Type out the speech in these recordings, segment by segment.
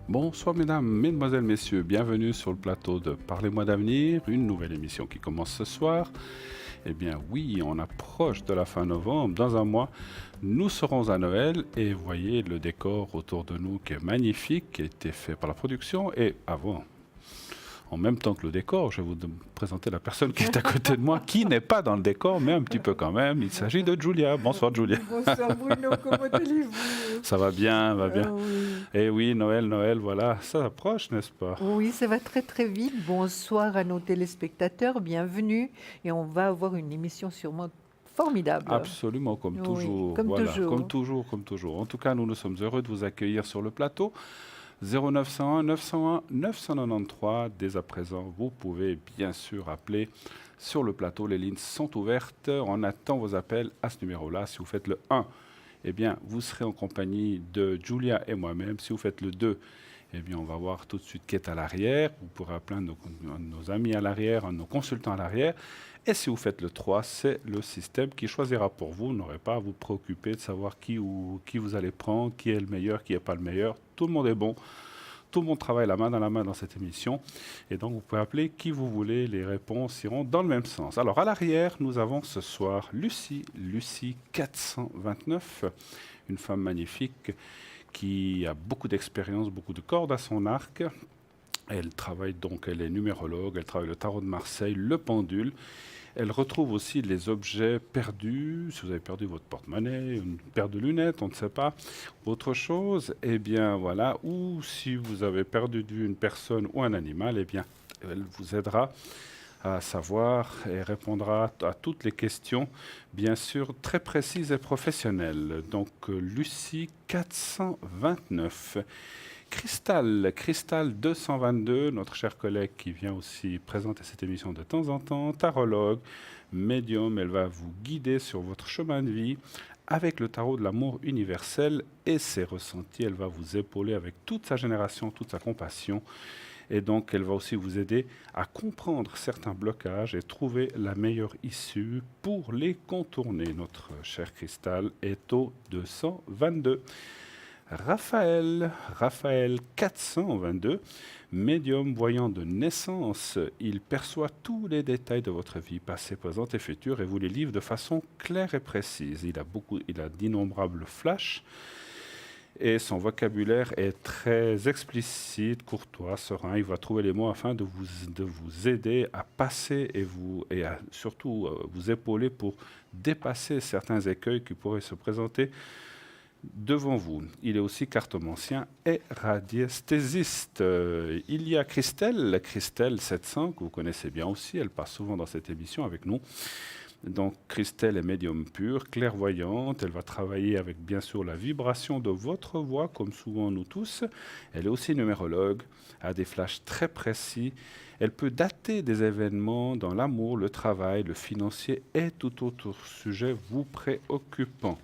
Bonsoir mesdames, mesdemoiselles, messieurs, bienvenue sur le plateau de Parlez-moi d'avenir, une nouvelle émission qui commence ce soir. Eh bien oui, on approche de la fin novembre, dans un mois, nous serons à Noël et voyez le décor autour de nous qui est magnifique, qui a été fait par la production et avant. En même temps que le décor, je vais vous présenter la personne qui est à côté de moi, qui n'est pas dans le décor, mais un petit peu quand même. Il s'agit de Julia. Bonsoir Julia. Bonsoir Bruno, comment allez-vous? Ça va bien, va bien. Oui. Eh oui, Noël, Noël, voilà, ça approche, n'est-ce pas? Oui, ça va très très vite. Bonsoir à nos téléspectateurs, bienvenue. Et on va avoir une émission sûrement formidable. Absolument, comme Oui, toujours. comme Voilà, toujours. comme toujours, comme toujours. En tout cas, nous sommes heureux de vous accueillir sur le plateau. 0901 901 993. Dès à présent, vous pouvez bien sûr appeler sur le plateau. Les lignes sont ouvertes. On attend vos appels à ce numéro-là. Si vous faites le 1, eh bien, vous serez en compagnie de Julia et moi-même. Si vous faites le 2, eh bien, on va voir tout de suite qui est à l'arrière. Vous pourrez appeler un de nos amis à l'arrière, un de nos consultants à l'arrière. Et si vous faites le 3, c'est le système qui choisira pour vous. Vous n'aurez pas à vous préoccuper de savoir qui vous allez prendre, qui est le meilleur, qui n'est pas le meilleur. Tout le monde est bon. Tout le monde travaille la main dans la main dans cette émission. Et donc, vous pouvez appeler qui vous voulez. Les réponses iront dans le même sens. Alors, à l'arrière, nous avons ce soir Lucie 429, une femme magnifique qui a beaucoup d'expérience, beaucoup de cordes à son arc. Elle travaille donc, elle est numérologue, elle travaille le tarot de Marseille, le pendule. Elle retrouve aussi les objets perdus. Si vous avez perdu votre porte-monnaie, une paire de lunettes, on ne sait pas, autre chose, eh bien voilà. Ou si vous avez perdu de vue une personne ou un animal, eh bien elle vous aidera à savoir et répondra à toutes les questions, bien sûr très précises et professionnelles. Donc Lucie 429. Cristal 222, notre cher collègue qui vient aussi présenter cette émission de temps en temps, tarologue, médium, elle va vous guider sur votre chemin de vie avec le tarot de l'amour universel et ses ressentis. Elle va vous épauler avec toute sa génération, toute sa compassion. Et donc, elle va aussi vous aider à comprendre certains blocages et trouver la meilleure issue pour les contourner. Notre cher Cristal est au 222. Raphaël 422, médium voyant de naissance, il perçoit tous les détails de votre vie, passée, présente et future, et vous les livre de façon claire et précise. Il a d'innombrables flashs, et son vocabulaire est très explicite, courtois, serein. Il va trouver les mots afin de vous aider à passer et surtout vous épauler pour dépasser certains écueils qui pourraient se présenter devant vous. Il est aussi cartomancien et radiesthésiste. Il y a Christelle 700, que vous connaissez bien aussi, elle passe souvent dans cette émission avec nous. Donc Christelle est médium pure, clairvoyante, elle va travailler avec bien sûr la vibration de votre voix, comme souvent nous tous. Elle est aussi numérologue, a des flashs très précis. Elle peut dater des événements dans l'amour, le travail, le financier et tout autre sujet vous préoccupant.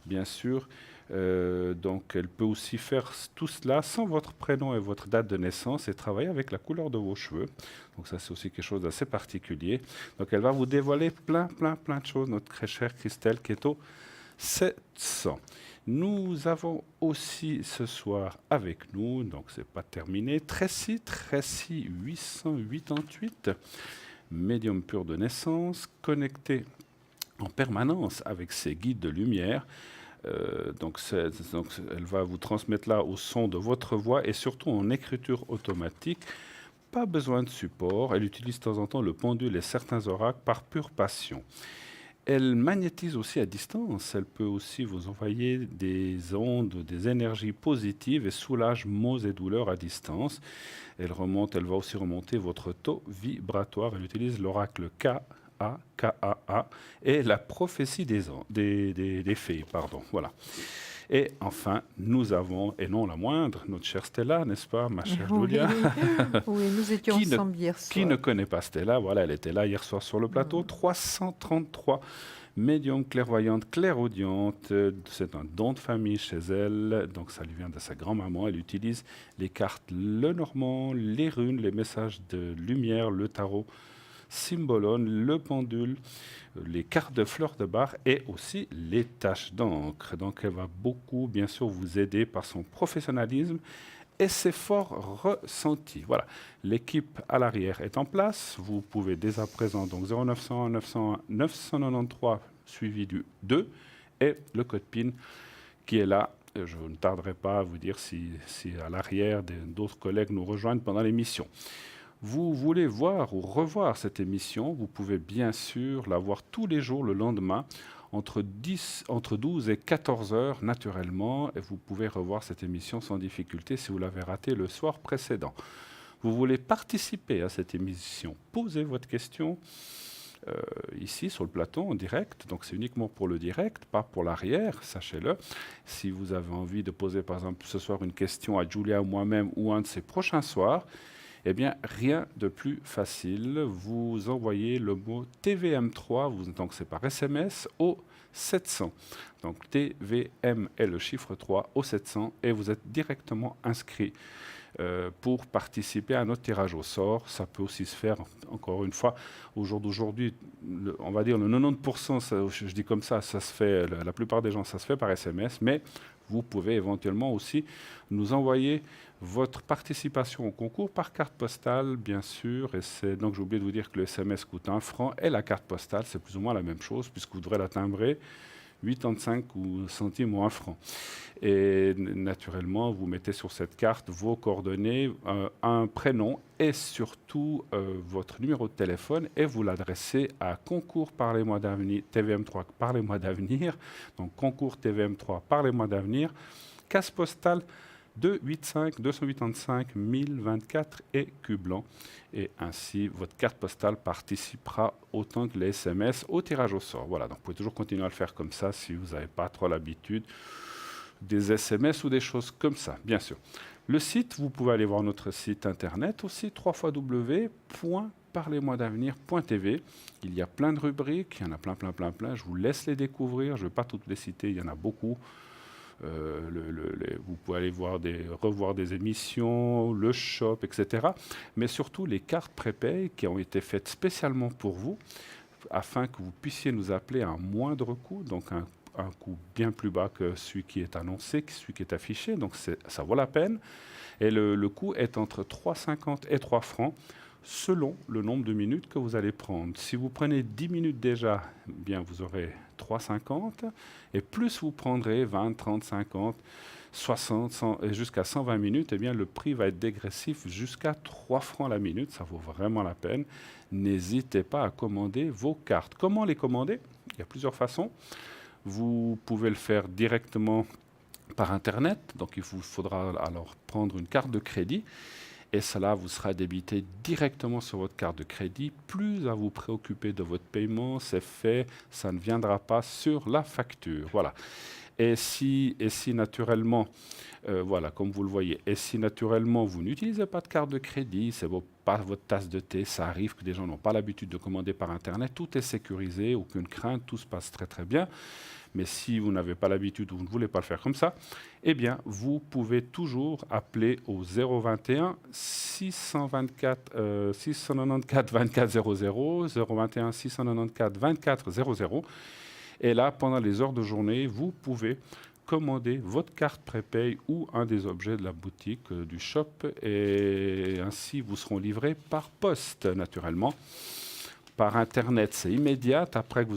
Bien sûr, donc elle peut aussi faire tout cela sans votre prénom et votre date de naissance et travailler avec la couleur de vos cheveux. Donc ça c'est aussi quelque chose d'assez particulier. Donc elle va vous dévoiler plein de choses, notre très chère Christelle qui est au 700. Nous avons aussi ce soir avec nous, donc c'est pas terminé, Tracy 888, médium pur de naissance, connecté en permanence avec ses guides de lumière. Donc elle va vous transmettre là au son de votre voix et surtout en écriture automatique. Pas besoin de support. Elle utilise de temps en temps le pendule et certains oracles par pure passion. Elle magnétise aussi à distance. Elle peut aussi vous envoyer des ondes, des énergies positives et soulage maux et douleurs à distance. Elle va aussi remonter votre taux vibratoire. Elle utilise l'oracle KAA et la prophétie des fées. Voilà. Et enfin, nous avons, et non la moindre, notre chère Stella, n'est-ce pas, ma chère Julia? Oui, nous étions ensemble hier soir. Qui ne connaît pas Stella? Voilà, elle était là hier soir sur le plateau. 333, médium clairvoyante, clairaudiente. C'est un don de famille chez elle, donc ça lui vient de sa grand-maman. Elle utilise les cartes Lenormand, les runes, les messages de lumière, le tarot, Symbolone, le pendule, les cartes de fleurs de bar et aussi les taches d'encre. Donc elle va beaucoup, bien sûr, vous aider par son professionnalisme et c'est fort ressenti. Voilà, l'équipe à l'arrière est en place. Vous pouvez dès à présent, donc 0901 901 993 suivi du 2 et le code PIN qui est là. Je ne tarderai pas à vous dire si à l'arrière d'autres collègues nous rejoignent pendant l'émission. Vous voulez voir ou revoir cette émission, vous pouvez bien sûr la voir tous les jours le lendemain, entre 12 et 14 heures naturellement, et vous pouvez revoir cette émission sans difficulté si vous l'avez ratée le soir précédent. Vous voulez participer à cette émission, posez votre question ici sur le plateau en direct, donc c'est uniquement pour le direct, pas pour l'arrière, sachez-le. Si vous avez envie de poser par exemple ce soir une question à Julia ou moi-même ou un de ces prochains soirs, eh bien, rien de plus facile. Vous envoyez le mot TVM3, donc c'est par SMS, au 700. Donc TVM est le chiffre 3 au 700 et vous êtes directement inscrit pour participer à notre tirage au sort. Ça peut aussi se faire, encore une fois, au jour d'aujourd'hui, on va dire le 90%, je dis comme ça se fait, la plupart des gens, ça se fait par SMS, mais vous pouvez éventuellement aussi nous envoyer votre participation au concours par carte postale, bien sûr. Et donc, j'ai oublié de vous dire que le SMS coûte 1 franc et la carte postale, c'est plus ou moins la même chose, puisque vous devrez la timbrer 85 centimes ou 1 franc. Et naturellement, vous mettez sur cette carte vos coordonnées, un prénom et surtout votre numéro de téléphone et vous l'adressez à concours Parlez-moi d'avenir, TVM3 Parlez-moi d'avenir. Donc, concours TVM3 Parlez-moi d'avenir, case postale 285 285 1024 et Cublan. Et ainsi, votre carte postale participera autant que les SMS au tirage au sort. Voilà, donc vous pouvez toujours continuer à le faire comme ça si vous n'avez pas trop l'habitude des SMS ou des choses comme ça, bien sûr. Le site, vous pouvez aller voir notre site internet aussi, www.parlez-moi-d'avenir.tv. Il y a plein de rubriques, il y en a plein. Je vous laisse les découvrir, je ne vais pas toutes les citer, il y en a beaucoup. Vous pouvez aller revoir des émissions, le shop, etc. Mais surtout les cartes prépay qui ont été faites spécialement pour vous, afin que vous puissiez nous appeler à un moindre coût, donc un coût bien plus bas que celui qui est annoncé, que celui qui est affiché, donc ça vaut la peine. Et le coût est entre 3,50 et 3 francs, selon le nombre de minutes que vous allez prendre. Si vous prenez 10 minutes déjà, bien vous aurez 3,50 et plus vous prendrez 20, 30, 50, 60, 100 et jusqu'à 120 minutes, eh bien le prix va être dégressif jusqu'à 3 francs la minute, ça vaut vraiment la peine. N'hésitez pas à commander vos cartes. Comment les commander? Il y a plusieurs façons. Vous pouvez le faire directement par Internet, donc il vous faudra alors prendre une carte de crédit. Et cela vous sera débité directement sur votre carte de crédit. Plus à vous préoccuper de votre paiement, c'est fait, ça ne viendra pas sur la facture. Voilà. Et si naturellement, voilà, comme vous le voyez, et si naturellement vous n'utilisez pas de carte de crédit, c'est pas votre tasse de thé, ça arrive que des gens n'ont pas l'habitude de commander par Internet, tout est sécurisé, aucune crainte, tout se passe très très bien. Mais si vous n'avez pas l'habitude ou vous ne voulez pas le faire comme ça, eh bien, vous pouvez toujours appeler au 021 624 694 24 00, 021 694 24 00. Et là, pendant les heures de journée, vous pouvez commander votre carte prépay ou un des objets de la boutique du shop. Et ainsi, vous seront livrés par poste, naturellement. Par Internet, c'est immédiat. Après que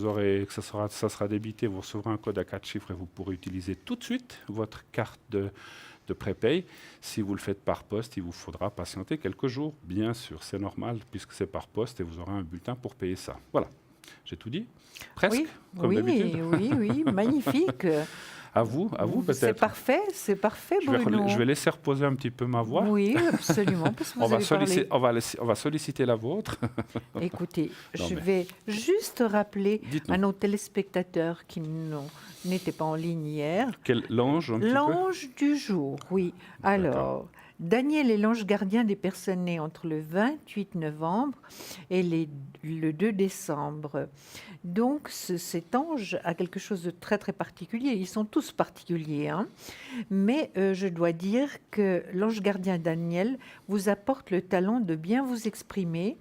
ça sera débité, vous recevrez un code à 4 chiffres et vous pourrez utiliser tout de suite votre carte de prépay. Si vous le faites par poste, il vous faudra patienter quelques jours. Bien sûr, c'est normal puisque c'est par poste et vous aurez un bulletin pour payer ça. Voilà. J'ai tout dit? Presque, oui, comme d'habitude. Oui, magnifique. À vous peut-être. C'est parfait, Bruno. Je vais laisser reposer un petit peu ma voix. Oui, absolument, parce que on va solliciter la vôtre. Écoutez, je vais juste rappeler à nos téléspectateurs qui n'étaient pas en ligne hier. L'ange du jour, oui. Alors, Daniel est l'ange gardien des personnes nées entre le 28 novembre et le 2 décembre. Donc, cet ange a quelque chose de très, très particulier. Ils sont tous particuliers, hein. Mais je dois dire que l'ange gardien Daniel vous apporte le talent de bien vous exprimer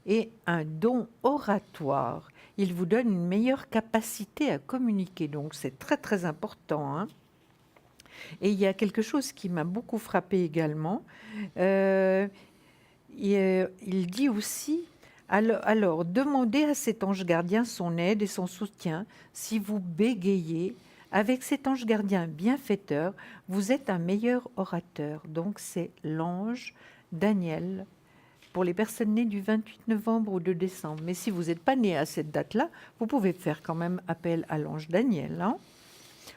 et un don oratoire. Il vous donne une meilleure capacité à communiquer. Donc, c'est très, très important, hein. Et il y a quelque chose qui m'a beaucoup frappé également. Euh, il dit aussi, alors, demandez à cet ange gardien son aide et son soutien. Si vous bégayez, avec cet ange gardien bienfaiteur, vous êtes un meilleur orateur. Donc c'est l'ange Daniel pour les personnes nées du 28 novembre ou de décembre. Mais si vous n'êtes pas né à cette date-là, vous pouvez faire quand même appel à l'ange Daniel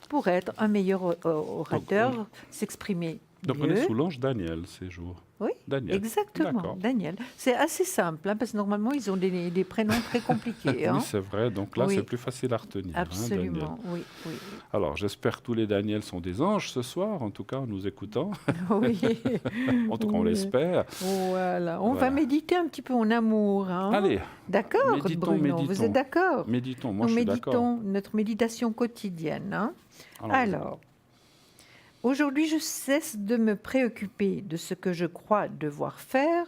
pour être un meilleur orateur, s'exprimer Donc on mieux. est sous l'ange Daniel ces jours. Oui, Daniel. exactement, D'accord. Daniel. C'est assez simple, parce que normalement, ils ont des prénoms très compliqués. Oui, c'est vrai. Donc là, Oui. c'est plus facile à retenir. Absolument, Daniel. oui, oui. Alors, j'espère que tous les Daniels sont des anges ce soir, en tout cas, en nous écoutant. Oui. En tout cas, on l'espère. Voilà. On va Voilà. méditer un petit peu en amour. Allez, D'accord, méditons, Bruno, vous méditons. êtes d'accord? Méditons, moi Nous je suis d'accord. méditons notre méditation quotidienne. Alors, Alors, aujourd'hui, je cesse de me préoccuper de ce que je crois devoir faire,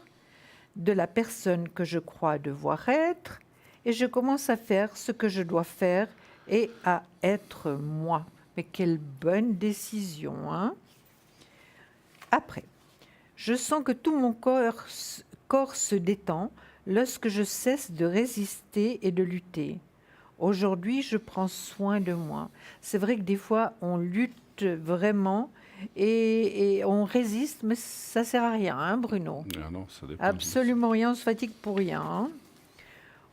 de la personne que je crois devoir être, et je commence à faire ce que je dois faire et à être moi. Mais quelle bonne décision, hein? Après, je sens que tout mon corps se détend lorsque je cesse de résister et de lutter. Aujourd'hui, je prends soin de moi. C'est vrai que des fois, on lutte vraiment et on résiste, mais ça ne sert à rien, hein, Bruno? ah non, ça dépend. Absolument rien, on se fatigue pour rien. Hein.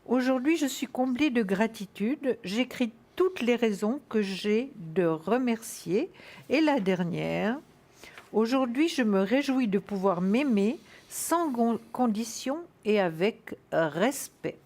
Aujourd'hui, je suis comblée de gratitude. J'écris toutes les raisons que j'ai de remercier. Et la dernière, aujourd'hui, je me réjouis de pouvoir m'aimer sans condition et avec respect.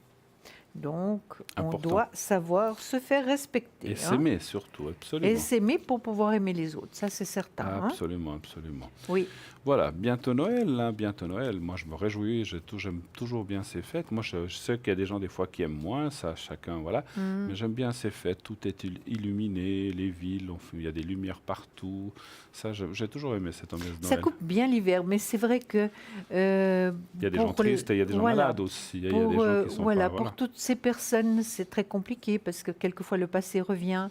Donc, on Important. doit savoir se faire respecter. Et s'aimer surtout, absolument. Et s'aimer pour pouvoir aimer les autres, ça c'est certain. Hein. Absolument, absolument. Oui. Voilà, bientôt Noël, hein, bientôt Noël. Moi, je me réjouis, j'aime toujours bien ces fêtes. Moi, je sais qu'il y a des gens des fois qui aiment moins, ça, chacun, voilà. Mais j'aime bien ces fêtes, tout est illuminé, les villes, il y a des lumières partout. Ça, j'ai toujours aimé cette ambiance de Ça Noël. coupe bien l'hiver, mais c'est vrai que... Il y a des gens tristes et il y a des gens malades aussi. Il y a des gens qui sont voilà, pas... pour toutes ces personnes, c'est très compliqué parce que quelquefois le passé revient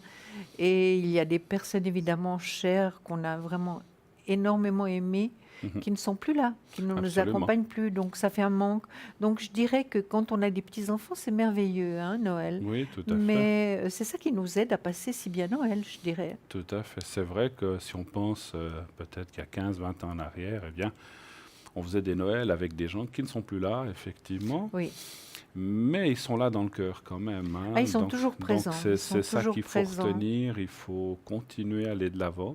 et il y a des personnes évidemment chères qu'on a vraiment énormément aimées qui ne sont plus là, qui ne nous Absolument. accompagnent plus, donc ça fait un manque. Donc je dirais que quand on a des petits-enfants, c'est merveilleux, hein, Noël. Oui, tout à fait. Mais c'est ça qui nous aide à passer si bien Noël, je dirais. Tout à fait. C'est vrai que si on pense peut-être qu'il y a 15, 20 ans en arrière, eh bien, on faisait des Noëls avec des gens qui ne sont plus là, effectivement. Oui. Mais ils sont là dans le cœur quand même. Hein. Ah, ils sont toujours présents. Donc Ils c'est sont ça toujours qu'il faut présents. retenir. Il faut continuer à aller de l'avant.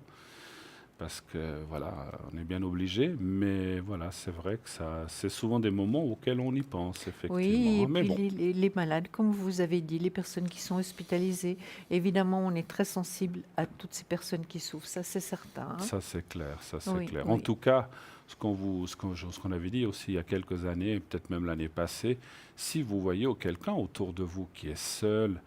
Parce que voilà, on est bien obligé. Mais voilà, c'est vrai que c'est souvent des moments auxquels on y pense, effectivement. Oui, et Mais puis bon. les malades, comme vous avez dit, les personnes qui sont hospitalisées, évidemment, on est très sensible à toutes ces personnes qui souffrent, ça c'est certain. Hein. Ça c'est clair, ça c'est Oui, clair. oui. En tout cas, ce qu'on avait dit aussi il y a quelques années, et peut-être même l'année passée, si vous voyez quelqu'un autour de vous qui est seul,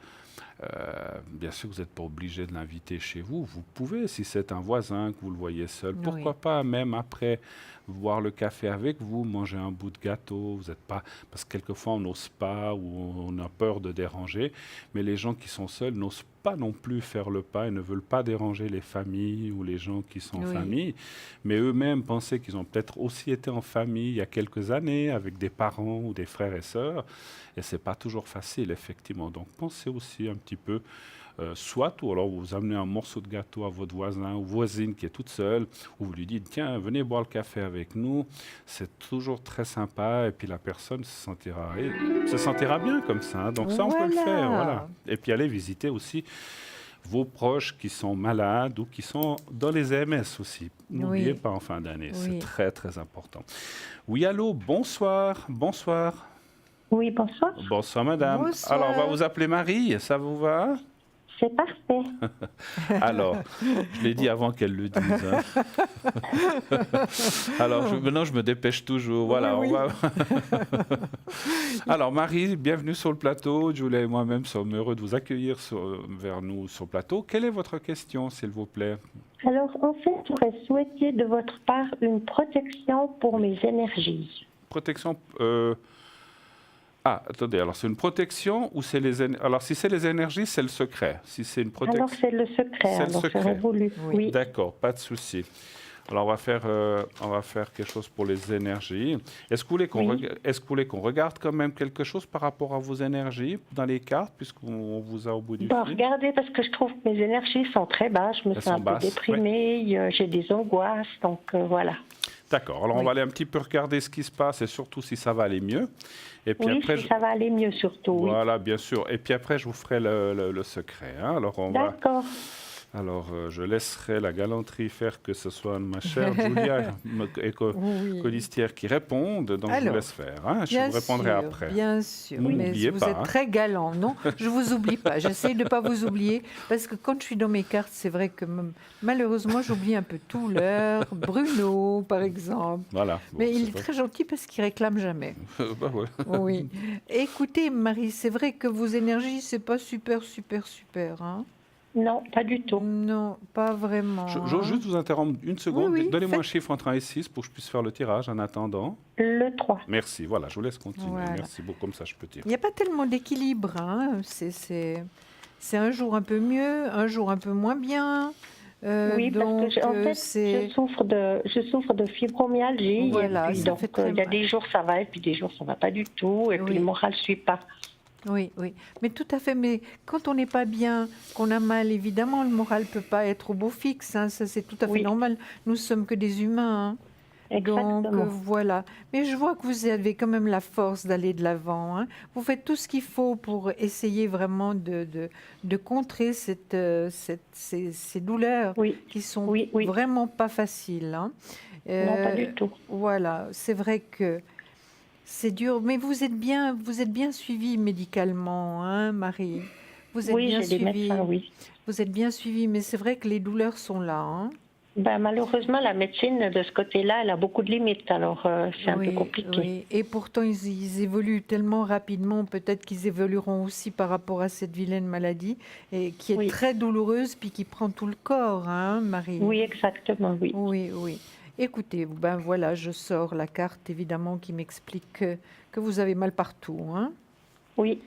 bien sûr, vous n'êtes pas obligé de l'inviter chez vous. Vous pouvez, si c'est un voisin que vous le voyez seul, Oui. pourquoi pas même après boire le café avec vous, manger un bout de gâteau. Vous êtes pas, parce que quelquefois on n'ose pas ou on a peur de déranger. Mais les gens qui sont seuls n'osent pas non plus faire le pas et ne veulent pas déranger les familles ou les gens qui sont en Oui. famille. Mais eux-mêmes pensaient qu'ils ont peut-être aussi été en famille il y a quelques années avec des parents ou des frères et sœurs. Et c'est pas toujours facile, effectivement. Donc pensez aussi un petit peu, soit, ou alors vous amenez un morceau de gâteau à votre voisin ou voisine qui est toute seule, ou vous lui dites, tiens, venez boire le café avec nous. C'est toujours très sympa, et puis la personne se sentira bien comme ça. Hein. Donc ça, on peut le Voilà. faire. Voilà. Et puis allez visiter aussi vos proches qui sont malades ou qui sont dans les EMS aussi. N'oubliez Oui. pas en fin d'année, Oui. c'est très très important. Oui, allô, bonsoir, bonsoir. Oui, bonsoir. Bonsoir madame. Bonsoir. Alors on va vous appeler Marie, ça vous va? C'est parfait. Alors, je l'ai dit avant qu'elle le dise. Hein. Alors maintenant je me dépêche toujours. Voilà, Oui, on va... Alors Marie, bienvenue sur le plateau. Julia et moi-même sommes heureux de vous accueillir vers nous sur le plateau. Quelle est votre question, s'il vous plaît? Alors, en fait, j'aurais souhaité de votre part une protection pour mes énergies. Protection Ah, attendez, alors c'est une protection ou c'est les... Alors si c'est les énergies, c'est le secret. Si c'est une protection... Alors c'est le secret, C'est le alors secret. j'aurais voulu. Oui. Oui. D'accord, pas de souci. Alors on va faire quelque chose pour les énergies. Est-ce que vous voulez qu'on Oui. est-ce que vous voulez qu'on regarde quand même quelque chose par rapport à vos énergies dans les cartes, puisqu'on vous a au bout du Bon, fil? regardez, parce que je trouve que mes énergies sont très basses, je me Elles sens sont un peu basses, déprimée, j'ai des angoisses, donc voilà. D'accord, alors on Oui. va aller un petit peu regarder ce qui se passe et surtout si ça va aller mieux. Et puis Oui, après, si ça va aller mieux surtout, oui. voilà, bien sûr. Et puis après, je vous ferai le secret, hein. Alors D'accord. je laisserai la galanterie faire, que ce soit ma chère Julia et Oui. Colistière qui répondent, donc je vous Alors, laisse faire, hein. Je Bien vous répondrai sûr, après. bien sûr. Ne Mais m'oubliez vous pas, êtes hein. très galant, non? Je vous oublie pas. J'essaie de ne pas vous oublier parce que quand je suis dans mes cartes, c'est vrai que malheureusement, j'oublie un peu tout l'heure. Bruno, par exemple. Voilà. Bon, Mais il c'est est pas- très gentil parce qu'il réclame jamais. Bah ouais. Oui. Écoutez, Marie, c'est vrai que vos énergies, c'est pas super, super, super, hein? Non, pas du tout. Non, pas vraiment. J'ose juste vous interrompre une seconde. oui, Donnez-moi un faites. chiffre entre 1 et 6 pour que je puisse faire le tirage en attendant. Le 3. Merci, voilà, je vous laisse continuer. Voilà. Merci beaucoup, comme ça je peux tirer. Il n'y a pas tellement d'équilibre, hein? C'est un jour un peu mieux, un jour un peu moins bien. Oui, parce Donc, que en fait, c'est... je souffre de fibromyalgie. Voilà, et puis, ça donc, fait très il y a mal. des jours ça va et puis des jours ça va pas du tout. Et puis Oui. le moral ne suit pas. Oui, oui. Mais tout à fait. Mais quand on n'est pas bien, qu'on a mal, évidemment, le moral peut pas être au beau fixe, hein. Ça, c'est tout à fait Oui. normal. Nous sommes que des humains, hein. Donc, Exactement. voilà. Mais je vois que vous avez quand même la force d'aller de l'avant, hein. Vous faites tout ce qu'il faut pour essayer vraiment de contrer ces douleurs Oui, qui sont oui, oui. vraiment pas faciles, hein. Non, pas Euh, du tout. Voilà, c'est vrai que c'est dur, mais vous êtes bien suivie médicalement, hein, Marie. Vous êtes Oui, bien j'ai des suivie. médecins, oui. Vous êtes bien suivie, mais c'est vrai que les douleurs sont là, hein. Ben, malheureusement, la médecine, de ce côté-là, elle a beaucoup de limites. Alors, c'est un peu Oui, compliqué. oui. Et pourtant, ils évoluent tellement rapidement. Peut-être qu'ils évolueront aussi par rapport à cette vilaine maladie, et qui est Oui. très douloureuse, puis qui prend tout le corps, hein, Marie. Oui, exactement, oui. Oui, oui. Écoutez, ben voilà, je sors la carte, évidemment, qui m'explique que vous avez mal partout, hein. Oui,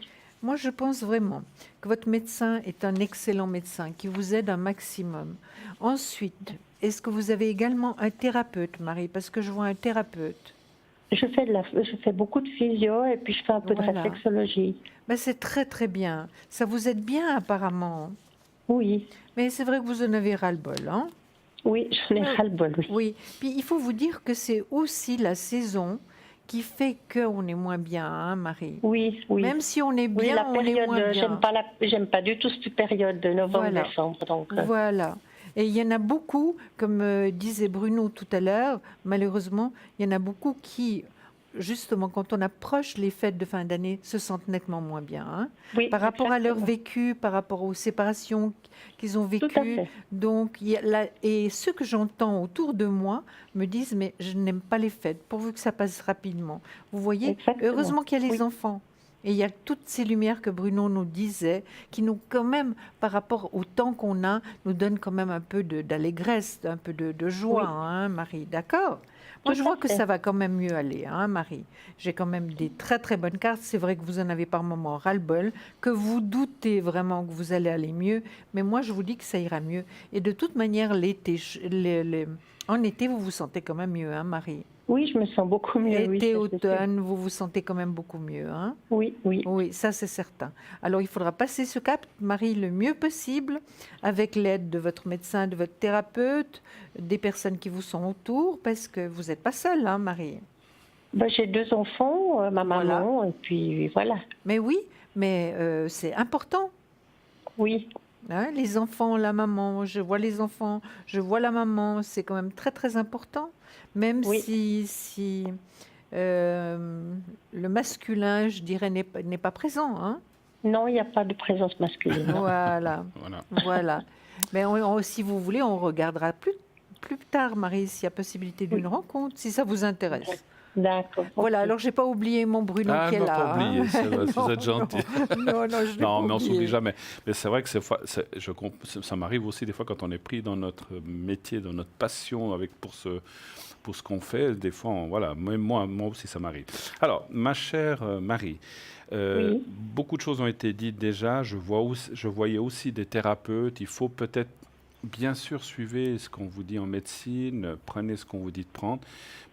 Moi, je pense vraiment que votre médecin est un excellent médecin qui vous aide un maximum. Ensuite, est-ce que vous avez également un thérapeute, Marie? Parce que je vois un thérapeute. je fais beaucoup de physio et puis je fais un peu de Voilà. réflexologie. Ben, c'est très, très bien. Ça vous aide bien, apparemment. Oui, Mais c'est vrai que vous en avez ras-le-bol, hein? oui, j'en ai Oui. ras-le-bol, oui. Oui. Puis, il faut vous dire que c'est aussi la saison qui fait qu'on est moins bien, hein, Marie? Oui, oui. Même si on est Oui, bien, la on est période, moins bien. j'aime pas du tout cette période de Voilà. novembre-décembre. Donc, Voilà. Et il y en a beaucoup, comme disait Bruno tout à l'heure, malheureusement, il y en a beaucoup qui, justement, quand on approche les fêtes de fin d'année, se sentent nettement moins bien, hein, oui, par rapport à leur exactement. vécu, par rapport aux séparations qu'ils ont Tout à vécues. fait. Donc, et ceux que j'entends autour de moi me disent, mais je n'aime pas les fêtes, pourvu que ça passe rapidement. Vous voyez, Exactement. heureusement qu'il y a les Oui. enfants. Et il y a toutes ces lumières que Bruno nous disait, qui nous, quand même, par rapport au temps qu'on a, nous donnent quand même un peu d'allégresse, un peu de joie, Oui. hein, Marie. D'accord? Moi, Tout je à vois que fait. ça va quand même mieux aller, hein, Marie. J'ai quand même des très, très bonnes cartes. C'est vrai que vous en avez par moments ras-le-bol, que vous doutez vraiment que vous allez aller mieux. Mais moi, je vous dis que ça ira mieux. Et de toute manière, l'été, en été, vous vous sentez quand même mieux, hein, Marie? Oui, je me sens beaucoup mieux. Oui, Été, ça, c'est sûr. automne, vous vous sentez quand même beaucoup mieux, hein? Oui, oui. Oui, ça c'est certain. Alors il faudra passer ce cap, Marie, le mieux possible, avec l'aide de votre médecin, de votre thérapeute, des personnes qui vous sont autour, parce que vous n'êtes pas seule, hein, Marie. Ben, j'ai 2 enfants, ma Voilà. maman, et puis voilà. Mais oui, mais c'est important, Oui, hein, les enfants, la maman, je vois les enfants, je vois la maman, c'est quand même très très important, même Oui. si le masculin, je dirais, n'est pas présent, hein. non, il n'y a pas de présence masculine. non. Voilà. Voilà. Voilà. Mais si vous voulez, on regardera plus tard, Marie, s'il y a possibilité d'une rencontre, si ça vous intéresse. D'accord. Voilà, ok. alors j'ai pas oublié mon Bruno Ah, qui est non, là. pas oublié, c'est vrai, vous Non, êtes gentil. Non, non, je l'ai Non, pas mais on oublié. s'oublie jamais. Mais c'est vrai que ça m'arrive aussi des fois quand on est pris dans notre métier, dans notre passion pour ce qu'on fait. Des fois, voilà, même moi aussi, ça m'arrive. Alors, ma chère Marie, Oui, beaucoup de choses ont été dites déjà. Je voyais aussi des thérapeutes. Il faut peut-être, bien sûr, suivez ce qu'on vous dit en médecine, prenez ce qu'on vous dit de prendre,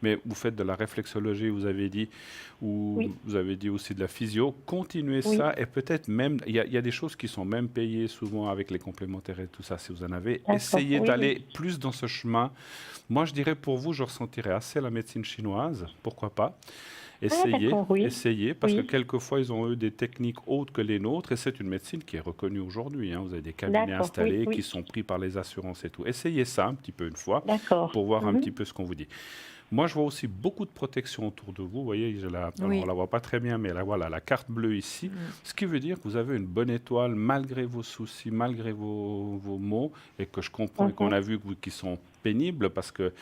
mais vous faites de la réflexologie, vous avez dit, ou oui, vous avez dit aussi de la physio. Continuez oui. ça et peut-être même, il y a des choses qui sont même payées souvent avec les complémentaires et tout ça, si vous en avez. D'accord. Essayez Oui, d'aller oui. plus dans ce chemin. Moi, je dirais pour vous, je ressentirais assez la médecine chinoise, pourquoi pas. Ah, Essayez, d'accord, oui. essayez, parce que Oui, quelquefois, ils ont eu des techniques autres que les nôtres, et c'est une médecine qui est reconnue aujourd'hui, hein. Vous avez des cabinets d'accord, oui, installés qui oui. sont pris par les assurances et tout. Essayez ça un petit peu une fois D'accord. pour voir un Mhm. petit peu ce qu'on vous dit. Moi, je vois aussi beaucoup de protection autour de vous. Vous voyez, alors on Oui. ne la voit pas très bien, mais là, voilà, la carte bleue ici. Mm. Ce qui veut dire que vous avez une bonne étoile malgré vos soucis, malgré vos maux, et que je comprends et qu'on Mhm. a vu qui sont pénibles parce que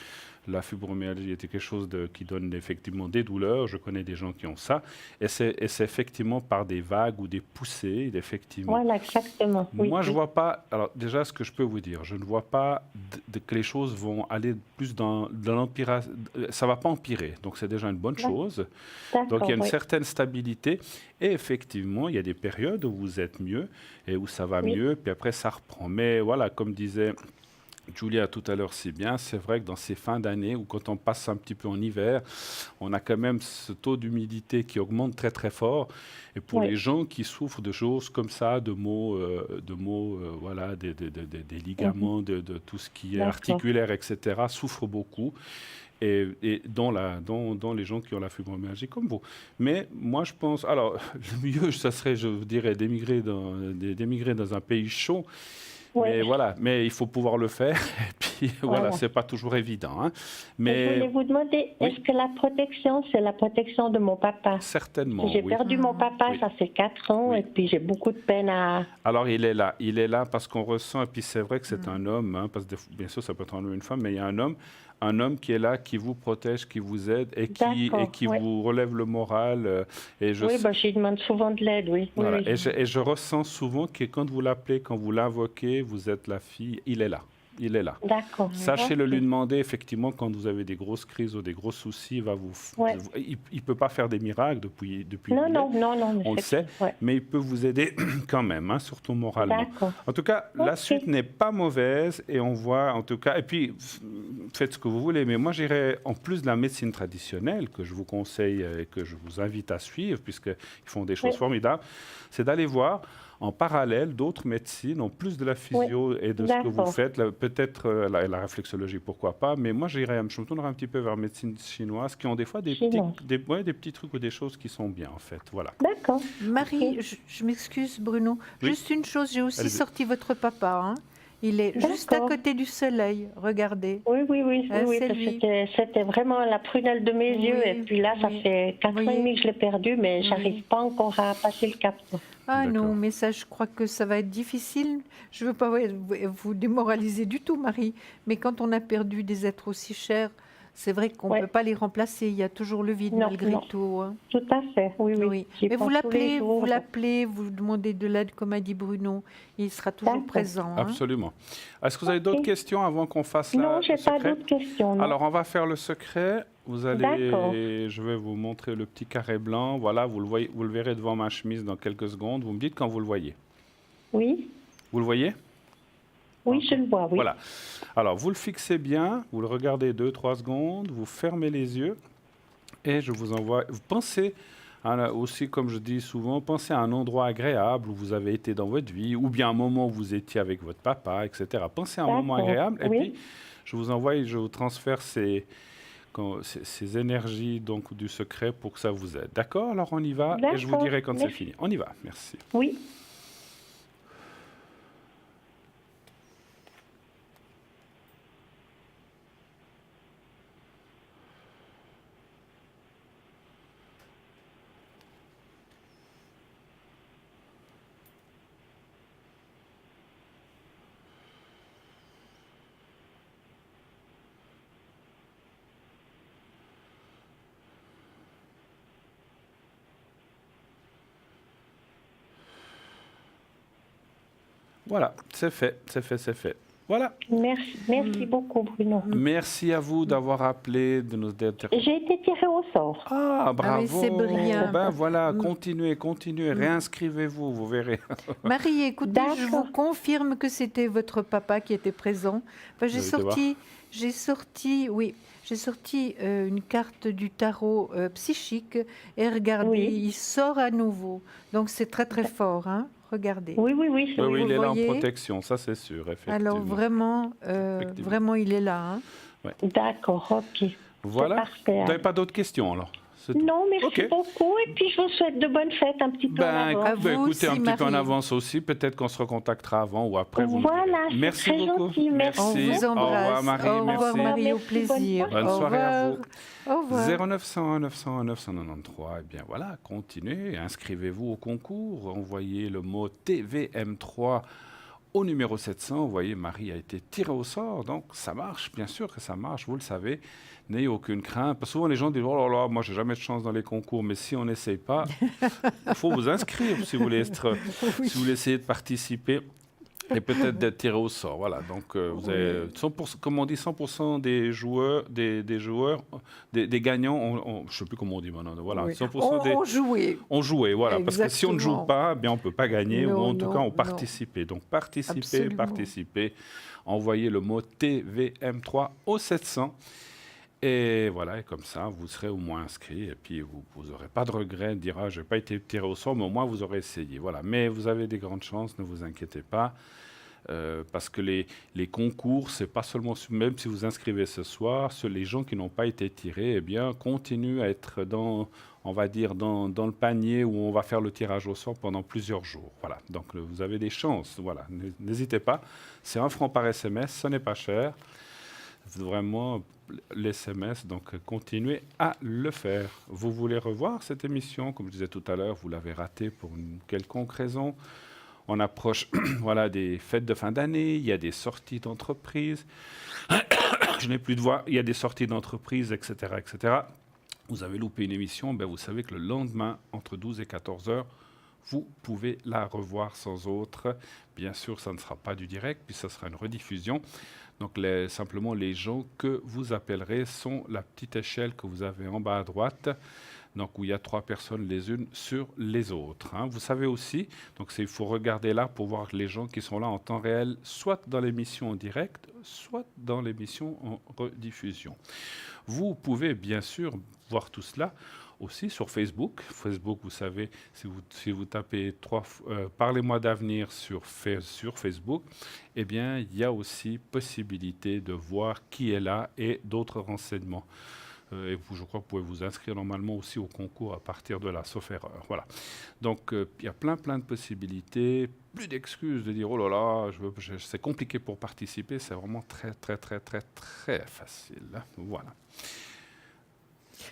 la fibromyalgie était quelque chose qui donne effectivement des douleurs. Je connais des gens qui ont ça. Et c'est effectivement par des vagues ou des poussées, effectivement. Voilà, exactement. Oui, Moi, je oui. vois pas. Alors, déjà, ce que je peux vous dire, je ne vois pas que les choses vont aller plus dans l'empiration. Ça va pas empirer. Donc, c'est déjà une bonne D'ac- chose. Donc, il y a D'accord, une oui. certaine stabilité. Et effectivement, il y a des périodes où vous êtes mieux et où ça va Oui, mieux. Puis après, ça reprend. Mais voilà, comme disait Julia tout à l'heure si bien, c'est vrai que dans ces fins d'année ou quand on passe un petit peu en hiver, on a quand même ce taux d'humidité qui augmente très très fort. Et pour oui. les gens qui souffrent de choses comme ça, de maux, voilà, des Mhm. ligaments, de tout ce qui est D'accord. articulaire, etc., souffrent beaucoup. Et dont les gens qui ont la fibromyalgie comme vous. Mais moi, je pense, alors, le mieux, ça serait, je vous dirais, d'émigrer dans un pays chaud. Oui, Mais voilà, mais il faut pouvoir le faire. Et puis voilà, voilà. c'est pas toujours évident, hein. Et je Mais voulais vous demander, oui, est-ce que la protection, c'est la protection de mon papa? Parce que certainement, j'ai oui, perdu mon papa, oui, ça fait 4 ans, et oui. puis j'ai beaucoup de peine à... Alors il est là parce qu'on ressent, et puis c'est vrai que c'est un homme, hein, parce que bien sûr ça peut être un homme ou une femme, mais il y a un homme qui est là, qui vous protège, qui vous aide et D'accord, qui oui. vous relève le moral. Et je, Oui, sais- bah, je lui demande souvent de l'aide, oui, oui, voilà, oui. et je ressens souvent que quand vous l'appelez, quand vous l'invoquez, vous êtes la fille, il est là. Il est là. D'accord, Oui. Sachez-le ok. lui demander, effectivement, quand vous avez des grosses crises ou des gros soucis, Ouais. il ne peut pas faire des miracles depuis Non, qu'il est, non, non, non, mais on le c'est sait, clair, ouais. mais il peut vous aider quand même, hein, surtout moralement. D'accord, En tout cas, la ok. suite n'est pas mauvaise et on voit, en tout cas, et puis faites ce que vous voulez, mais moi j'irais, en plus de la médecine traditionnelle, que je vous conseille et que je vous invite à suivre, puisqu'ils font des Oui, choses formidables, c'est d'aller voir en parallèle d'autres médecines, en plus de la oui, physio et de ce que vous d'accord. faites, peut-être la réflexologie, pourquoi pas, mais moi je me tournerai un petit peu vers la médecine chinoise, qui ont des fois Sinon. ouais, des petits trucs ou des choses qui sont bien, en fait. Voilà. D'accord, Marie, ok. je m'excuse Bruno, Oui, juste une chose, j'ai aussi allez-y. sorti votre papa, hein. Il est juste à D'accord. côté du soleil, regardez. Oui, oui, oui, oui, oui, C'est parce que lui. c'était vraiment la prunelle de mes yeux. Et Oui, puis là, ça oui. fait 4 ans et Voyez. demi que je l'ai perdu, mais Oui. j'arrive pas encore à passer le cap, quoi. Ah non, D'accord. mais ça, je crois que ça va être difficile. Je ne veux pas vous démoraliser du tout, Marie, mais quand on a perdu des êtres aussi chers, c'est vrai qu'on ne Ouais. peut pas les remplacer. Il y a toujours le vide Non, malgré non, tout, hein. tout à fait, oui, oui. Oui, J'y mais pense tous les jours. vous l'appelez, vous demandez de l'aide, comme a dit Bruno. Il sera toujours D'accord. présent, hein. Absolument. Est-ce que vous avez d'autres Ok. questions avant qu'on fasse Non, le j'ai pas secret? d'autres questions, non. Alors, on va faire le secret. D'accord. Je vais vous montrer le petit carré blanc. Voilà, vous le voyez, vous le verrez devant ma chemise dans quelques secondes. Vous me dites quand vous le voyez. Oui, Vous le voyez? oui, je le vois, oui. Voilà. Alors, vous le fixez bien, vous le regardez 2, 3 secondes, vous fermez les yeux et je vous envoie. Vous pensez aussi, comme je dis souvent, pensez à un endroit agréable où vous avez été dans votre vie, ou bien un moment où vous étiez avec votre papa, etc. Pensez à un moment D'accord, agréable et oui. puis je vous envoie et je vous transfère ces énergies donc, du secret pour que ça vous aide. D'accord? Alors on y va et je vous D'accord, dirai quand c'est merci. fini. On y va, merci. Oui, Voilà, c'est fait, c'est fait, c'est fait. Voilà. Merci beaucoup, Bruno. Merci à vous d'avoir appelé, de nous d'être... J'ai été tirée au sort. Ah, bravo. oui, c'est brillant. Ben voilà, continuez, réinscrivez-vous, vous verrez. Marie, écoutez, je D'accord. vous confirme que c'était votre papa qui était présent. Enfin, Vous avez été j'ai sorti une carte du tarot psychique et regardez, Oui. il sort à nouveau. Donc c'est très très fort, hein. Regardez. Oui. Oui, Vous il est là en voyez protection, ça c'est sûr, effectivement. Alors vraiment, Effectivement. vraiment, il est là. Hein. D'accord, ok. Voilà. Parfait. Vous n'avez pas d'autres questions alors? C'est tout. Non, merci Ok. beaucoup. Et puis, je vous souhaite de bonnes fêtes un petit peu en avance. À vous écoutez, aussi, un petit peu en Marie. avance aussi. Peut-être qu'on se recontactera avant ou après. Vous nous Voilà, direz. c'est Merci très beaucoup. gentil, merci. On vous Au embrasse. revoir Marie, Au revoir merci. Marie, au Merci, plaisir. bonne Bonne Au soirée à revoir. vous. Au revoir. 0901 901 993. Eh bien voilà, continuez, inscrivez-vous au concours, envoyez le mot TVM3 au numéro 700. Vous voyez, Marie a été tirée au sort, donc ça marche, bien sûr que ça marche, vous le savez. N'ayez aucune crainte. Parce que souvent, les gens disent « Oh là là, moi, j'ai jamais de chance dans les concours. » Mais si on n'essaye pas, il faut vous inscrire si vous voulez si vous voulez essayer de participer et peut-être d'être tiré au sort. Voilà. Donc, vous avez 100%, comme on dit, 100% des joueurs, des gagnants, je ne sais plus comment on dit maintenant. Voilà, Oui. 100% On jouait. on jouait, voilà. Parce que si on ne joue Exactement. pas, bien, on ne peut pas gagner, ou en tout cas, on non. participait. Donc, Absolument. participez. Envoyez le mot TVM3 au 700. Et voilà, et comme ça, vous serez au moins inscrit. Et puis, vous n'aurez pas de regret de dire « Ah, je n'ai pas été tiré au sort, mais au moins, vous aurez essayé. » Voilà. Mais vous avez des grandes chances, ne vous inquiétez pas. Parce que les concours, c'est pas seulement, même si vous inscrivez ce soir, les gens qui n'ont pas été tirés, eh bien, continuent à être on va dire, dans le panier où on va faire le tirage au sort pendant plusieurs jours. Voilà. Donc, vous avez des chances. Voilà. N'hésitez pas. C'est 1 franc par SMS, ce n'est pas cher. Vraiment, l'SMS, donc continuez à le faire. Vous voulez revoir cette émission, comme je disais tout à l'heure, vous l'avez ratée pour une quelconque raison. On approche voilà, des fêtes de fin d'année, il y a des sorties d'entreprise. Je n'ai plus de voix, il y a des sorties d'entreprise, etc., etc. Vous avez loupé une émission, ben vous savez que le lendemain, entre 12 et 14 heures, vous pouvez la revoir sans autre. Bien sûr, ça ne sera pas du direct, puis ça sera une rediffusion. Donc, simplement, les gens que vous appellerez sont la petite échelle que vous avez en bas à droite, donc où il y a 3 personnes les unes sur les autres. Hein. Vous savez aussi, donc il faut regarder là pour voir les gens qui sont là en temps réel, soit dans l'émission en direct, soit dans l'émission en rediffusion. Vous pouvez bien sûr voir tout cela aussi sur Facebook. Facebook, vous savez, si vous tapez Parlez-moi d'avenir sur Facebook, eh bien, il y a aussi possibilité de voir qui est là et d'autres renseignements. Et je crois que vous pouvez vous inscrire normalement aussi au concours à partir de là, sauf erreur. Voilà. Donc, il y a plein de possibilités. Plus d'excuses de dire « Oh là là, c'est compliqué pour participer ». C'est vraiment très facile. Voilà.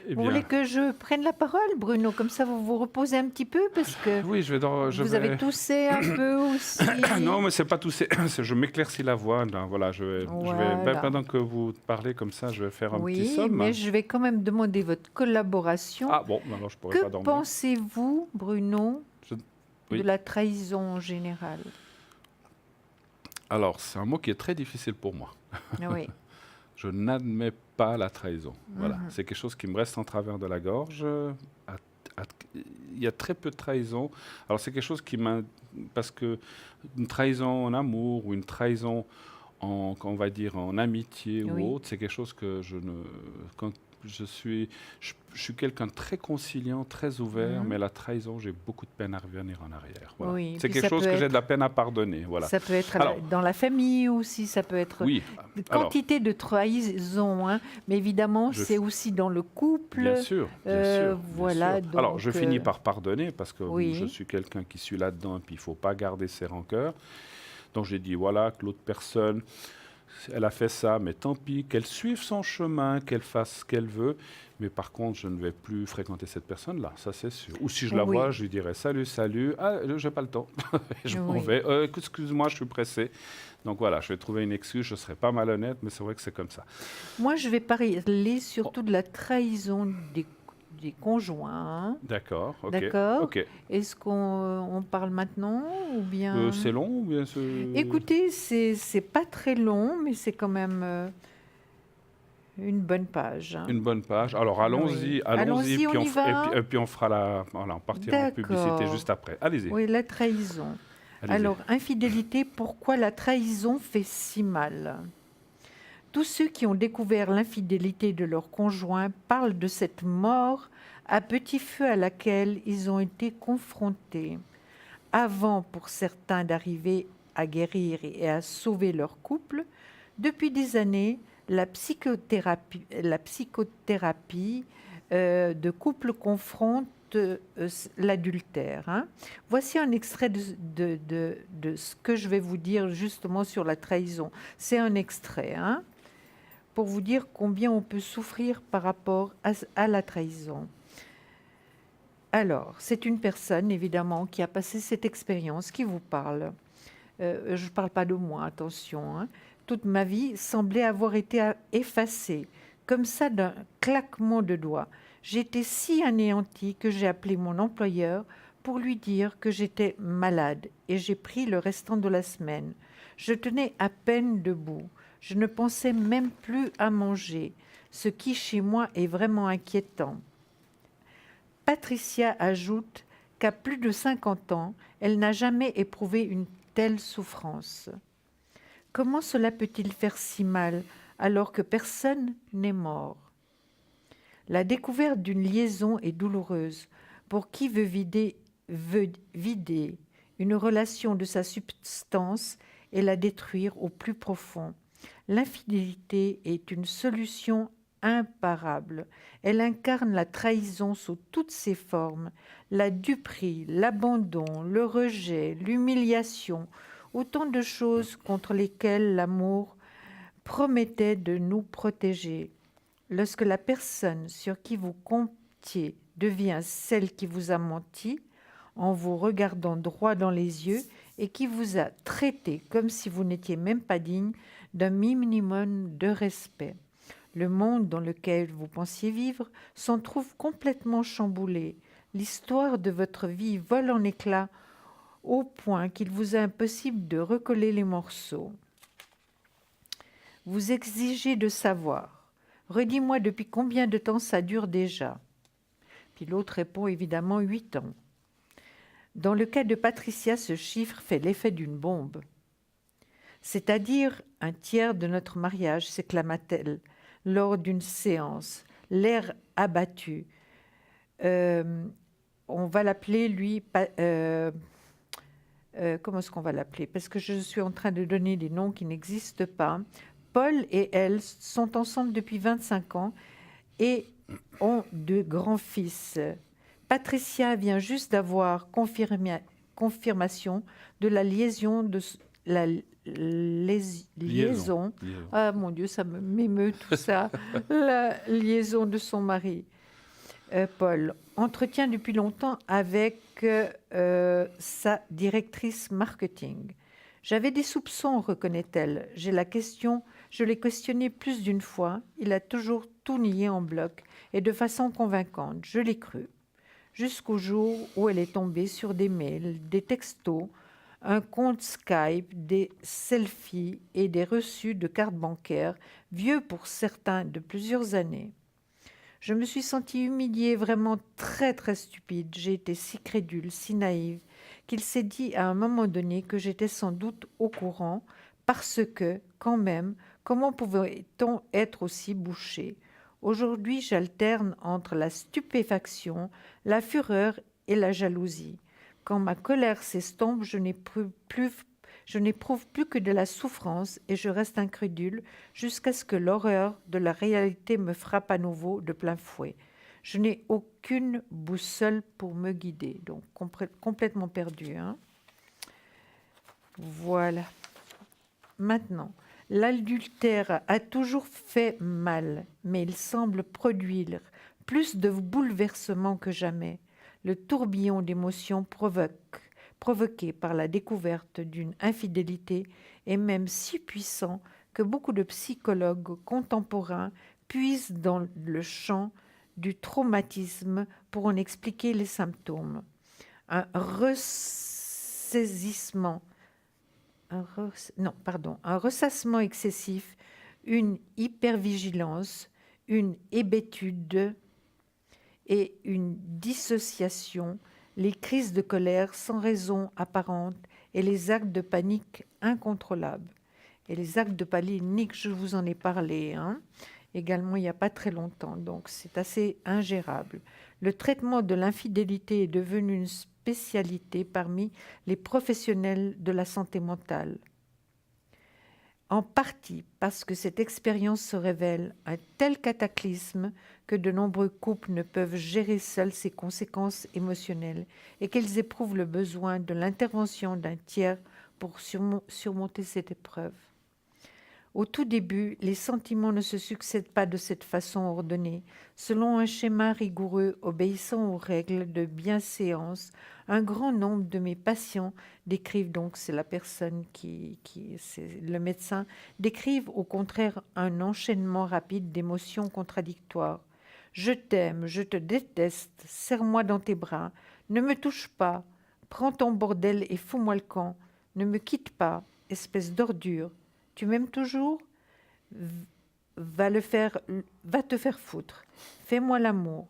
Eh Vous bien, voulez que je prenne la parole, Bruno? Comme ça, vous vous reposez un petit peu parce que oui, vous avez toussé un peu aussi. Non, mais c'est pas tousser. Je m'éclaircis la voix. Là. Voilà, je vais Voilà. pendant que vous parlez comme ça, je vais faire un petit Oui, somme. mais je vais quand même demander votre collaboration. Ah bon, alors je pourrais pas Que dormir. pensez-vous, Bruno, Oui. de la trahison en général? Alors, c'est un mot qui est très difficile pour moi. Oui. Je n'admets pas la trahison. Voilà, c'est quelque chose qui me reste en travers de la gorge. Il y a très peu de trahison. Alors, c'est quelque chose qui m'a... Parce que une trahison en amour ou une trahison on va dire, en amitié Oui. ou autre, c'est quelque chose que quand je suis quelqu'un de très conciliant, très ouvert, mais la trahison, j'ai beaucoup de peine à revenir en arrière. Voilà. Oui, C'est puis quelque ça chose peut que j'ai être- de la peine à pardonner. Voilà. Ça peut être Alors- dans la famille aussi, ça peut être Oui. Alors, quantité de trahison, hein, mais évidemment, Je- c'est aussi dans le couple. bien sûr, bien sûr. voilà, bien sûr. Alors, donc, je finis par pardonner parce que oui. je suis quelqu'un qui suis là-dedans et puis il ne faut pas garder ses rancœurs. Donc, j'ai dit, voilà, que l'autre personne, elle a fait ça, mais tant pis, qu'elle suive son chemin, qu'elle fasse ce qu'elle veut. Mais par contre, je ne vais plus fréquenter cette personne-là, ça c'est sûr. Ou si je la Oui. vois, je lui dirai salut, salut, ah, j'ai pas le temps, et je m'en Oui. vais. Excuse-moi, je suis pressé. Donc voilà, je vais trouver une excuse, je ne serai pas malhonnête, mais c'est vrai que c'est comme ça. Moi, je vais parler surtout de la trahison des conjoints. D'accord, ok. D'accord. Ok. Est-ce qu'on parle maintenant ou bien... C'est long ou bien Écoutez, c'est pas très long, mais c'est quand même une bonne page, hein. une bonne page. Alors Oui. allons-y, Allons-y, on y va. et puis on fera voilà, on partira en publicité D'accord. juste après. Allez-y, Oui, la trahison. allez-y. Alors, infidélité, pourquoi la trahison fait si mal? Tous ceux qui ont découvert l'infidélité de leur conjoint parlent de cette mort à petit feu à laquelle ils ont été confrontés. Avant, pour certains, d'arriver à guérir et à sauver leur couple, depuis des années, la psychothérapie de couple confronte l'adultère, hein. Voici un extrait de ce que je vais vous dire justement sur la trahison. C'est un extrait, hein, pour vous dire combien on peut souffrir par rapport à la trahison. Alors, c'est une personne, évidemment, qui a passé cette expérience qui vous parle. Je ne parle pas de moi, attention, hein. Toute ma vie semblait avoir été effacée, comme ça d'un claquement de doigts. J'étais si anéantie que j'ai appelé mon employeur pour lui dire que j'étais malade et j'ai pris le restant de la semaine. Je tenais à peine debout. Je ne pensais même plus à manger, ce qui chez moi est vraiment inquiétant. Patricia ajoute qu'à plus de 50 ans, elle n'a jamais éprouvé une telle souffrance. Comment cela peut-il faire si mal alors que personne n'est mort? La découverte d'une liaison est douloureuse pour qui veut vider une relation de sa substance et la détruire au plus profond. L'infidélité est une solution imparable. Elle incarne la trahison sous toutes ses formes, la duperie, l'abandon, le rejet, l'humiliation, autant de choses contre lesquelles l'amour promettait de nous protéger. Lorsque la personne sur qui vous comptiez devient celle qui vous a menti, en vous regardant droit dans les yeux et qui vous a traité comme si vous n'étiez même pas digne d'un minimum de respect. Le monde dans lequel vous pensiez vivre s'en trouve complètement chamboulé. L'histoire de votre vie vole en éclats au point qu'il vous est impossible de recoller les morceaux. Vous exigez de savoir. Redis-moi depuis combien de temps ça dure déjà? Puis l'autre répond évidemment 8 ans. Dans le cas de Patricia, ce chiffre fait l'effet d'une bombe. C'est-à-dire un tiers de notre mariage, s'exclama-t-elle lors d'une séance, l'air abattu. On va l'appeler, lui, comment est-ce qu'on va l'appeler? Parce que je suis en train de donner des noms qui n'existent pas. Paul et elle sont ensemble depuis 25 ans et ont 2 grands-fils. Patricia vient juste d'avoir confirmation de la liaison de la liaison. Ah mon Dieu, ça m'émeut tout ça. La liaison de son mari. Paul entretient depuis longtemps avec sa directrice marketing. J'avais des soupçons, reconnaît-elle. Je l'ai questionné plus d'une fois. Il a toujours tout nié en bloc et de façon convaincante. Je l'ai cru. Jusqu'au jour où elle est tombée sur des mails, des textos, un compte Skype, des selfies et des reçus de cartes bancaires, vieux pour certains de plusieurs années. Je me suis sentie humiliée, vraiment très très stupide. J'ai été si crédule, si naïve, qu'il s'est dit à un moment donné que j'étais sans doute au courant, parce que, quand même, comment pouvait-on être aussi bouché? Aujourd'hui, j'alterne entre la stupéfaction, la fureur et la jalousie. Quand ma colère s'estompe, je n'éprouve plus que de la souffrance et je reste incrédule jusqu'à ce que l'horreur de la réalité me frappe à nouveau de plein fouet. Je n'ai aucune boussole pour me guider. Donc, complètement perdue, hein. Voilà. Maintenant, l'adultère a toujours fait mal, mais il semble produire plus de bouleversements que jamais. Le tourbillon d'émotions provoqué par la découverte d'une infidélité est même si puissant que beaucoup de psychologues contemporains puisent dans le champ du traumatisme pour en expliquer les symptômes. Un ressaisissement, un ressassement excessif, une hypervigilance, une hébétude et une dissociation, les crises de colère sans raison apparente et les actes de panique incontrôlables. Et les actes de panique, je vous en ai parlé également il n'y a pas très longtemps, donc c'est assez ingérable. Le traitement de l'infidélité est devenu une spécialité parmi les professionnels de la santé mentale. En partie parce que cette expérience se révèle un tel cataclysme que de nombreux couples ne peuvent gérer seuls ses conséquences émotionnelles et qu'ils éprouvent le besoin de l'intervention d'un tiers pour surmonter cette épreuve. Au tout début, les sentiments ne se succèdent pas de cette façon ordonnée. Selon un schéma rigoureux obéissant aux règles de bienséance, un grand nombre de mes patients décrivent, donc c'est la personne c'est le médecin, décrivent au contraire un enchaînement rapide d'émotions contradictoires. Je t'aime, je te déteste, serre-moi dans tes bras, ne me touche pas, prends ton bordel et fous-moi le camp, ne me quitte pas, espèce d'ordure. Tu m'aimes toujours ? Va te faire foutre. Fais-moi l'amour.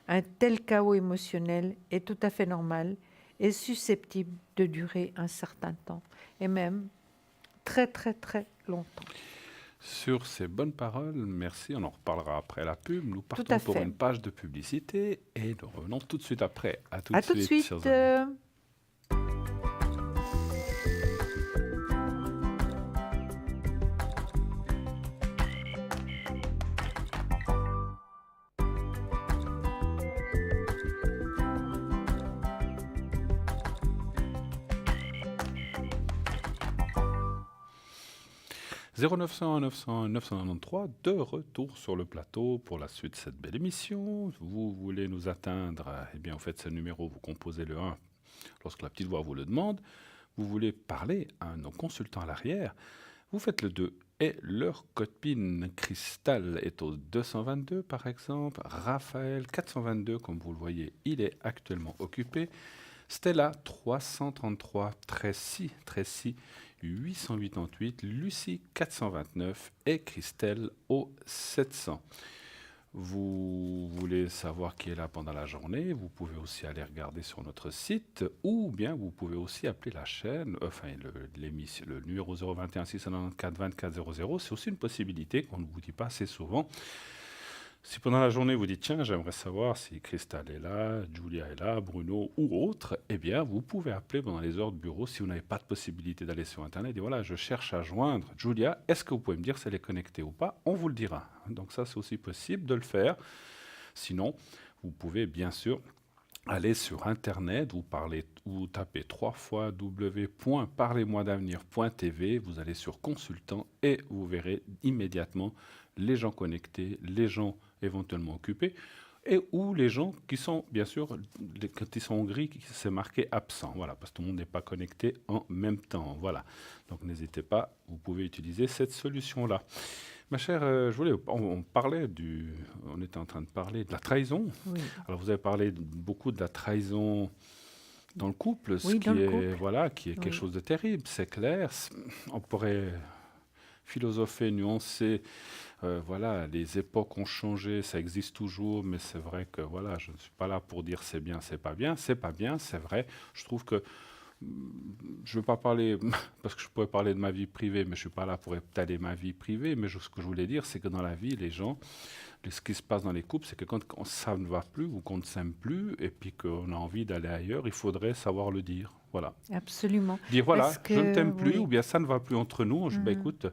Un tel chaos émotionnel est tout à fait normal et susceptible de durer un certain temps, et même très très très longtemps. Sur ces bonnes paroles, merci. On en reparlera après la pub. Nous Tout partons à pour fait. une page de publicité et nous revenons tout de suite après. À tout À de tout de suite, suite. chers amis. « 0901 901 993, de retour sur le plateau pour la suite de cette belle émission. Vous voulez nous atteindre, eh bien, vous faites ce numéro, vous composez le 1 lorsque la petite voix vous le demande. Vous voulez parler à nos consultants à l'arrière, vous faites le 2. Et leur code PIN Cristal est au 222 par exemple. Raphaël 422, comme vous le voyez, il est actuellement occupé. Stella 333, Tracy 888, Lucie 429 et Christelle au 700. Vous voulez savoir qui est là pendant la journée, vous pouvez aussi aller regarder sur notre site ou bien vous pouvez aussi appeler la chaîne, le numéro 021 694 24 00. C'est aussi une possibilité qu'on ne vous dit pas assez souvent. Si pendant la journée vous dites tiens, j'aimerais savoir si Christelle est là, Julia est là, Bruno ou autre, eh bien vous pouvez appeler pendant les heures de bureau si vous n'avez pas de possibilité d'aller sur Internet. Et voilà, je cherche à joindre Julia, est-ce que vous pouvez me dire si elle est connectée ou pas? On vous le dira. Donc ça, c'est aussi possible de le faire. Sinon, vous pouvez bien sûr aller sur Internet, vous tapez 3 fois www.parlez-moi-d'avenir.tv, vous allez sur consultant et vous verrez immédiatement les gens connectés, les gens éventuellement occupés, et ou les gens qui sont, bien sûr, quand ils sont en gris, c'est marqué absent, voilà, parce que tout le monde n'est pas connecté en même temps, voilà. Donc n'hésitez pas, vous pouvez utiliser cette solution-là. Ma chère, on était en train de parler de la trahison. Oui. Alors vous avez parlé beaucoup de la trahison dans le couple, Oui, qui est quelque chose de terrible, c'est clair. On pourrait philosopher, nuancer. Les époques ont changé, ça existe toujours, mais c'est vrai que je ne suis pas là pour dire c'est bien, c'est pas bien, c'est vrai. Je trouve que je ne veux pas parler, parce que je pourrais parler de ma vie privée, mais je ne suis pas là pour étaler ma vie privée, mais ce que je voulais dire, c'est que dans la vie, les gens, ce qui se passe dans les couples, c'est que quand ça ne va plus ou qu'on ne s'aime plus, et puis qu'on a envie d'aller ailleurs, il faudrait savoir le dire. Voilà. Absolument. Dire je ne t'aime plus, ou bien ça ne va plus entre nous. Écoute,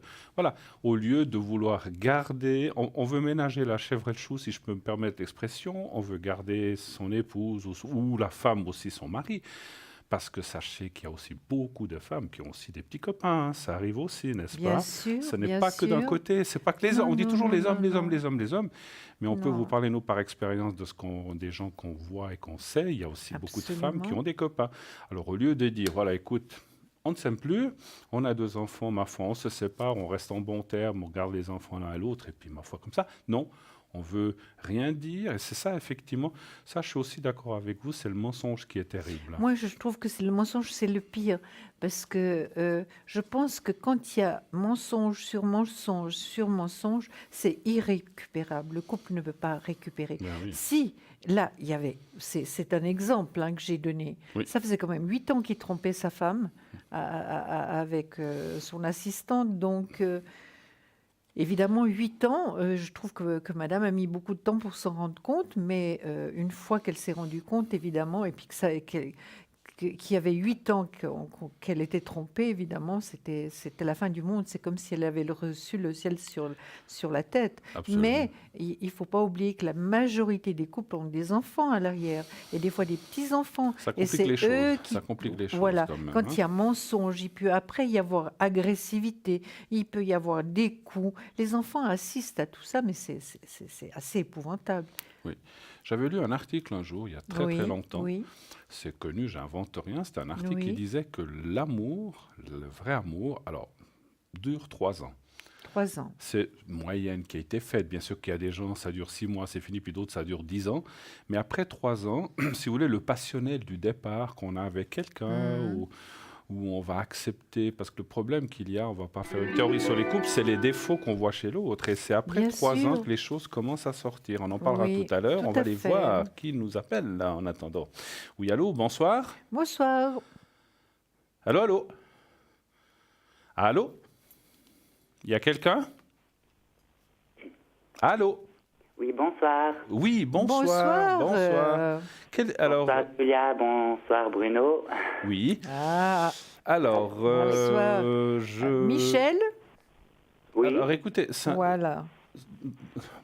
au lieu de vouloir garder, on veut ménager la chèvre et le chou, si je peux me permettre l'expression, on veut garder son épouse ou la femme aussi son mari. Parce que sachez qu'il y a aussi beaucoup de femmes qui ont aussi des petits copains, ça arrive aussi, n'est-ce pas? Sûr, ce n'est pas que d'un côté, c'est pas que les hommes, on dit toujours les hommes, mais on peut vous parler, nous, par expérience des gens qu'on voit et qu'on sait, il y a aussi beaucoup de femmes qui ont des copains. Alors au lieu de dire, écoute, on ne s'aime plus, on a 2 enfants, ma foi, on se sépare, on reste en bon terme, on garde les enfants l'un à l'autre, et puis ma foi comme ça, non. On veut rien dire. Et c'est ça, effectivement. Ça, je suis aussi d'accord avec vous. C'est le mensonge qui est terrible. Moi, je trouve que c'est le mensonge, c'est le pire. Parce que je pense que quand il y a mensonge sur mensonge, c'est irrécupérable. Le couple ne peut pas récupérer. Ben oui. Si, là, il y avait, c'est un exemple que j'ai donné. Oui. Ça faisait quand même 8 ans qu'il trompait sa femme avec son assistante. Donc, évidemment, 8 ans, je trouve que madame a mis beaucoup de temps pour s'en rendre compte, mais une fois qu'elle s'est rendue compte, évidemment, et puis qu'il y avait 8 ans qu'elle était trompée, évidemment, c'était la fin du monde. C'est comme si elle avait reçu le ciel sur la tête. Absolument. Mais il ne faut pas oublier que la majorité des couples ont des enfants à l'arrière, et des fois des petits-enfants. Ça Et complique c'est les choses. eux qui... Ça complique les choses Voilà, quand même, quand hein. il y a mensonge, il peut après y avoir agressivité, il peut y avoir des coups. Les enfants assistent à tout ça, mais c'est assez épouvantable. Oui. J'avais lu un article un jour, il y a très Oui, très longtemps. oui. C'est connu, j'invente rien. C'est un article Oui. qui disait que l'amour, le vrai amour, alors, dure 3 ans. 3 ans. C'est une moyenne qui a été faite. Bien sûr qu'il y a des gens, ça dure 6 mois, c'est fini, puis d'autres, ça dure 10 ans. Mais après 3 ans, si vous voulez, le passionnel du départ qu'on a avec quelqu'un, où on va accepter, parce que le problème qu'il y a, on ne va pas faire une théorie sur les couples, c'est les défauts qu'on voit chez l'autre. Et c'est après Bien 3 sûr. ans que les choses commencent à sortir. On en parlera Oui, tout à l'heure. tout On va à aller fait. voir qui nous appelle là en attendant. Oui, allô, bonsoir. Bonsoir. Allô, allô. Allô. Il y a quelqu'un? Allô. Oui, bonsoir. Oui, bonsoir. Bonsoir. Alors, Bonsoir Julia, bonsoir Bruno. oui. Ah, Alors, Bonsoir. Michel. Oui, Alors, écoutez, Voilà.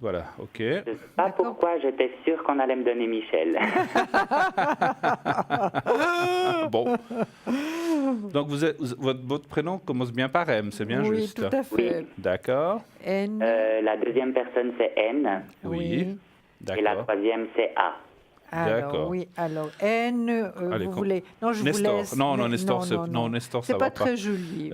voilà, ok. je ne sais pas D'accord. pourquoi j'étais sûre qu'on allait me donner Michel. Bon. Donc, votre prénom commence bien par M, c'est bien Oui, juste. tout à fait. D'accord. N. La deuxième personne c'est N Oui. et la D'accord. troisième c'est A. Alors, D'accord. oui, alors N, Allez, vous voulez... Non, je Nestor. vous laisse. Non, mais- Nestor, Nestor, C'est ça pas va pas. très joli.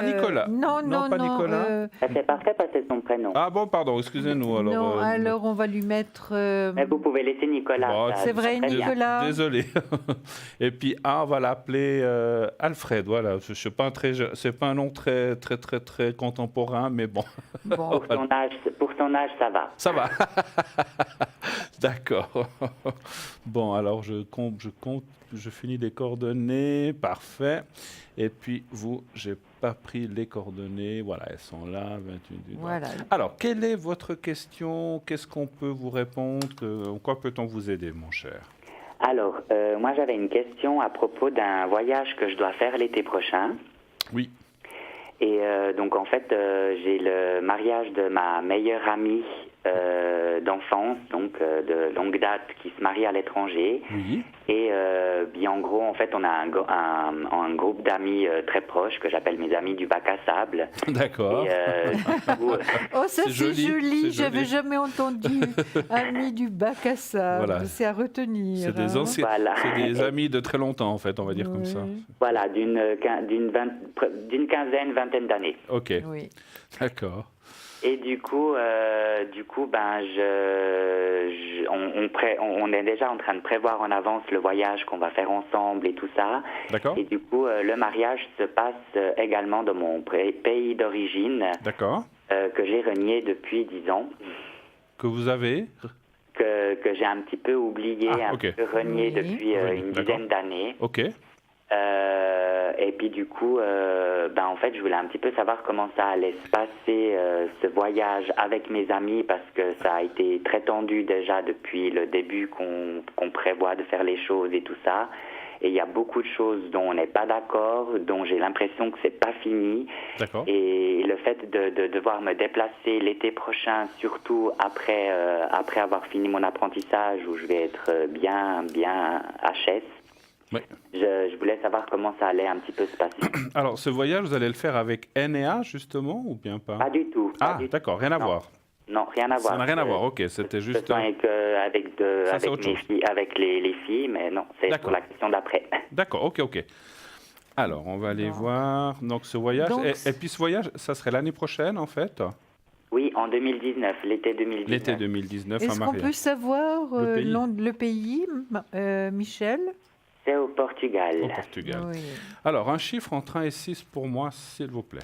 Nicolas. Non, non, pas non. Nicolas. C'est parfait parce que c'est son prénom. Ah bon, pardon, excusez-nous. Alors, non, alors on va lui mettre... Mais vous pouvez laisser Nicolas. Bon, ça- c'est vrai, très bien. Nicolas. Désolé. Et puis A, on va l'appeler Alfred. Voilà, c'est pas un nom très très très très contemporain, mais bon, Bon, Pour son âge, ça va. ça va. D'accord. Bon, alors je finis les coordonnées, parfait. Et puis vous, j'ai pas pris les coordonnées. Voilà, elles sont là. 28. voilà. Alors, quelle est votre question? Qu'est-ce qu'on peut vous répondre? En quoi peut-on vous aider, mon cher? Alors, moi j'avais une question à propos d'un voyage que je dois faire l'été prochain. Oui. Et donc en fait, j'ai le mariage de ma meilleure amie d'enfance, donc de longue date, qui se marie à l'étranger. Oui. Et bien en gros, en fait, on a un groupe d'amis très proches que j'appelle mes amis du bac à sable. D'accord. Et du coup, Oh, ça C'est c'est joli, joli, c'est j'avais joli. jamais entendu. Ami du bac à sable, Voilà. c'est à retenir. C'est des hein. anciens, Voilà. c'est des amis de très longtemps en fait, on va dire comme ça. Oui. voilà, d'une quinzaine, vingtaine d'années. Ok, Oui. d'accord. Et du coup, ben, on est déjà en train de prévoir en avance le voyage qu'on va faire ensemble et tout ça. D'accord. Et du coup, le mariage se passe également dans mon pays d'origine, D'accord. que j'ai renié depuis 10 ans, Que vous avez. que j'ai un petit peu oublié, Ah, un ok. petit peu renié Oui. depuis Oui, une d'accord. dizaine d'années. Ok. Et puis du coup, ben en fait, je voulais un petit peu savoir comment ça allait se passer, ce voyage avec mes amis, parce que ça a été très tendu déjà depuis le début qu'on prévoit de faire les choses et tout ça. Et il y a beaucoup de choses dont on n'est pas d'accord, dont j'ai l'impression que c'est pas fini. D'accord. Et le fait de devoir me déplacer l'été prochain, surtout après avoir fini mon apprentissage, où je vais être bien HS, Oui. je voulais savoir comment ça allait un petit peu se passer. Alors, ce voyage, vous allez le faire avec NEA justement ou bien pas? Pas du tout. pas Ah, du tout. d'accord, rien à Non. voir. Non, rien à voir. Ça n'a rien à voir, ok, c'était Ce juste. sont avec Ça, c'est autre mes chose. filles, avec les filles, mais non, c'est D'accord. pour la question d'après. D'accord, ok. Alors, on va aller Bon. voir donc ce voyage. Donc, Et puis ce voyage, ça serait l'année prochaine en fait, Oui, en 2019, l'été 2019. l'été 2019 à Est-ce qu'on Maria. peut savoir Le pays. le pays, Michel? C'est au Portugal. Au Portugal. Oui. Alors, un chiffre entre 1 et 6 pour moi, s'il vous plaît.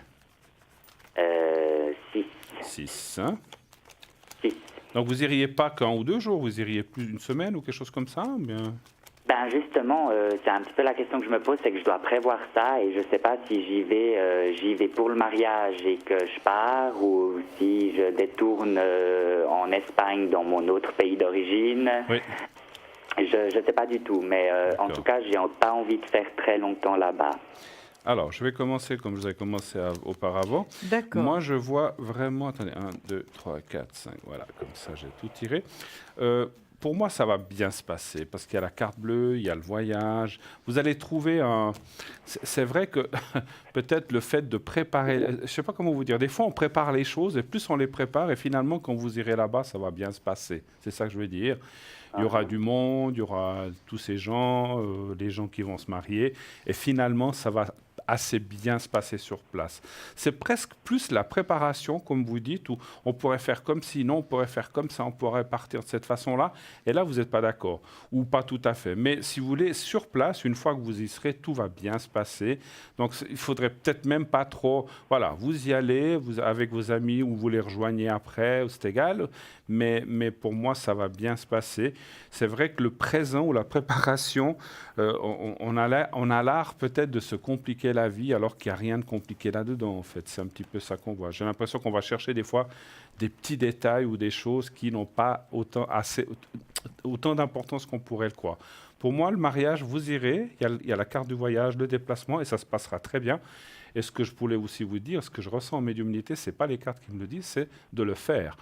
6. 6. 6. Donc, vous iriez pas qu'un ou 2 jours, vous iriez plus d'une semaine ou quelque chose comme ça ou bien... Ben justement, c'est un petit peu la question que je me pose, c'est que je dois prévoir ça et je sais pas si j'y vais pour le mariage et que je pars ou si je détourne en Espagne dans mon autre pays d'origine. Oui. Je sais pas du tout, mais en D'accord. tout cas, j'ai pas envie de faire très longtemps là-bas. Alors, je vais commencer comme je vous ai commencé auparavant. D'accord. Moi, je vois vraiment... Attendez, 1, 2, 3, 4, 5. Voilà, comme ça, j'ai tout tiré. Pour moi, ça va bien se passer parce qu'il y a la carte bleue, il y a le voyage. Vous allez trouver un... C'est vrai que peut-être le fait de préparer... Je ne sais pas comment vous dire. Des fois, on prépare les choses et plus on les prépare et finalement, quand vous irez là-bas, ça va bien se passer. C'est ça que je veux dire. Il y aura du monde, il y aura tous ces gens, les gens qui vont se marier. Et finalement, ça va assez bien se passer sur place. C'est presque plus la préparation, comme vous dites, où on pourrait faire comme ci, non, on pourrait faire comme ça, on pourrait partir de cette façon-là. Et là, vous n'êtes pas d'accord, ou pas tout à fait. Mais si vous voulez, sur place, une fois que vous y serez, tout va bien se passer. Donc, il faudrait peut-être même pas trop... Voilà, vous y allez avec vos amis ou vous les rejoignez après, c'est égal. Mais pour moi, ça va bien se passer. C'est vrai que le présent ou la préparation, on a l'art peut-être de se compliquer la vie alors qu'il n'y a rien de compliqué là-dedans, en fait. C'est un petit peu ça qu'on voit. J'ai l'impression qu'on va chercher des fois des petits détails ou des choses qui n'ont pas autant d'importance qu'on pourrait le croire. Pour moi, le mariage, vous irez, il y a la carte du voyage, le déplacement, et ça se passera très bien. Et ce que je voulais aussi vous dire, ce que je ressens en médiumnité, ce n'est pas les cartes qui me le disent, c'est de le faire.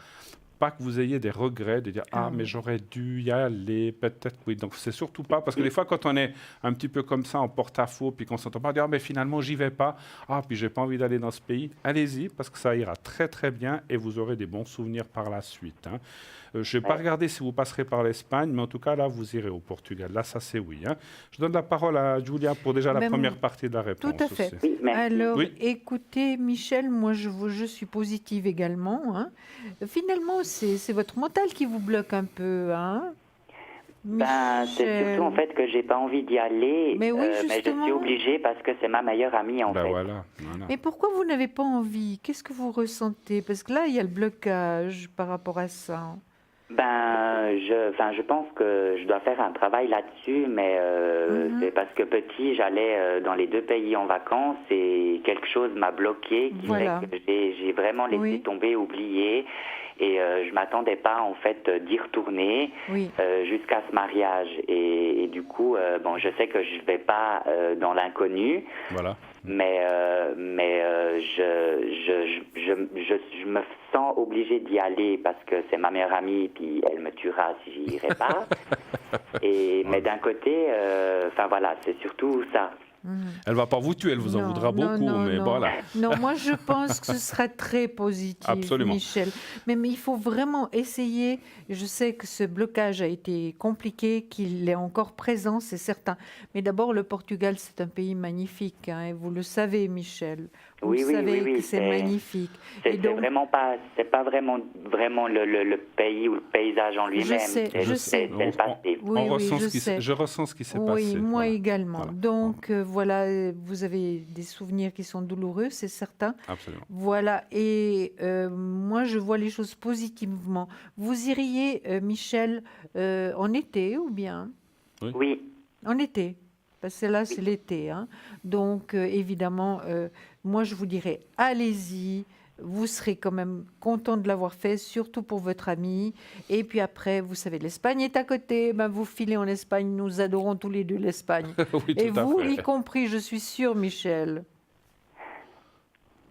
Pas que vous ayez des regrets de dire « Ah, mais j'aurais dû y aller, peut-être oui ». Donc, c'est surtout pas... Parce que des fois, quand on est un petit peu comme ça, en porte-à-faux, puis qu'on s'entend pas dire « Ah, mais finalement, j'y vais pas. Ah, puis j'ai pas envie d'aller dans ce pays », allez-y, parce que ça ira très, très bien et vous aurez des bons souvenirs par la suite. Hein. Je vais pas regarder si vous passerez par l'Espagne, mais en tout cas, là, vous irez au Portugal. Là, ça, c'est oui. Hein. Je donne la parole à Julia pour déjà la Même- première partie de la réponse. Tout à fait. aussi. Oui, merci. Alors, Oui. écoutez, Michel, moi, je suis positive également. Hein. Finalement, c'est votre mental qui vous bloque un peu. Hein. Ben, c'est Michel. surtout en fait que j'ai pas envie d'y aller, Mais oui, mais je justement. suis obligée parce que c'est ma meilleure amie en Ben fait. voilà. Mais pourquoi vous n'avez pas envie? Qu'est-ce que vous ressentez? Parce que là, il y a le blocage par rapport à ça. Ben, je pense que je dois faire un travail là-dessus, mais c'est parce que petit, j'allais dans les deux pays en vacances et quelque chose m'a bloqué qui Voilà. fait que j'ai vraiment laissé Oui. tomber, oublié, et je m'attendais pas en fait d'y retourner Oui. jusqu'à ce mariage. Et du coup, bon, je sais que je vais pas dans l'inconnu. Voilà. Mais je me sens obligée d'y aller parce que c'est ma meilleure amie, puis elle me tuera si j'y irai pas. Mais d'un côté, enfin voilà, c'est surtout ça. Elle va pas vous tuer, elle vous en Non, voudra non, beaucoup, non, mais non. voilà. Non, moi je pense que ce sera très positif, Absolument. Michel. Mais il faut vraiment essayer. Je sais que ce blocage a été compliqué, qu'il est encore présent, c'est certain. Mais d'abord, le Portugal, c'est un pays magnifique, hein, et vous le savez, Michel. Vous Oui, le oui, savez oui, que c'est magnifique. Et C'est donc, vraiment pas, c'est pas vraiment le pays ou le paysage en lui-même. sais, C'est- je c'est- sais. c'est le passé. Oui, On ressent je ce qui sais. je ressens ce qui s'est oui, passé. moi Voilà. également. Voilà. Donc voilà, vous avez des souvenirs qui sont douloureux, c'est certain. Absolument. Voilà, et moi je vois les choses positivement. Vous iriez, Michel, en été ou bien? Oui, En été, parce que là c'est l'été. Hein. Donc évidemment, moi je vous dirais, allez-y. Vous serez quand même content de l'avoir fait, surtout pour votre ami. Et puis après, vous savez, l'Espagne est à côté. Ben, vous filez en Espagne. Nous adorons tous les deux l'Espagne. Oui, Et tout à vous, fait. y compris, je suis sûre, Michel.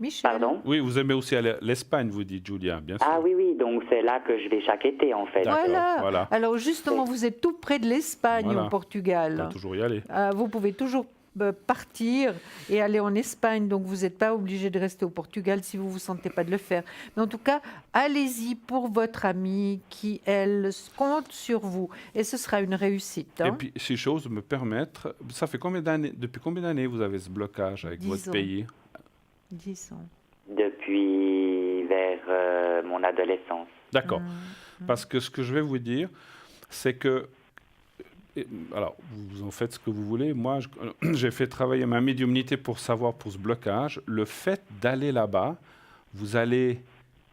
Michel. pardon. Oui, vous aimez aussi aller à l'Espagne, vous dites, Julia, bien sûr. Ah oui, oui, donc c'est là que je vais chaque été en fait. D'accord, Voilà. voilà. Alors justement, vous êtes tout près de l'Espagne Voilà. au On Portugal. peut toujours y aller. Vous pouvez toujours partir et aller en Espagne. Donc, vous n'êtes pas obligé de rester au Portugal si vous ne vous sentez pas de le faire. Mais en tout cas, allez-y pour votre amie qui, elle, compte sur vous. Et ce sera une réussite. Et Hein. puis, si j'ose me permettre, ça fait combien d'années, depuis combien d'années vous avez ce blocage avec 10 votre ans. pays? 10 ans. Depuis vers mon adolescence. D'accord. Parce que ce que je vais vous dire, c'est que, alors, vous en faites ce que vous voulez. Moi, j'ai fait travailler ma médiumnité pour savoir pour ce blocage. Le fait d'aller là-bas, vous allez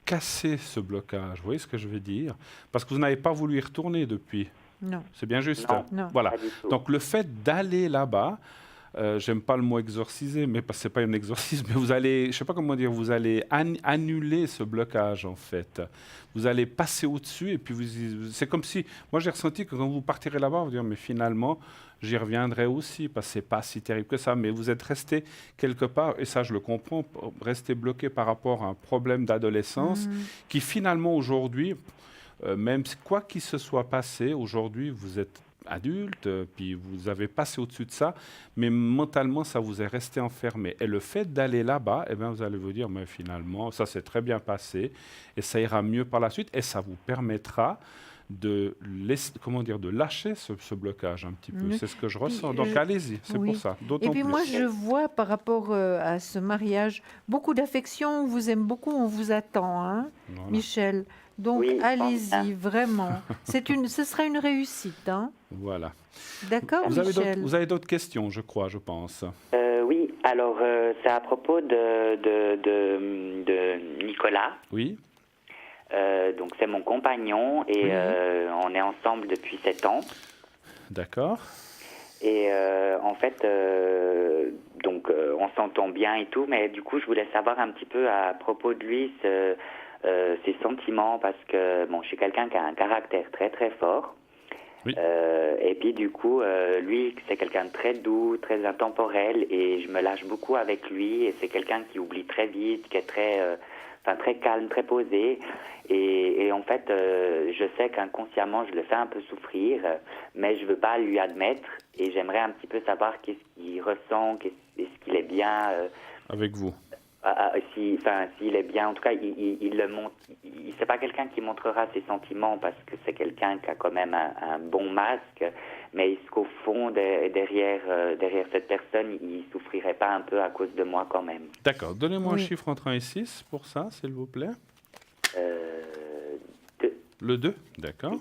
casser ce blocage. Vous voyez ce que je veux dire? Parce que vous n'avez pas voulu y retourner depuis. Non. C'est bien juste. Non. Hein? Non. Voilà. Pas du tout. Donc, le fait d'aller là-bas, j'aime pas le mot exorciser, mais parce que c'est pas un exorcisme, mais vous allez, je sais pas comment dire, vous allez annuler ce blocage en fait. Vous allez passer au-dessus et puis c'est comme si, moi j'ai ressenti que quand vous partirez là-bas, vous dire mais finalement j'y reviendrai aussi parce que c'est pas si terrible que ça. Mais vous êtes resté quelque part et ça je le comprends, resté bloqué par rapport à un problème d'adolescence qui finalement aujourd'hui, même quoi qu'il se soit passé, aujourd'hui vous êtes adulte, puis vous avez passé au-dessus de ça, mais mentalement, ça vous est resté enfermé. Et le fait d'aller là-bas, eh bien, vous allez vous dire, mais finalement, ça s'est très bien passé, et ça ira mieux par la suite, et ça vous permettra de, comment dire, de lâcher ce blocage un petit peu. Oui. C'est ce que je Puis, ressens. Donc, allez-y, c'est oui. pour ça. Et D'autant puis plus. moi, je vois par rapport à ce mariage beaucoup d'affection, on vous aime beaucoup, on vous attend, hein, Voilà. Michel. Donc, Oui, allez-y, vraiment. Ce sera une réussite, hein. Voilà. D'accord, Michel? Vous avez d'autres questions, je crois, je pense. Oui, alors c'est à propos de Nicolas. Oui, Donc c'est mon compagnon et Oui. on est ensemble depuis 7 ans. d'accord. Et en fait, on s'entend bien et tout, mais du coup, je voulais savoir un petit peu à propos de lui, ses sentiments, parce que bon, je suis quelqu'un qui a un caractère très très fort. Oui. Et puis du coup, lui, c'est quelqu'un de très doux, très intemporel, et je me lâche beaucoup avec lui. Et c'est quelqu'un qui oublie très vite, qui est très calme, très posé. Et en fait, je sais qu'inconsciemment, je le fais un peu souffrir, mais je veux pas lui admettre. Et j'aimerais un petit peu savoir qu'est-ce qu'il ressent, est-ce qu'il est bien. Avec vous. S'il est bien, en tout cas, il le montre. C'est pas quelqu'un qui montrera ses sentiments parce que c'est quelqu'un qui a quand même un bon masque, mais est-ce qu'au fond, derrière cette personne, il souffrirait pas un peu à cause de moi quand même? D'accord. Donnez-moi Oui. un chiffre entre 1 et 6 pour ça, s'il vous plaît. 2. Le 2, d'accord.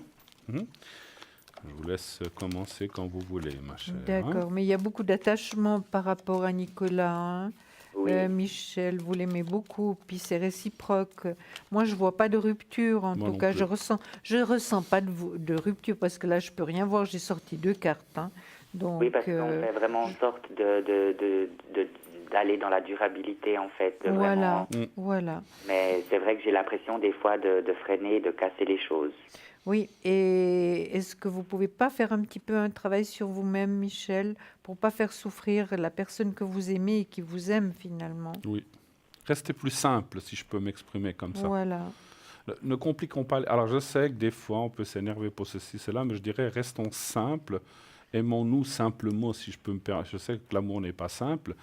Mhm. Je vous laisse commencer quand vous voulez, ma chère. hein. D'accord, mais il y a beaucoup d'attachement par rapport à Nicolas, hein. Oui. Michel, vous l'aimez beaucoup, puis c'est réciproque. Moi, je vois pas de rupture, en Moi tout non cas, plus. je ressens pas de rupture parce que là, je peux rien voir. J'ai sorti 2 cartes, hein. Donc, Oui, parce qu'on fait vraiment en sorte d'aller dans la durabilité, en fait. voilà, Mm. voilà. Mais c'est vrai que j'ai l'impression des fois de freiner, de casser les choses. Oui, et est-ce que vous pouvez pas faire un petit peu un travail sur vous-même, Michel, pour pas faire souffrir la personne que vous aimez et qui vous aime finalement? Oui. Restez plus simple, si je peux m'exprimer comme ça. Voilà. Ne compliquons pas. Alors, je sais que des fois, on peut s'énerver pour ceci, cela, mais je dirais, restons simples. Aimons-nous simplement, si je peux me permettre. Je sais que l'amour n'est pas simple,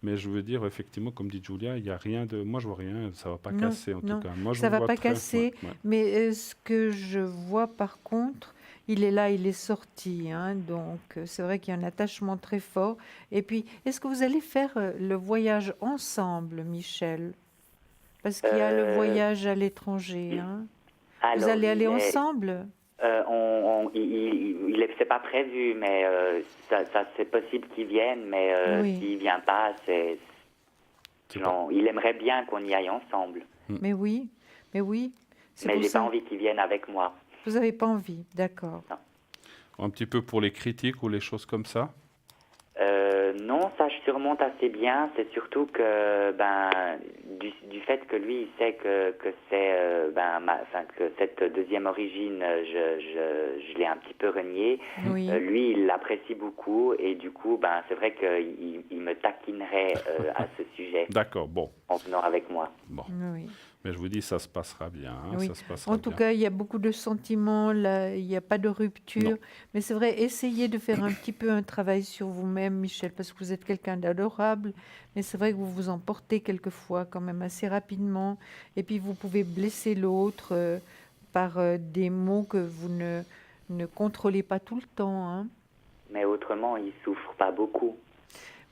mais je veux dire, effectivement, comme dit Julia, il n'y a rien de... Moi, je vois rien, ça ne va pas Non, casser, en non, tout cas. Moi, je ça vous va vois pas très- casser. ouais. Mais ce que je vois par contre, il est là, il est sorti, hein, donc c'est vrai qu'il y a un attachement très fort. Et puis, est-ce que vous allez faire le voyage ensemble, Michel? Parce qu'il y a le voyage à l'étranger, hein. Vous Alors, allez aller ensemble? C'est pas prévu, mais ça c'est possible qu'il vienne, mais Oui. s'il vient pas, C'est non, il aimerait bien qu'on y aille ensemble. Mais oui, mais oui. C'est Mais pour j'ai ça. pas envie qu'il vienne avec moi. Vous n'avez pas envie, d'accord. Un petit peu pour les critiques ou les choses comme ça. Non, ça je surmonte assez bien. C'est surtout que, du fait que lui, il sait que c'est, que cette deuxième origine, je l'ai un petit peu reniée. Oui. Lui, il l'apprécie beaucoup et du coup, c'est vrai qu'il me taquinerait à ce sujet D'accord, bon. en venant avec moi. Bon. Oui. Mais je vous dis, ça se passera bien. Oui. Ça se passera En tout bien. cas, il y a beaucoup de sentiments, là, il n'y a pas de rupture. Non. Mais c'est vrai, essayez de faire un petit peu un travail sur vous-même, Michel, parce que vous êtes quelqu'un d'adorable. Mais c'est vrai que vous vous emportez quelquefois quand même assez rapidement. Et puis, vous pouvez blesser l'autre par des mots que vous ne contrôlez pas tout le temps, hein. Mais autrement, il souffre pas beaucoup.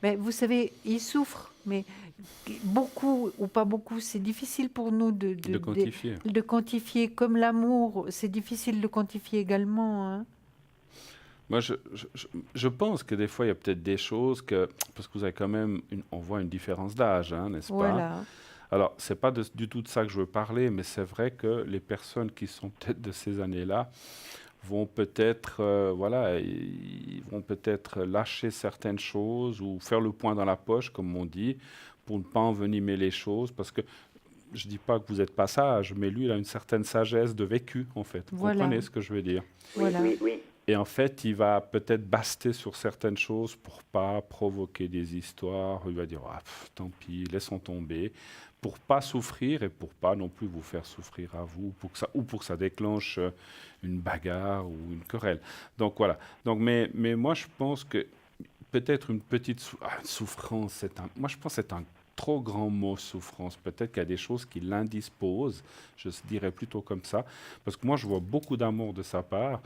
Mais vous savez, il souffre, mais beaucoup ou pas beaucoup, c'est difficile pour nous De quantifier. de quantifier. Comme l'amour, c'est difficile de quantifier également, hein. Moi, je pense que des fois, il y a peut-être des choses que... Parce que vous avez quand même... on voit une différence d'âge, hein, n'est-ce pas? Voilà. Alors, ce n'est pas du tout de ça que je veux parler, mais c'est vrai que les personnes qui sont peut-être de ces années-là vont peut-être ils vont peut-être lâcher certaines choses ou faire le point dans la poche, comme on dit, pour ne pas envenimer les choses, parce que je ne dis pas que vous n'êtes pas sage, mais lui, il a une certaine sagesse de vécu, en fait. Vous Voilà. comprenez ce que je veux dire? Voilà. Oui. Et en fait, il va peut-être baster sur certaines choses pour pas provoquer des histoires. Il va dire, tant pis, laissons tomber, pour pas souffrir et pour pas non plus vous faire souffrir à vous, pour que ça déclenche une bagarre ou une querelle. Donc voilà. Donc, mais moi, je pense que peut-être une petite souffrance, moi, je pense que c'est un trop grand mot, souffrance. Peut-être qu'il y a des choses qui l'indisposent, je dirais plutôt comme ça, parce que moi, je vois beaucoup d'amour de sa part.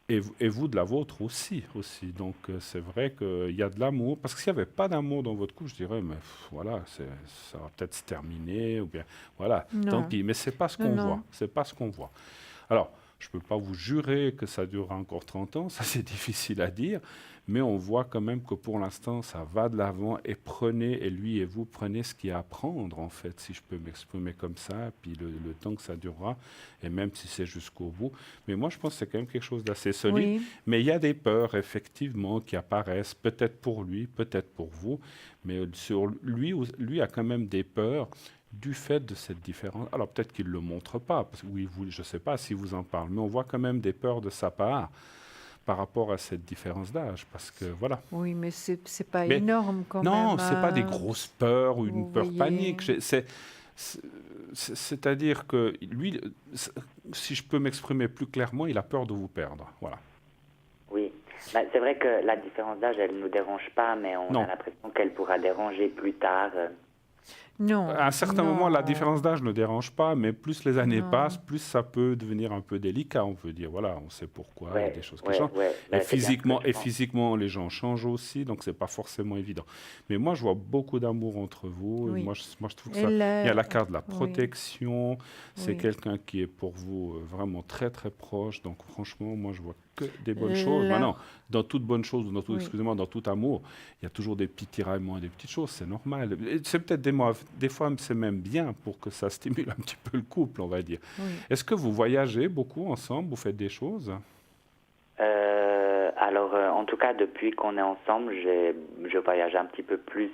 Et vous, de la vôtre aussi. Donc, c'est vrai qu'il y a de l'amour. Parce que s'il n'y avait pas d'amour dans votre couple, je dirais, mais voilà, ça va peut-être se terminer. Ou bien, voilà, Non. tant pis. Mais ce n'est pas ce qu'on Non. voit. C'est pas ce qu'on voit. Alors, je ne peux pas vous jurer que ça durera encore 30 ans. Ça, c'est difficile à dire. Mais on voit quand même que pour l'instant, ça va de l'avant. Et prenez, et lui et vous, prenez ce qu'il y a à prendre, en fait, si je peux m'exprimer comme ça, puis le temps que ça durera, et même si c'est jusqu'au bout. Mais moi, je pense que c'est quand même quelque chose d'assez solide. Oui. Mais il y a des peurs, effectivement, qui apparaissent, peut-être pour lui, peut-être pour vous, mais sur lui a quand même des peurs du fait de cette différence. Alors, peut-être qu'il ne le montre pas, parce que je ne sais pas si vous en parlez, mais on voit quand même des peurs de sa part par rapport à cette différence d'âge, parce que voilà. Oui, mais c'est pas Mais énorme quand même. Non, c'est pas des hein. grosses peurs ou Vous une peur voyez. panique. C'est-à-dire que lui, si je peux m'exprimer plus clairement, il a peur de vous perdre. Voilà. Oui. C'est vrai que la différence d'âge, elle ne nous dérange pas, mais on Non. a l'impression qu'elle pourra déranger plus tard. Non. À un certain non. moment, la différence d'âge ne dérange pas, mais plus les années Non. passent, plus ça peut devenir un peu délicat. On peut dire, voilà, on sait pourquoi, il y a des choses qui changent. Ouais. Et C'est bien ce que je pense. physiquement, les gens changent aussi, donc c'est pas forcément évident. Mais moi, je vois beaucoup d'amour entre vous. Oui. Moi, je trouve que Et ça. Il y a là- la carte de la oui. protection. C'est Oui. quelqu'un qui est pour vous vraiment très très proche. Donc franchement, moi, je vois que des bonnes choses. Là- Maintenant, dans toute bonne chose, dans tout, Oui. excusez-moi, dans tout amour, il y a toujours des petits tiraillements et des petites choses. C'est normal. Et c'est peut-être des fois, c'est même bien pour que ça stimule un petit peu le couple, on va dire. Oui. Est-ce que vous voyagez beaucoup ensemble? Vous faites des choses? Alors, en tout cas, depuis qu'on est ensemble, je voyage un petit peu plus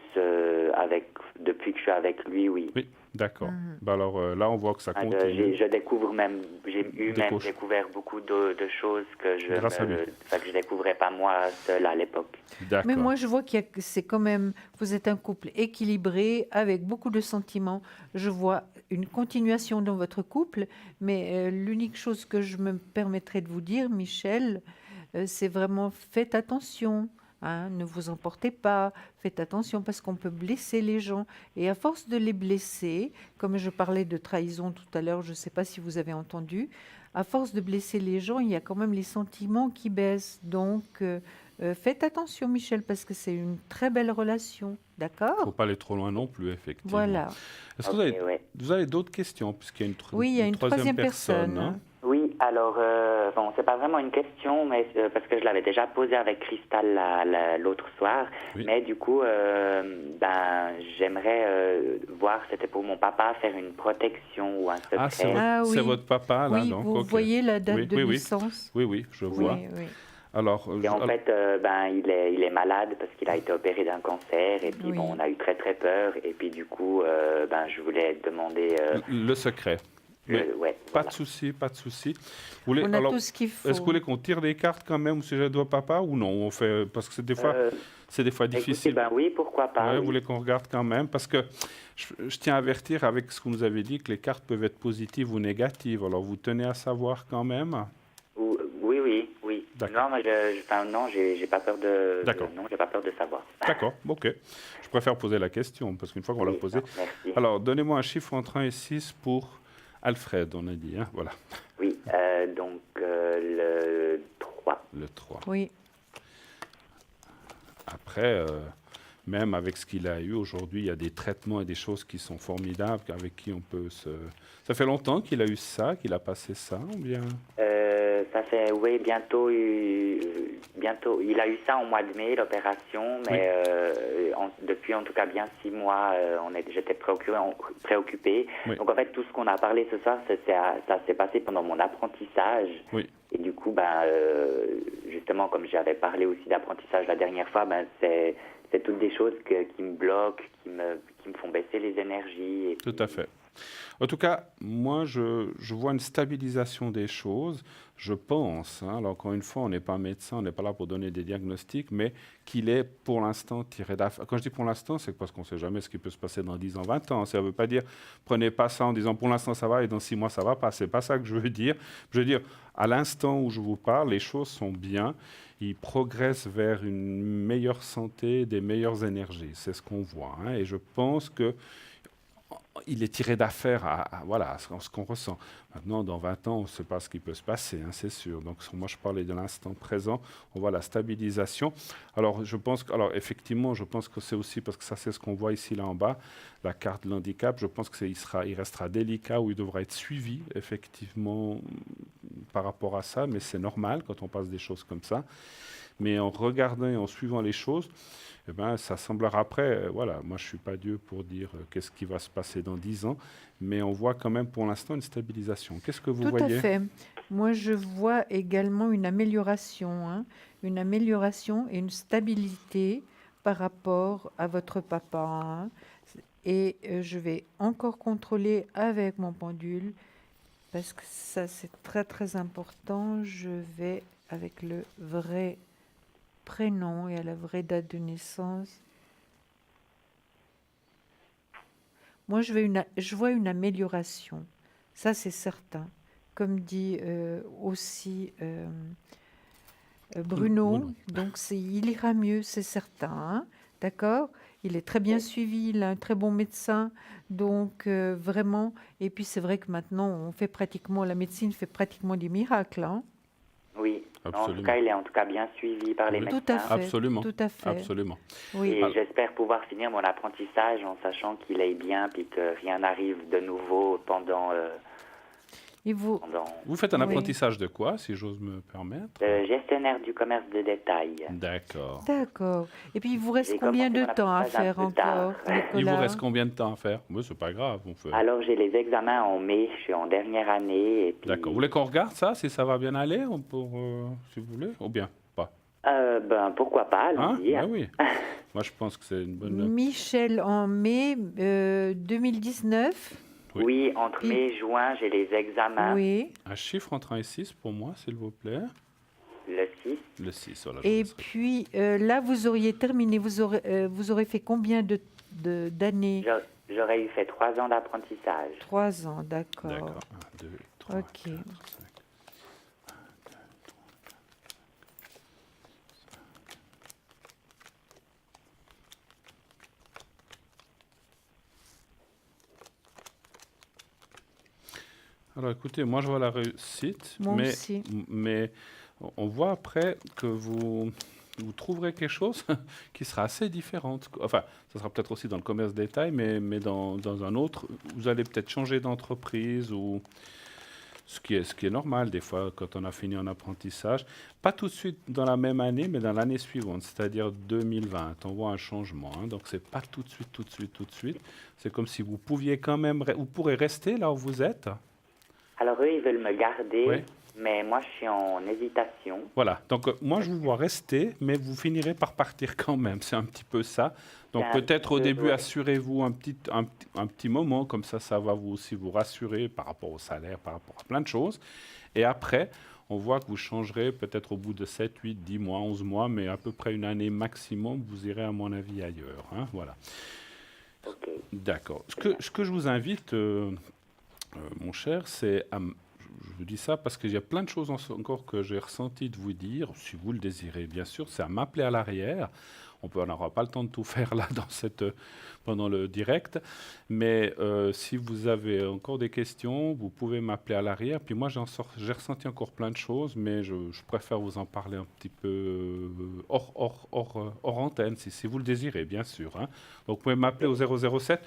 depuis que je suis avec lui, oui. Oui, d'accord. Mhm. Ben alors là, on voit que ça Ah, continue. je découvre même, j'ai Découvre. découvert beaucoup de choses que Grâce à lui. que je découvrais pas moi seul à l'époque. D'accord. Mais moi, je vois que c'est quand même, vous êtes un couple équilibré, avec beaucoup de sentiments. Je vois une continuation dans votre couple, mais l'unique chose que je me permettrais de vous dire, Michel, c'est vraiment faites attention. Hein, ne vous emportez pas, faites attention parce qu'on peut blesser les gens. Et à force de les blesser, comme je parlais de trahison tout à l'heure, je ne sais pas si vous avez entendu, à force de blesser les gens, il y a quand même les sentiments qui baissent. Donc, faites attention, Michel, parce que c'est une très belle relation. Il ne D'accord? faut pas aller trop loin non plus, effectivement. Voilà. Est-ce que Ok, ouais. vous avez d'autres questions, puisqu'il y a Oui, il y a une troisième personne. hein? Oui, alors, bon, c'est pas vraiment une question, mais parce que je l'avais déjà posée avec Cristal l'autre soir. Oui. Mais du coup, j'aimerais voir, c'était pour mon papa, faire une protection ou un secret. Ah, c'est Ah c'est oui. votre papa, là, Oui, donc. vous ok. voyez la date Oui, de oui, oui. naissance? Oui, je Oui, vois. oui. Alors, Et en fait, il est malade parce qu'il a été opéré d'un cancer. Et puis, Oui. bon, on a eu très, très peur. Et puis, du coup, je voulais demander... le secret. Mais ouais, pas voilà. de souci, pas de souci. Vous voulez, On a alors, tout ce qu'il est-ce que vous faut. voulez qu'on tire des cartes quand même au sujet de papa ou non? On fait, parce que c'est des fois Écoutez, difficile. oui, pourquoi pas. Ouais, Oui. vous voulez qu'on regarde quand même? Parce que je tiens à avertir avec ce que vous nous avez dit que les cartes peuvent être positives ou négatives. Alors, vous tenez à savoir quand même? Oui. D'accord. Non, non, j'ai pas peur D'accord. non, j'ai pas peur de savoir. D'accord, ok. Je préfère poser la question, parce qu'une fois qu'on l'a Oui, posée... non, merci. Alors, donnez-moi un chiffre entre 1 et 6 pour Alfred, on a dit. Hein, voilà, Oui, donc le 3. le 3. Oui. Après, même avec ce qu'il a eu aujourd'hui, il y a des traitements et des choses qui sont formidables, avec qui on peut se... Ça fait longtemps qu'il a eu ça, qu'il a passé ça, ou bien... Ça fait, oui, bientôt, il a eu ça en mois de mai, l'opération, mais depuis en tout cas bien 6 mois, j'étais préoccupé. Oui. Donc en fait, tout ce qu'on a parlé ce soir, ça s'est passé pendant mon apprentissage. Oui, Et du coup, justement, comme j'avais parlé aussi d'apprentissage la dernière fois, c'est toutes des choses qui me bloquent, qui me font baisser les énergies. Et tout à fait. En tout cas, moi, je vois une stabilisation des choses. Je pense, hein, alors encore une fois, on n'est pas médecin, on n'est pas là pour donner des diagnostics, mais qu'il est pour l'instant tiré d'affaire. Quand je dis pour l'instant, c'est parce qu'on ne sait jamais ce qui peut se passer dans 10 ans, 20 ans. Ça ne veut pas dire, prenez pas ça en disant pour l'instant ça va et dans 6 mois ça va pas. C'est pas ça que je veux dire. Je veux dire, à l'instant où je vous parle, les choses sont bien. Ils progressent vers une meilleure santé, des meilleures énergies. C'est ce qu'on voit. Hein, et je pense que il est tiré d'affaire à ce qu'on ressent. Maintenant, dans 20 ans, on ne sait pas ce qui peut se passer, hein, c'est sûr. Donc, moi, je parlais de l'instant présent. On voit la stabilisation. Alors, effectivement, je pense que c'est aussi parce que ça, c'est ce qu'on voit ici, là en bas, la carte de l'handicap. Je pense qu'il restera délicat ou il devra être suivi, effectivement, par rapport à ça. Mais c'est normal quand on passe des choses comme ça. Mais en regardant et en suivant les choses, eh ben, ça semblera après, voilà, moi je ne suis pas Dieu pour dire qu'est-ce qui va se passer dans 10 ans, mais on voit quand même pour l'instant une stabilisation. Qu'est-ce que vous voyez? Tout à fait. Moi, je vois également une amélioration, hein, une amélioration et une stabilité par rapport à votre papa. Hein. Et je vais encore contrôler avec mon pendule, parce que ça, c'est très, très important. Je vais avec le vrai prénom et à la vraie date de naissance. Moi, je vois une amélioration. Ça, c'est certain. Comme dit aussi Bruno, donc il ira mieux, c'est certain. Hein, d'accord? Il est très bien suivi, il a un très bon médecin. Donc, vraiment, et puis c'est vrai que maintenant, la médecine fait pratiquement des miracles. Hein. Oui. Absolument. En tout cas, il est en tout cas bien suivi par les médecins. Tout à fait. Absolument. Tout à fait. Absolument. Oui. Et j'espère pouvoir finir mon apprentissage en sachant qu'il aille bien puis que rien n'arrive de nouveau pendant... Vous faites un apprentissage de quoi, si j'ose me permettre? Gestionnaire du commerce de détail. D'accord. D'accord. Et puis, il vous reste J'ai combien de commencé mon temps à apprentissage faire un peu tard. encore, Nicolas? Il vous reste combien de temps à faire? Oui, c'est pas grave. Alors, j'ai les examens en mai, je suis en dernière année. Et puis... D'accord. Vous voulez qu'on regarde ça, si ça va bien aller, si vous voulez, ou bien pas? Pourquoi pas, allons-y. Hein? Ben oui. Moi, je pense que c'est une bonne... Michel, en mai 2019. Oui, entre mai et juin, j'ai les examens. Oui. Un chiffre entre 1 et 6 pour moi, s'il vous plaît. Le 6. Le 6, voilà. Et puis, là, vous auriez terminé, vous aurez fait combien d'années? J'aurais fait 3 ans d'apprentissage. 3 ans, d'accord. D'accord. 1, 2, 3, Ok. 4, 5. Alors écoutez, moi je vois la réussite, Moi aussi. mais on voit après que vous trouverez quelque chose qui sera assez différente. Enfin, ça sera peut-être aussi dans le commerce détail, mais dans un autre, vous allez peut-être changer d'entreprise ou ce qui est normal des fois quand on a fini un apprentissage. Pas tout de suite dans la même année, mais dans l'année suivante, c'est-à-dire 2020. On voit un changement. Hein, donc c'est pas tout de suite. C'est comme si vous pouviez quand même, vous pourrez rester là où vous êtes. Alors eux, ils veulent me garder. Oui. Mais moi, je suis en hésitation. Voilà, donc moi je vous vois rester, mais vous finirez par partir quand même, c'est un petit peu ça. Donc C'est un peut-être petit au peu, début, ouais. assurez-vous un petit moment, comme ça va vous aussi vous rassurer par rapport au salaire, par rapport à plein de choses. Et après, on voit que vous changerez peut-être au bout de 7, 8, 10 mois, 11 mois, mais à peu près une année maximum, vous irez à mon avis ailleurs. Hein, voilà. Ok. D'accord. Ce que je vous invite, mon cher, c'est je vous dis ça parce qu'il y a plein de choses encore que j'ai ressenti de vous dire, si vous le désirez, bien sûr, c'est à m'appeler à l'arrière. On n'aura pas le temps de tout faire là pendant le direct, mais si vous avez encore des questions, vous pouvez m'appeler à l'arrière. Puis moi, j'ai ressenti encore plein de choses, mais je préfère vous en parler un petit peu hors antenne, si vous le désirez, bien sûr. Hein. Donc, vous pouvez m'appeler au 007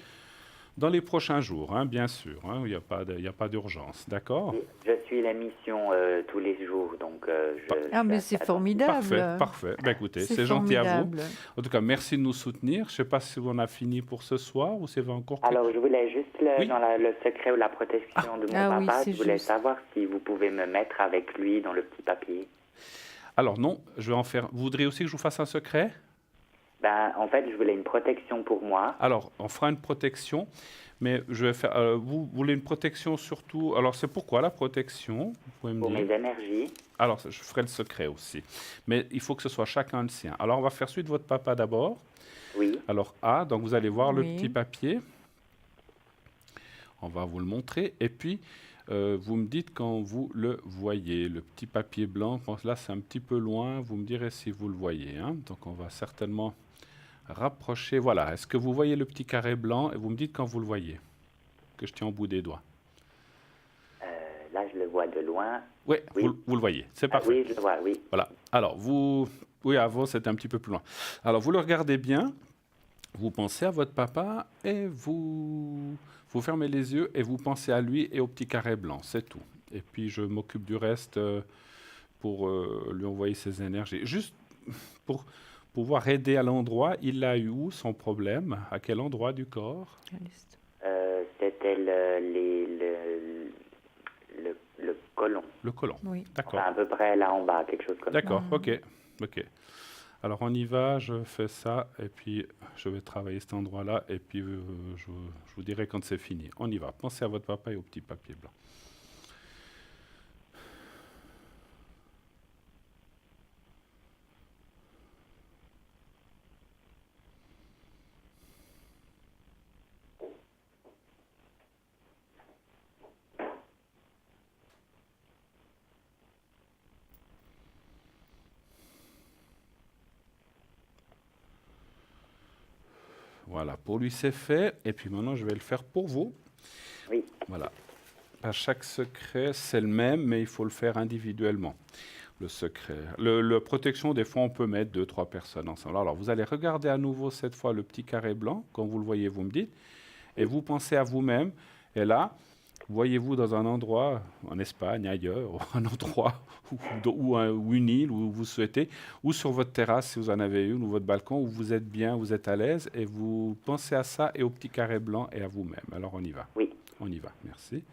dans les prochains jours, hein, bien sûr. Hein, il n'y a pas d'urgence, d'accord? Je suis l'émission tous les jours, donc Ah, mais suis c'est assez formidable. Parfait, parfait. Ben, écoutez, C'est c'est gentil à vous. formidable. En tout cas, merci de nous soutenir. Je ne sais pas si on a fini pour ce soir ou s'il y avait encore quelque Alors, je voulais juste, Oui. dans le secret ou la protection de mon Ah oui, papa, c'est je voulais juste. savoir si vous pouvez me mettre avec lui dans le petit papier. Alors non, je vais en faire. Vous voudriez aussi que je vous fasse un secret? Ben, en fait, je voulais une protection pour moi. Alors, on fera une protection, mais je vais faire. Vous voulez une protection surtout. Alors, c'est pourquoi la protection? Vous pouvez me Pour dire. mes énergies. Alors, je ferai le secret aussi. Mais il faut que ce soit chacun le sien. Alors, on va faire celui de votre papa d'abord. Oui. Alors, A, donc vous allez voir le Oui. petit papier. On va vous le montrer. Et puis, vous me dites quand vous le voyez. Le petit papier blanc, bon, là, c'est un petit peu loin. Vous me direz si vous le voyez. Hein. Donc, on va certainement rapprocher. Voilà. Est-ce que vous voyez le petit carré blanc? Et vous me dites quand vous le voyez. Que je tiens au bout des doigts. Là, je le vois de loin. Oui, Oui. vous le voyez. C'est Ah, parfait. oui, je le vois, oui. Voilà. Alors, oui, avant, c'était un petit peu plus loin. Alors, vous le regardez bien, vous pensez à votre papa et vous fermez les yeux et vous pensez à lui et au petit carré blanc. C'est tout. Et puis, je m'occupe du reste pour lui envoyer ses énergies. Juste pour pouvoir aider à l'endroit, il a eu où son problème? À quel endroit du corps? C'était le colon. Le côlon. Oui. D'accord. Enfin, à peu près là en bas, quelque chose comme ça. D'accord, ok. Alors on y va, je fais ça, et puis je vais travailler cet endroit-là, et puis je vous dirai quand c'est fini. On y va. Pensez à votre papa et au petit papier blanc. Voilà, pour lui c'est fait, et puis maintenant je vais le faire pour vous. Oui. Voilà. À chaque secret, c'est le même, mais il faut le faire individuellement. Le secret. La protection, des fois, on peut mettre 2, 3 personnes ensemble. Alors, vous allez regarder à nouveau cette fois le petit carré blanc. Quand vous le voyez, vous me dites. Et vous pensez à vous-même. Et là, voyez-vous dans un endroit, en Espagne, ailleurs, ou un endroit, ou une île où vous souhaitez, ou sur votre terrasse, si vous en avez une, ou votre balcon, où vous êtes bien, vous êtes à l'aise, et vous pensez à ça et au petit carré blanc et à vous-même. Alors, on y va. Oui. On y va. Merci.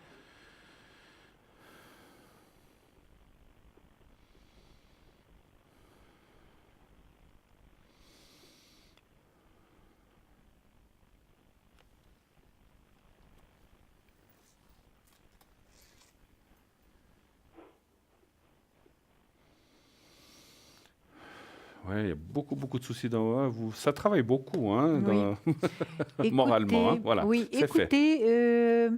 Ouais, il y a beaucoup de soucis dans ça travaille beaucoup, hein, Oui. moralement. Hein, Écoutez, voilà, oui, c'est fait. écoutez,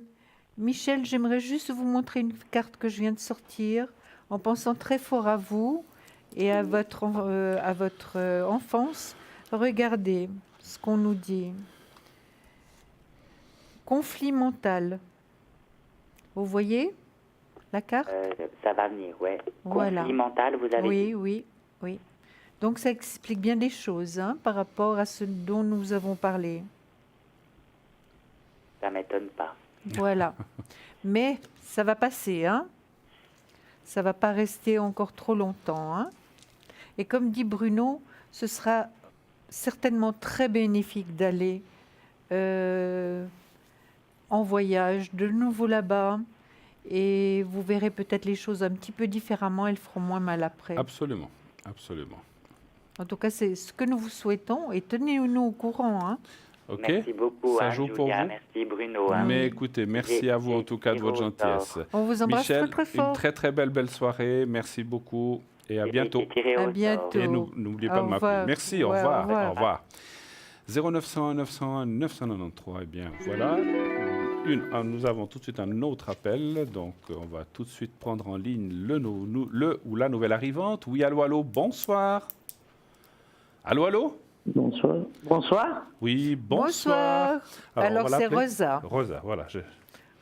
Michel, j'aimerais juste vous montrer une carte que je viens de sortir en pensant très fort à vous et à votre enfance. Regardez ce qu'on nous dit. Conflit mental. Vous voyez la carte? Ça va venir, ouais. Voilà. Conflit mental, vous avez dit. Oui. Donc ça explique bien des choses hein, par rapport à ce dont nous avons parlé. Ça m'étonne pas. Voilà. Mais ça va passer, hein. Ça va pas rester encore trop longtemps, hein. Et comme dit Bruno, ce sera certainement très bénéfique d'aller en voyage de nouveau là-bas et vous verrez peut-être les choses un petit peu différemment, elles feront moins mal après. Absolument, absolument. En tout cas, c'est ce que nous vous souhaitons et tenez-nous au courant. Hein. OK. Merci beaucoup, Ça joue pour Julia. vous. Merci Bruno. hein. Mais écoutez, merci à vous en tout cas de votre gentillesse. On vous embrasse Michel, très très fort. une très très belle soirée. Merci beaucoup et à bientôt. Et tirez au À sort. bientôt. Et n'oubliez Au pas de m'appeler. revoir. Merci, au Ouais, revoir. au revoir. Au revoir. 0901 901 993. Eh bien, voilà. Nous avons tout de suite un autre appel. Donc, on va tout de suite prendre en ligne le ou la nouvelle arrivante. Oui, allô, allô, bonsoir. Allô, allô? Bonsoir. Bonsoir. Oui, bonsoir. Alors, on va c'est l'appeler Rosa. Rosa, voilà.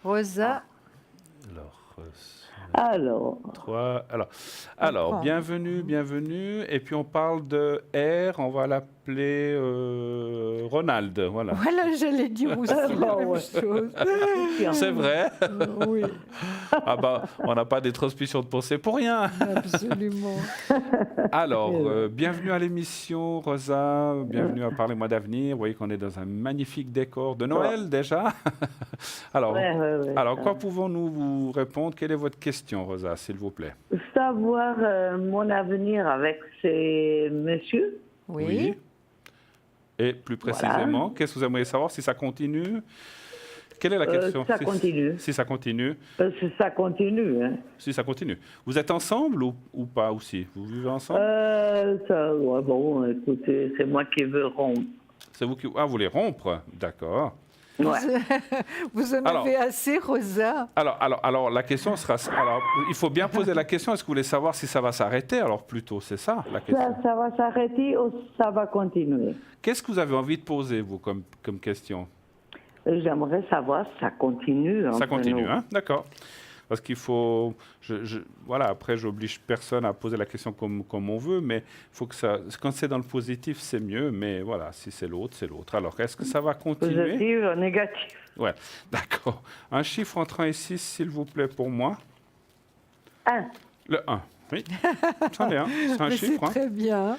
Rosa, Alors, Alors, 3. Alors prend. bienvenue. Et puis on parle de R, on va l'appeler Ronald. Voilà. voilà, j'allais dire aussi la même ouais. chose. C'est vrai. Oui, Ah bah, on n'a pas des transmissions de pensée pour rien. absolument. Alors, bienvenue à l'émission, Rosa. Bienvenue à Parlez-moi d'avenir. Vous voyez qu'on est dans un magnifique décor de Noël déjà. Alors, ouais. alors quoi pouvons-nous vous répondre? Quelle est votre question, Rosa, s'il vous plaît? Savoir mon avenir avec ces messieurs. Oui. Et plus précisément, qu'est-ce que vous aimeriez savoir? Si ça continue? Quelle est la question? Ça continue. Si ça continue. Si ça continue. Hein. Si ça continue. Vous êtes ensemble ou pas aussi? Vous vivez ensemble? Ouais, bon, écoutez, c'est moi qui veux rompre. C'est vous qui... Ah, vous voulez rompre? D'accord. Ouais. Vous en Alors- avez assez, Rosa? Alors, la question sera... Alors, il faut bien poser la question. Est-ce que vous voulez savoir si ça va s'arrêter? Alors, plutôt, c'est ça, la question. Ça va s'arrêter ou ça va continuer? Qu'est-ce que vous avez envie de poser, vous, comme question? J'aimerais savoir si ça continue. Ça entre continue, nous. hein? D'accord. Parce qu'il faut... voilà, après, j'oblige personne à poser la question comme on veut, mais faut que ça... Quand c'est dans le positif, c'est mieux, mais voilà, si c'est l'autre, c'est l'autre. Alors, est-ce que ça va continuer? Positif ou négatif? Ouais, d'accord. Un chiffre entre 1 et 6, s'il vous plaît, pour moi. 1. Le 1. Oui, c'en est un. C'est un Mais chiffre. c'est très bien.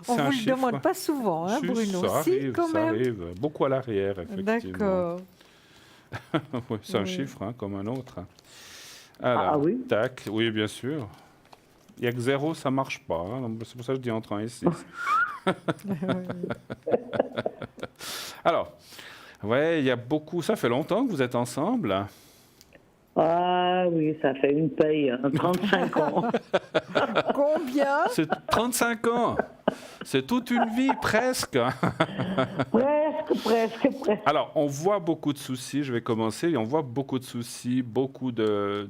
On C'est ne un vous le chiffre. demande pas souvent, hein, Si, Bruno? ça Si, arrive, quand ça même. arrive. Beaucoup à l'arrière, effectivement. D'accord. Oui, c'est un Oui. chiffre, hein, comme un autre. Alors, Ah oui? tac, oui, bien sûr. Il n'y a que 0, ça ne marche pas. Hein. Donc, c'est pour ça que je dis entre 1 et 6. Alors, ouais, il y a beaucoup... Ça fait longtemps que vous êtes ensemble. Ah oui, ça fait une paye, hein, 35 ans. Combien? C'est 35 ans. C'est toute une vie, presque. Presque. Alors, on voit beaucoup de soucis, je vais commencer, et on voit beaucoup de soucis, beaucoup de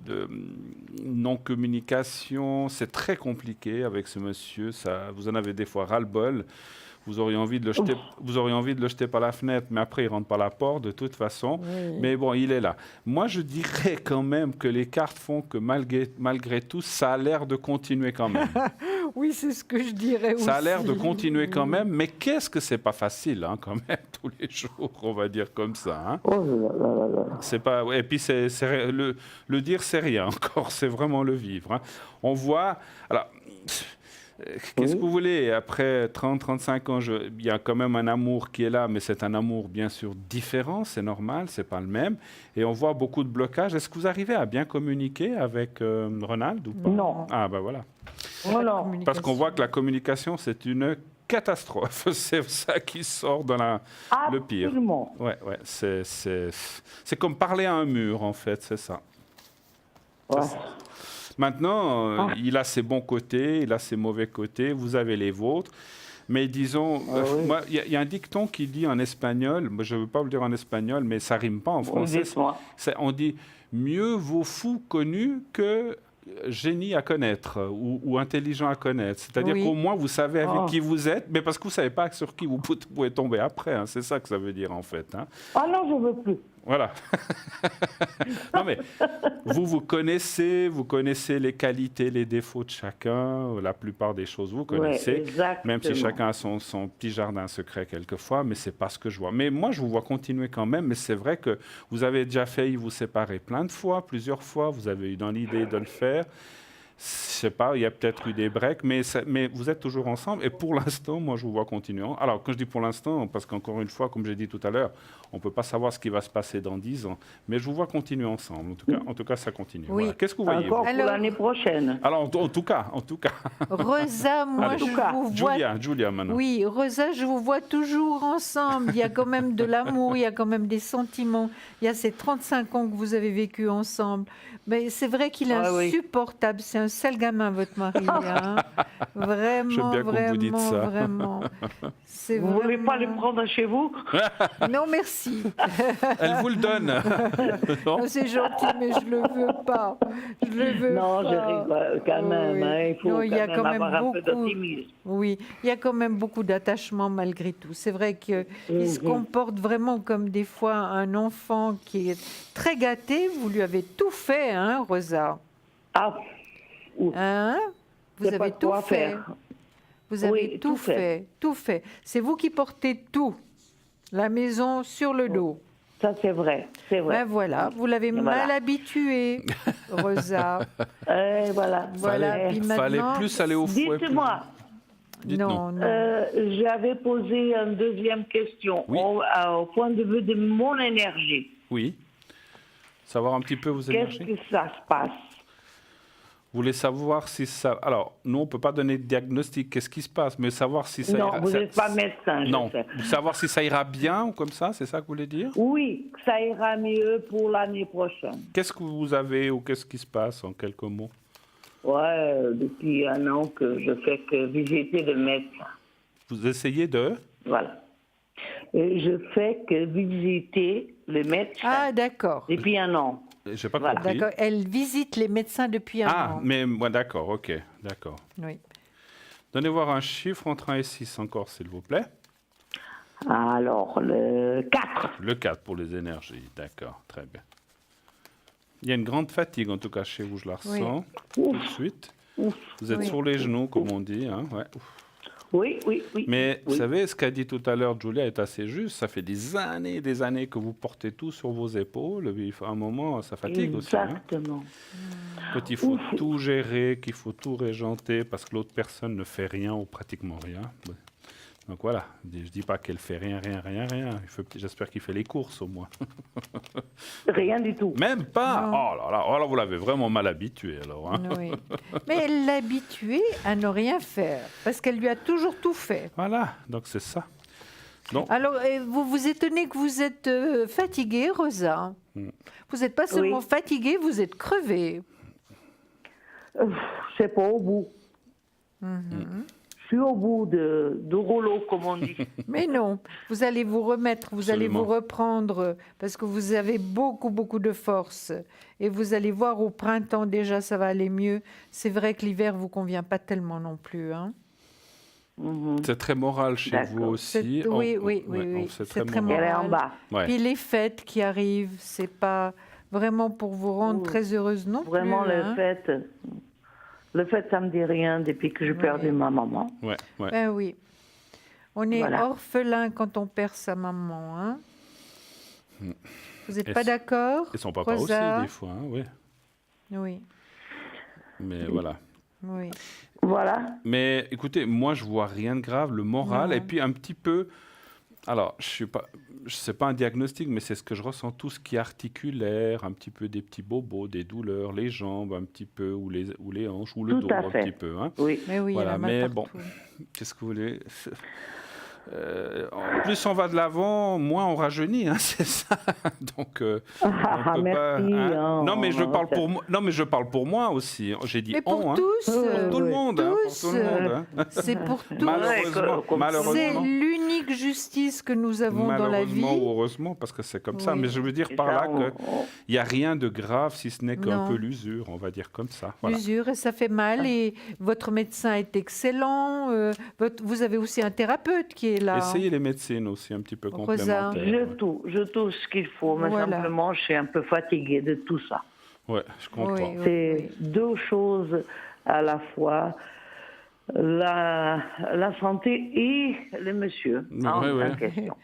non-communication. C'est très compliqué avec ce monsieur, ça, vous en avez des fois ras-le-bol. Vous auriez envie de le jeter par la fenêtre, mais après, il rentre par la porte, de toute façon. Oui. Mais bon, il est là. Moi, je dirais quand même que les cartes font que malgré tout, ça a l'air de continuer quand même. Oui, c'est ce que je dirais aussi. Ça a l'air de continuer quand même, mais qu'est-ce que c'est pas facile, hein, quand même, tous les jours, on va dire comme ça. Hein. Oh là là là là. C'est pas, ouais, et puis le dire, c'est rien encore, c'est vraiment le vivre. Hein. On voit, alors, qu'est-ce que vous voulez? Après 30-35 ans, il y a quand même un amour qui est là, mais c'est un amour bien sûr différent, c'est normal, c'est pas le même. Et on voit beaucoup de blocages. Est-ce que vous arrivez à bien communiquer avec Ronald ou pas? Non. Ah ben voilà. Oh non. Parce qu'on voit que la communication, c'est une catastrophe. C'est ça qui sort dans le pire. Absolument. Ouais, c'est comme parler à un mur, en fait, c'est ça. Ouais. Maintenant, il a ses bons côtés, il a ses mauvais côtés, vous avez les vôtres. Mais disons, oui. moi, il y a un dicton qui dit en espagnol, moi, je ne veux pas vous le dire en espagnol, mais ça rime pas en français. Dites-moi. On dit « mieux vaut fou connu que génie à connaître ou intelligent à connaître ». C'est-à-dire Oui. qu'au moins, vous savez avec qui vous êtes, mais parce que vous ne savez pas sur qui vous pouvez tomber après. Hein. C'est ça que ça veut dire, en fait. Hein. Ah non, je veux plus. Voilà. Non, mais vous connaissez les qualités, les défauts de chacun. La plupart des choses, vous connaissez. exactement. Même si chacun a son petit jardin secret quelquefois, mais c'est pas ce que je vois. Mais moi, je vous vois continuer quand même. Mais c'est vrai que vous avez déjà failli vous séparer plein de fois, plusieurs fois. Vous avez eu dans l'idée de le faire. Je sais pas, il y a peut-être eu des breaks, mais vous êtes toujours ensemble. Et pour l'instant, moi, je vous vois continuer. Alors, quand je dis pour l'instant, parce qu'encore une fois, comme j'ai dit tout à l'heure, on ne peut pas savoir ce qui va se passer dans 10 ans. Mais je vous vois continuer ensemble. En tout cas ça continue. Oui. Voilà. Qu'est-ce que vous voyez Encore vous pour l'année prochaine. Alors, en tout cas. Rosa, moi, Allez. je vous vois... Julia, maintenant. Oui, Rosa, je vous vois toujours ensemble. Il y a quand même de l'amour, il y a quand même des sentiments. Il y a ces 35 ans que vous avez vécu ensemble. Mais c'est vrai qu'il est insupportable. C'est un sale gamin, votre mari. Hein. Vraiment, J'aime bien que vous dites ça. vraiment. Vous ne voulez pas le prendre chez vous? Non, merci. Elle vous le donne. Non, C'est gentil, mais je le veux pas. Je le veux Non, pas. je rigole quand même. Oui. Hein, il faut Non, il y a quand même avoir un peu beaucoup. d'optimisme. Oui, il y a quand même beaucoup d'attachement malgré tout. C'est vrai qu'il se comporte vraiment comme des fois un enfant qui est très gâté. Vous lui avez tout fait, hein, Rosa? Ah, ouf. Hein? Vous C'est pas avez tout quoi fait. faire. Vous avez Oui, tout fait. Tout fait. C'est vous qui portez tout. La maison sur le dos. Ça, c'est vrai. C'est vrai. Ben voilà, vous l'avez Voilà. mal habitué, Rosa. Et voilà. Voilà, puis Fallait maintenant... plus aller au fouet. Dites-moi, Non, non. j'avais posé une deuxième question Oui. au point de vue de mon énergie. Oui. Savoir un petit peu vos Qu'est-ce énergies. que ça se passe? Vous voulez savoir si ça... Alors, nous, on ne peut pas donner de diagnostic, qu'est-ce qui se passe, mais savoir si ça Non, ira... vous n'êtes pas médecin, je Non, sais. savoir si ça ira bien ou comme ça, c'est ça que vous voulez dire? Oui, ça ira mieux pour l'année prochaine. Qu'est-ce que vous avez ou qu'est-ce qui se passe en quelques mots? Ouais, depuis un an que je fais que visiter le médecin. Vous essayez de... Voilà. Et je fais que visiter le médecin Ah, d'accord. depuis un an. J'ai pas Voilà. compris. D'accord. Elle visite les médecins depuis un Ah, an. mais ouais, d'accord, ok, d'accord. Oui. Donnez voir un chiffre entre 1 et 6 encore, s'il vous plaît. Alors, le 4. Le 4 pour les énergies, d'accord, très bien. Il y a une grande fatigue, en tout cas chez vous, je la ressens tout de suite. Vous êtes Oui. sur les genoux, comme on dit. Hein, ouais. Oui. Mais vous Oui. savez, ce qu'a dit tout à l'heure Julia est assez juste. Ça fait des années que vous portez tout sur vos épaules. Il faut un moment, ça fatigue aussi. Hein. Exactement. Quand il faut tout gérer, qu'il faut tout régenter parce que l'autre personne ne fait rien ou pratiquement rien. Donc voilà, je ne dis pas qu'elle fait rien. J'espère qu'il fait les courses au moins. Rien du tout. Même pas. Non. Oh là là, alors vous l'avez vraiment mal habitué alors. Hein. Oui. Mais elle l'a habituée à ne rien faire, parce qu'elle lui a toujours tout fait. Voilà, donc c'est ça. Alors, vous vous étonnez que vous êtes fatiguée, Rosa. Vous n'êtes pas seulement fatiguée, vous êtes crevée. C'est pas au bout. Je suis au bout de rouleau, comme on dit. Mais non, vous allez vous remettre, vous allez Absolument. vous reprendre, parce que vous avez beaucoup de force. Et vous allez voir, au printemps, déjà, ça va aller mieux. C'est vrai que l'hiver vous convient pas tellement non plus. Hein. C'est très moral chez D'accord. vous aussi. Oui, c'est c'est très très moral. Elle est en moral. bas. Ouais. Puis les fêtes qui arrivent, c'est pas vraiment pour vous rendre très heureuse non Vraiment, plus. hein. le fait, ça me dit rien depuis que j'ai perdu ma maman. Ouais. Ben oui. On est Voilà. orphelin quand on perd sa maman. Hein. Vous n'êtes Et pas d'accord, Et son papa Rosa? aussi, des fois. Hein, oui. Oui, Mais voilà. oui. Voilà. Mais écoutez, moi, je vois rien de grave. Le moral, Non. et puis un petit peu... Alors, je sais pas un diagnostic, mais c'est ce que je ressens, tout ce qui est articulaire, un petit peu des petits bobos, des douleurs, les jambes un petit peu, ou les hanches, ou le Tout dos à un fait. petit peu. Hein. Oui. Mais oui, Voilà, elle a mal mais partout. Qu'est-ce que vous voulez plus on va de l'avant, moins on rajeunit, hein, c'est ça. Donc, on peut merci. hein, non, mais je on parle va pour moi. Non, mais je parle pour moi aussi. J'ai dit Mais pour on, hein. tous, Pour tout le monde, hein, pour tous, tout le monde. Hein. c'est pour tous. Malheureusement, comme- C'est malheureusement. l'unique justice que nous avons dans la vie. Malheureusement ou heureusement, parce que c'est comme ça. Oui. Mais je veux dire Et par ça, là qu'il on- n'y a rien de grave, si ce n'est qu'un Non. peu l'usure, on va dire comme ça. Voilà. L'usure, et ça fait mal. Et votre médecin est excellent. Vous avez aussi un thérapeute qui est là. Essayez les médecines aussi, un petit peu Rosa. complémentaires. je touche ce qu'il faut, mais Voilà. simplement, je suis un peu fatiguée de tout ça. Ouais, je comprends. Oui, oui, C'est oui. deux choses à la fois, la santé et le monsieur Oui, en oui. question.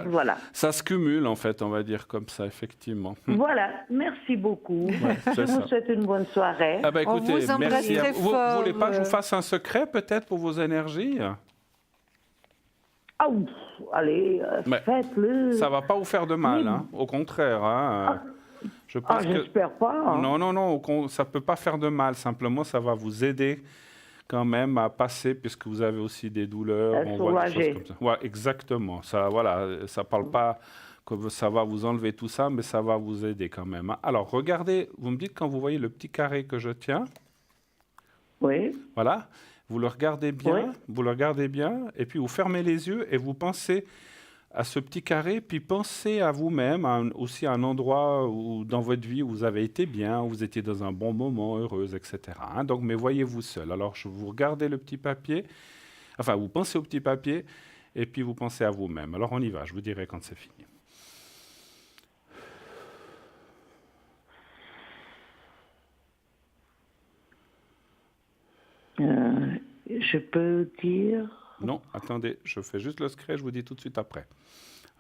Voilà. Ça se cumule, en fait, on va dire comme ça, effectivement. Voilà, merci beaucoup. c'est Je vous ça. souhaite une bonne soirée. Ah bah, On écoutez, vous embrasse merci. très Vous fort, voulez pas que je vous fasse un secret, peut-être, pour vos énergies? Ah, ouf, allez, Mais faites-le. Ça va pas vous faire de mal, hein. Au contraire. Hein. Je pense que... J'espère pas. Hein. Non, ça peut pas faire de mal. Simplement, ça va vous aider quand même à passer, puisque vous avez aussi des douleurs. On voit des choses comme ça. Ouais, exactement. Ça, voilà, ça parle pas que ça va vous enlever tout ça, mais ça va vous aider quand même. Hein. Alors, regardez, vous me dites quand vous voyez le petit carré que je tiens. Oui. Voilà. Vous le regardez bien, Oui. et puis vous fermez les yeux et vous pensez à ce petit carré, puis pensez à vous-même, aussi à un endroit où, dans votre vie où vous avez été bien, où vous étiez dans un bon moment, heureuse, etc. Hein. Donc, mais voyez-vous seul. Alors, vous regardez le petit papier, enfin, vous pensez au petit papier, et puis vous pensez à vous-même. Alors, on y va, je vous dirai quand c'est fini. Je peux dire... Non, attendez, je fais juste le secret, je vous dis tout de suite après.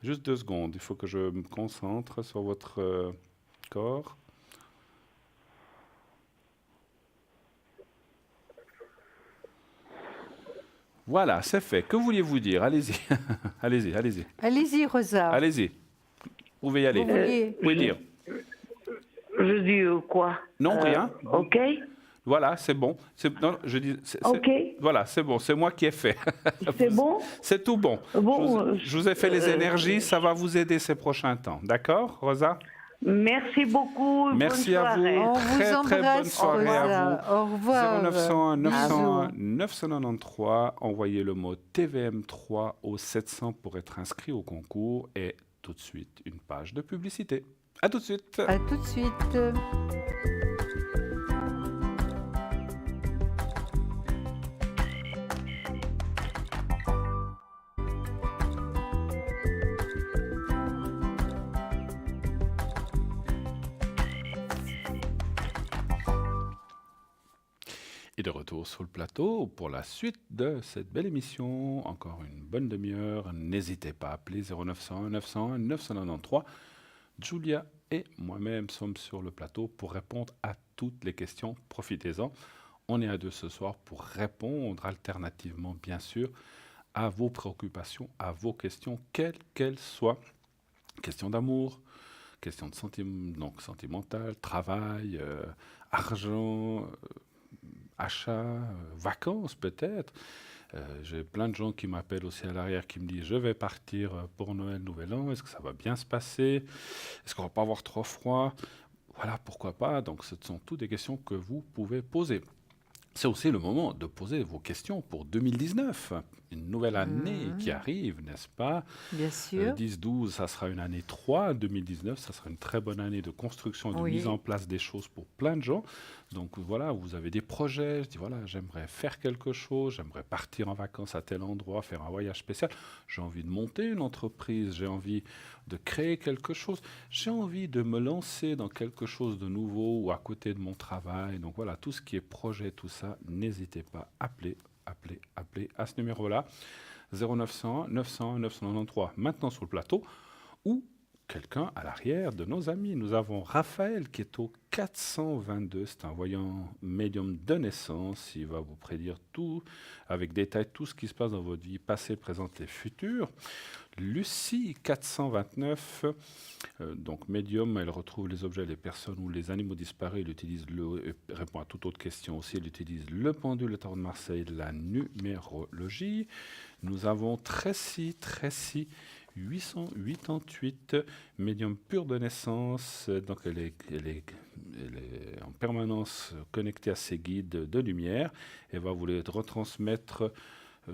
Juste 2 secondes, il faut que je me concentre sur votre corps. Voilà, c'est fait. Que vouliez-vous dire? Allez-y, allez-y. Allez-y, Rosa. Allez-y, vous pouvez y aller. Vous pouvez dire. Je dis quoi? Non, rien. OK. Voilà, c'est bon. Non, je dis. OK. Voilà, c'est bon. C'est moi qui ai fait. C'est bon? C'est tout bon. Bon, je vous ai fait les énergies. Ça va vous aider ces prochains temps. D'accord, Rosa? Merci beaucoup. Merci bonne à vous. soirée. On Très, vous très bonne embrasse, soirée à Rosa. vous. Au revoir. 0901 901 Bisous. 993. Envoyez le mot TVM3 au 700 pour être inscrit au concours. Et tout de suite, une page de publicité. À tout de suite. À tout de suite. Et de retour sur le plateau pour la suite de cette belle émission. Encore une bonne demi-heure. N'hésitez pas à appeler 0901 901 993. Julia et moi-même sommes sur le plateau pour répondre à toutes les questions. Profitez-en. On est à 2 ce soir pour répondre alternativement, bien sûr, à vos préoccupations, à vos questions, quelles qu'elles soient. Questions d'amour, questions de sentimentales, travail, argent, achat, vacances peut-être. J'ai plein de gens qui m'appellent aussi à l'arrière qui me disent « Je vais partir pour Noël, Nouvel An. Est-ce que ça va bien se passer? Est-ce qu'on va pas avoir trop froid ?» Voilà, pourquoi pas. Donc, ce sont toutes des questions que vous pouvez poser. C'est aussi le moment de poser vos questions pour 2019. Une nouvelle année qui arrive, n'est-ce pas? Bien sûr. 10-12, ça sera une année 3. 2019, ça sera une très bonne année de construction et de mise en place des choses pour plein de gens. Donc voilà, vous avez des projets. Je dis voilà, j'aimerais faire quelque chose, j'aimerais partir en vacances à tel endroit, faire un voyage spécial. J'ai envie de monter une entreprise, j'ai envie de créer quelque chose. J'ai envie de me lancer dans quelque chose de nouveau ou à côté de mon travail. Donc voilà, tout ce qui est projet, tout ça, n'hésitez pas, appelez à ce numéro-là, 0901 901 993, maintenant sur le plateau, ou quelqu'un à l'arrière de nos amis. Nous avons Raphaël qui est au 422, c'est un voyant médium de naissance, il va vous prédire tout, avec détail, tout ce qui se passe dans votre vie, passée, présente et future. Lucie, 429, donc médium, elle retrouve les objets, les personnes ou les animaux disparus, elle utilise répond à toute autre question aussi, elle utilise le pendule, le tarot de Marseille, la numérologie. Nous avons Tracy, 888, médium pur de naissance, donc elle est en permanence connectée à ses guides de lumière, et va vous les retransmettre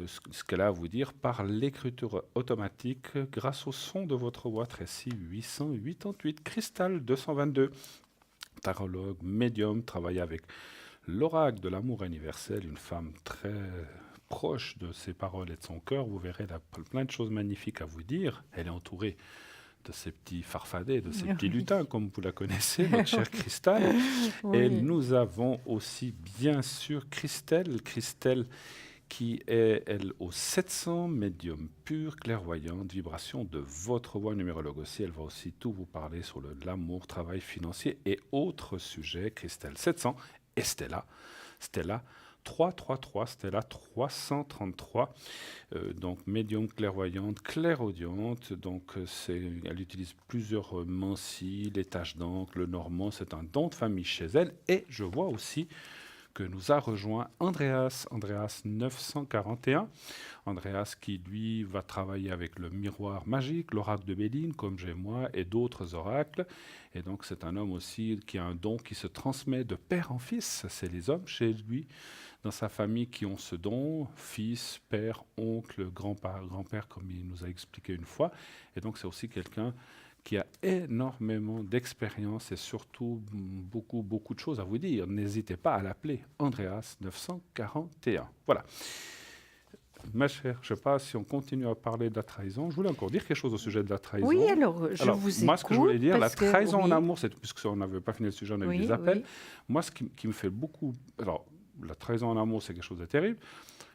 ce qu'elle a à vous dire par l'écriture automatique grâce au son de votre voix. Tracy 888, Cristal 222, tarologue, médium, travaille avec l'oracle de l'amour universel, une femme très proche de ses paroles et de son cœur. Vous verrez, elle a plein de choses magnifiques à vous dire. Elle est entourée de ces petits farfadets, de ces petits lutins, comme vous la connaissez, notre chère Cristal. Et nous avons aussi, bien sûr, Christelle qui est, elle, au 700, médium pur, clairvoyante, vibration de votre voix numérologue aussi. Elle va aussi tout vous parler sur l'amour, travail financier et autres sujets. Christelle 700 et Stella. Stella 333, Stella 333. Donc médium clairvoyante, clairaudiente. Donc elle utilise plusieurs mancies, les taches d'encre, le normand. C'est un don de famille chez elle. Et je vois aussi que nous a rejoint Andreas 941. Andreas qui, lui, va travailler avec le miroir magique, l'oracle de Béline, comme j'ai moi, et d'autres oracles. Et donc, c'est un homme aussi qui a un don qui se transmet de père en fils. C'est les hommes chez lui, dans sa famille, qui ont ce don, fils, père, oncle, grand-père, comme il nous a expliqué une fois. Et donc, c'est aussi quelqu'un qui a énormément d'expérience et surtout beaucoup de choses à vous dire. N'hésitez pas à l'appeler Andreas 941. Voilà. Ma chère, je ne sais pas si on continue à parler de la trahison. Je voulais encore dire quelque chose au sujet de la trahison. Oui, alors, je vous écoute. Moi, ce que je voulais dire, la trahison en oui. amour, puisqu'on n'avait pas fini le sujet, on a eu des appels. Moi, ce qui me fait beaucoup... Alors, la trahison en amour, c'est quelque chose de terrible,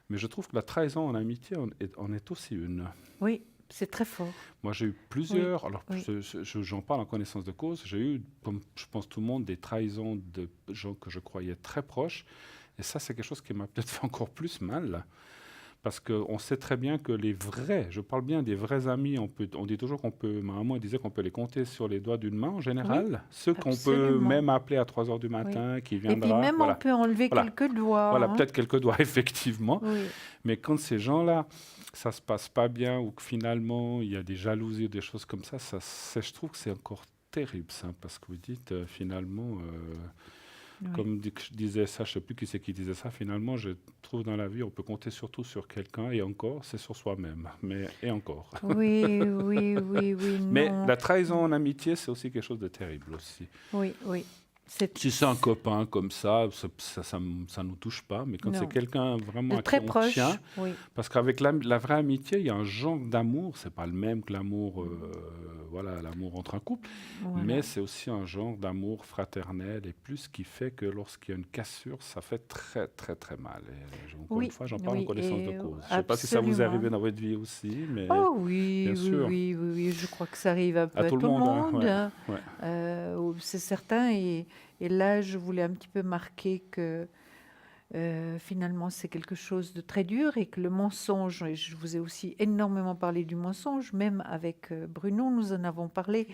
mais je trouve que la trahison en amitié en est aussi une. Oui. C'est très fort. Moi, j'ai eu plusieurs, alors j'en parle en connaissance de cause, j'ai eu, comme je pense tout le monde, des trahisons de gens que je croyais très proches. Et ça, c'est quelque chose qui m'a peut-être fait encore plus mal. Parce qu'on sait très bien que les vrais, je parle bien des vrais amis, on dit toujours qu'on peut, ma maman disait qu'on peut les compter sur les doigts d'une main en général. Ceux qu'on peut même appeler à 3 heures du matin, qui viendra. Et puis même on peut enlever quelques doigts. Voilà, peut-être quelques doigts, effectivement. Mais quand ces gens-là, ça se passe pas bien ou que finalement il y a des jalousies ou des choses comme ça, je trouve que c'est encore terrible, ça, parce que vous dites finalement... Comme je disais ça, je ne sais plus qui c'est qui disait ça, finalement, je trouve dans la vie, on peut compter surtout sur quelqu'un, et encore, c'est sur soi-même, et encore. Oui, Mais la trahison en amitié, c'est aussi quelque chose de terrible aussi. Oui. Si c'est un copain comme ça nous touche pas, mais quand c'est quelqu'un vraiment très proche, tient, parce qu'avec la vraie amitié, il y a un genre d'amour, c'est pas le même que l'amour, l'amour entre un couple, mais c'est aussi un genre d'amour fraternel et plus qui fait que lorsqu'il y a une cassure, ça fait très très très mal. Et encore une fois, j'en parle en connaissance de cause. Je ne sais pas si ça vous est arrivé dans votre vie aussi, mais bien sûr. Oui, je crois que ça arrive un peu à tout le monde. C'est certain. Et là, je voulais un petit peu marquer que finalement, c'est quelque chose de très dur et que le mensonge, et je vous ai aussi énormément parlé du mensonge, même avec Bruno, nous en avons parlé.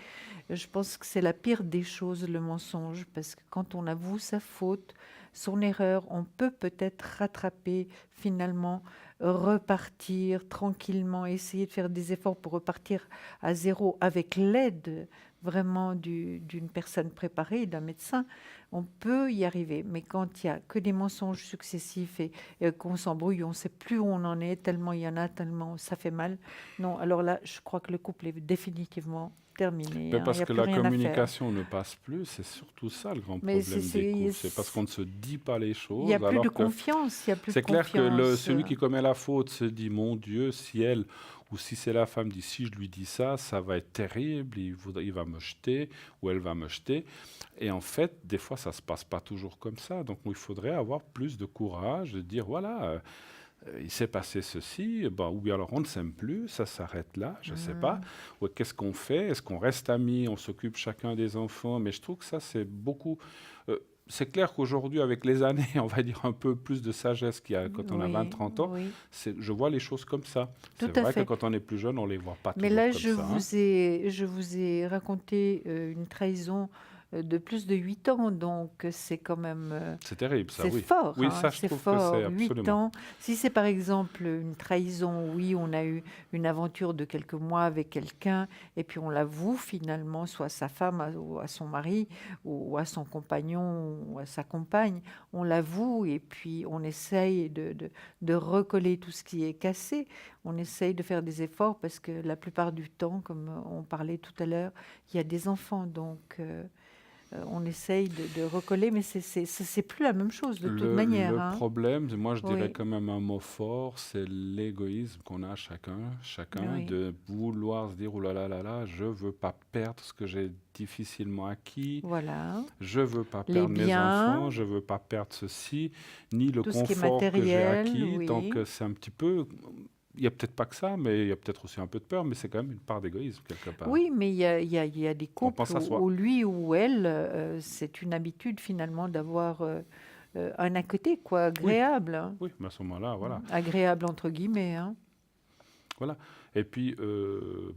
Je pense que c'est la pire des choses, le mensonge, parce que quand on avoue sa faute, son erreur, on peut peut-être rattraper finalement, repartir tranquillement, essayer de faire des efforts pour repartir à zéro avec l'aide vraiment d'une personne préparée, d'un médecin, on peut y arriver. Mais quand il n'y a que des mensonges successifs et qu'on s'embrouille, on ne sait plus où on en est, tellement il y en a, tellement ça fait mal. Non, alors là, je crois que le couple est définitivement terminé. Parce que la communication ne passe plus, c'est surtout ça le grand problème des couples. C'est parce qu'on ne se dit pas les choses. Il n'y a plus de confiance. C'est clair que celui qui commet la faute se dit, mon Dieu, si elle... ou si c'est la femme dit, si je lui dis ça, ça va être terrible, il va me jeter, ou elle va me jeter. Et en fait, des fois, ça ne se passe pas toujours comme ça. Donc, il faudrait avoir plus de courage, de dire, voilà, il s'est passé ceci, ou bien alors on ne s'aime plus, ça s'arrête là, je ne sais pas. Ou qu'est-ce qu'on fait? Est-ce qu'on reste amis, on s'occupe chacun des enfants? Mais je trouve que ça, c'est beaucoup... c'est clair qu'aujourd'hui, avec les années, on va dire un peu plus de sagesse qu'il y a quand on a 20-30 ans, je vois les choses comme ça. C'est vrai que quand on est plus jeune, on ne les voit pas toujours comme ça. Mais là, je vous ai raconté une trahison de plus de 8 ans, donc c'est quand même... c'est terrible, ça, c'est fort. Oui, ça, je trouve que c'est 8 ans. Si c'est par exemple une trahison, oui, on a eu une aventure de quelques mois avec quelqu'un, et puis on l'avoue finalement, soit à sa femme, ou à son mari, ou à son compagnon, ou à sa compagne, on l'avoue, et puis on essaye de recoller tout ce qui est cassé. On essaye de faire des efforts, parce que la plupart du temps, comme on parlait tout à l'heure, il y a des enfants, donc... on essaye de recoller, mais c'est plus la même chose de toute Le manière. Hein. problème, moi je dirais Oui. quand même un mot fort, c'est l'égoïsme qu'on a chacun, Oui. de vouloir se dire, oh là là là là, je veux pas perdre ce que j'ai difficilement acquis, Voilà. je veux pas Les perdre mes biens, enfants, je veux pas perdre ceci, ni le tout ce qui est confort que j'ai matériel, acquis. Donc oui. c'est un petit peu, il y a peut-être pas que ça, mais il y a peut-être aussi un peu de peur, mais c'est quand même une part d'égoïsme quelque part. Oui, mais il y a des On couples pense à soi. où lui ou elle, c'est une habitude finalement d'avoir un à côté, quoi, agréable. Hein. Oui, mais à ce moment-là, voilà. Agréable entre guillemets. Hein. Voilà. Et puis,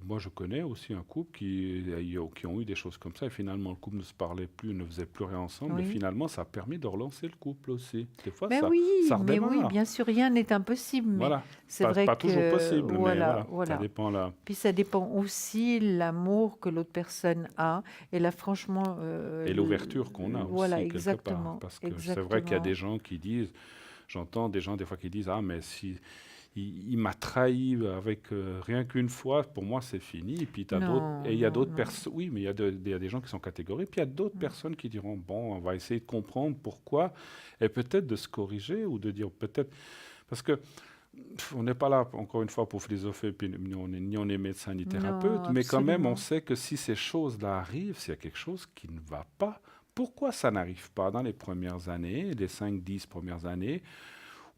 moi, je connais aussi un couple qui ont eu des choses comme ça. Et finalement, le couple ne se parlait plus, ne faisait plus rien ensemble. Et Oui. finalement, ça a permis de relancer le couple aussi. Des fois, Mais ça oui, redémarre. bien sûr, rien n'est impossible, mais Voilà. c'est Pas, vrai pas toujours que possible, mais voilà. Ça voilà. dépend là. Puis ça dépend aussi l'amour que l'autre personne a. Et là, franchement, Et l'ouverture qu'on a aussi, voilà, quelque part. exactement, Parce que c'est vrai qu'il y a exactement. des gens qui disent, j'entends des gens des fois qui disent, ah, mais si il m'a trahi avec rien qu'une fois, pour moi c'est fini. Et puis t'as d'autres, Non, et il y a non, d'autres non. personnes, oui, mais il y a des gens qui sont catégoriques, puis il y a d'autres personnes qui diront, bon, on va essayer de comprendre pourquoi, et peut-être de se corriger, ou de dire peut-être, parce que on n'est pas là, encore une fois, pour philosopher, puis ni on est médecin ni thérapeute, Non, mais quand même, on absolument. sait que si ces choses-là arrivent, s'il y a quelque chose qui ne va pas, pourquoi ça n'arrive pas dans les premières années, les 5, 10 premières années,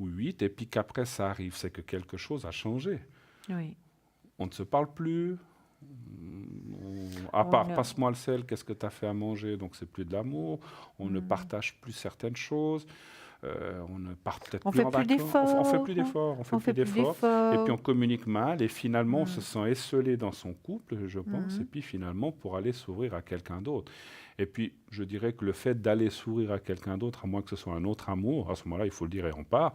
ou 8, et puis qu'après ça arrive, c'est que quelque chose a changé. Oui. On ne se parle plus, à part On a- passe-moi le sel, qu'est-ce que tu as fait à manger, donc c'est plus de l'amour, on ne partage plus certaines choses, on ne part peut-être On plus fait en plus vacances, on fait plus d'efforts. d'efforts, on fait On plus fait plus d'efforts, et puis on d'efforts. communique mal, et finalement on se Mm. sent esselé dans son couple, je pense, et Mhm. puis finalement pour aller s'ouvrir à quelqu'un d'autre. Et puis je dirais que le fait d'aller s'ouvrir à quelqu'un d'autre, à moins que ce soit un autre amour, à ce moment-là il faut le dire et on part,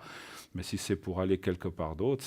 mais si c'est pour aller quelque part d'autre,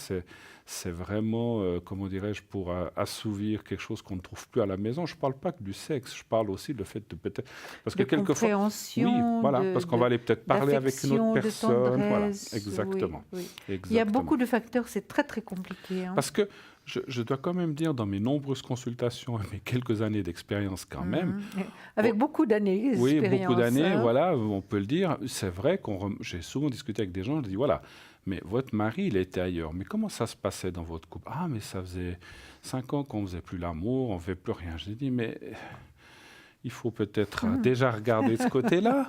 c'est vraiment, comment dirais-je, pour assouvir quelque chose qu'on ne trouve plus à la maison. Je ne parle pas que du sexe, je parle aussi de le fait de peut-être... Parce que De quelquefois... Oui, compréhension, voilà, parce qu'on va aller peut-être parler avec une autre d'affection, de personne. Voilà, tendresse. exactement. Oui. Il y a Exactement. beaucoup de facteurs, c'est très très compliqué. Hein. Parce que je dois quand même dire, dans mes nombreuses consultations et mes quelques années d'expérience quand même, Mhm. Avec oh, beaucoup d'années oui, d'expérience. beaucoup d'années, Hein. voilà, on peut le dire. C'est vrai j'ai souvent discuté avec des gens, je dis, voilà, mais votre mari, il était ailleurs. Mais comment ça se passait dans votre couple? Ah, mais ça faisait 5 ans qu'on ne faisait plus l'amour, on ne fait plus rien. J'ai dit, mais il faut peut-être déjà regarder de ce côté-là.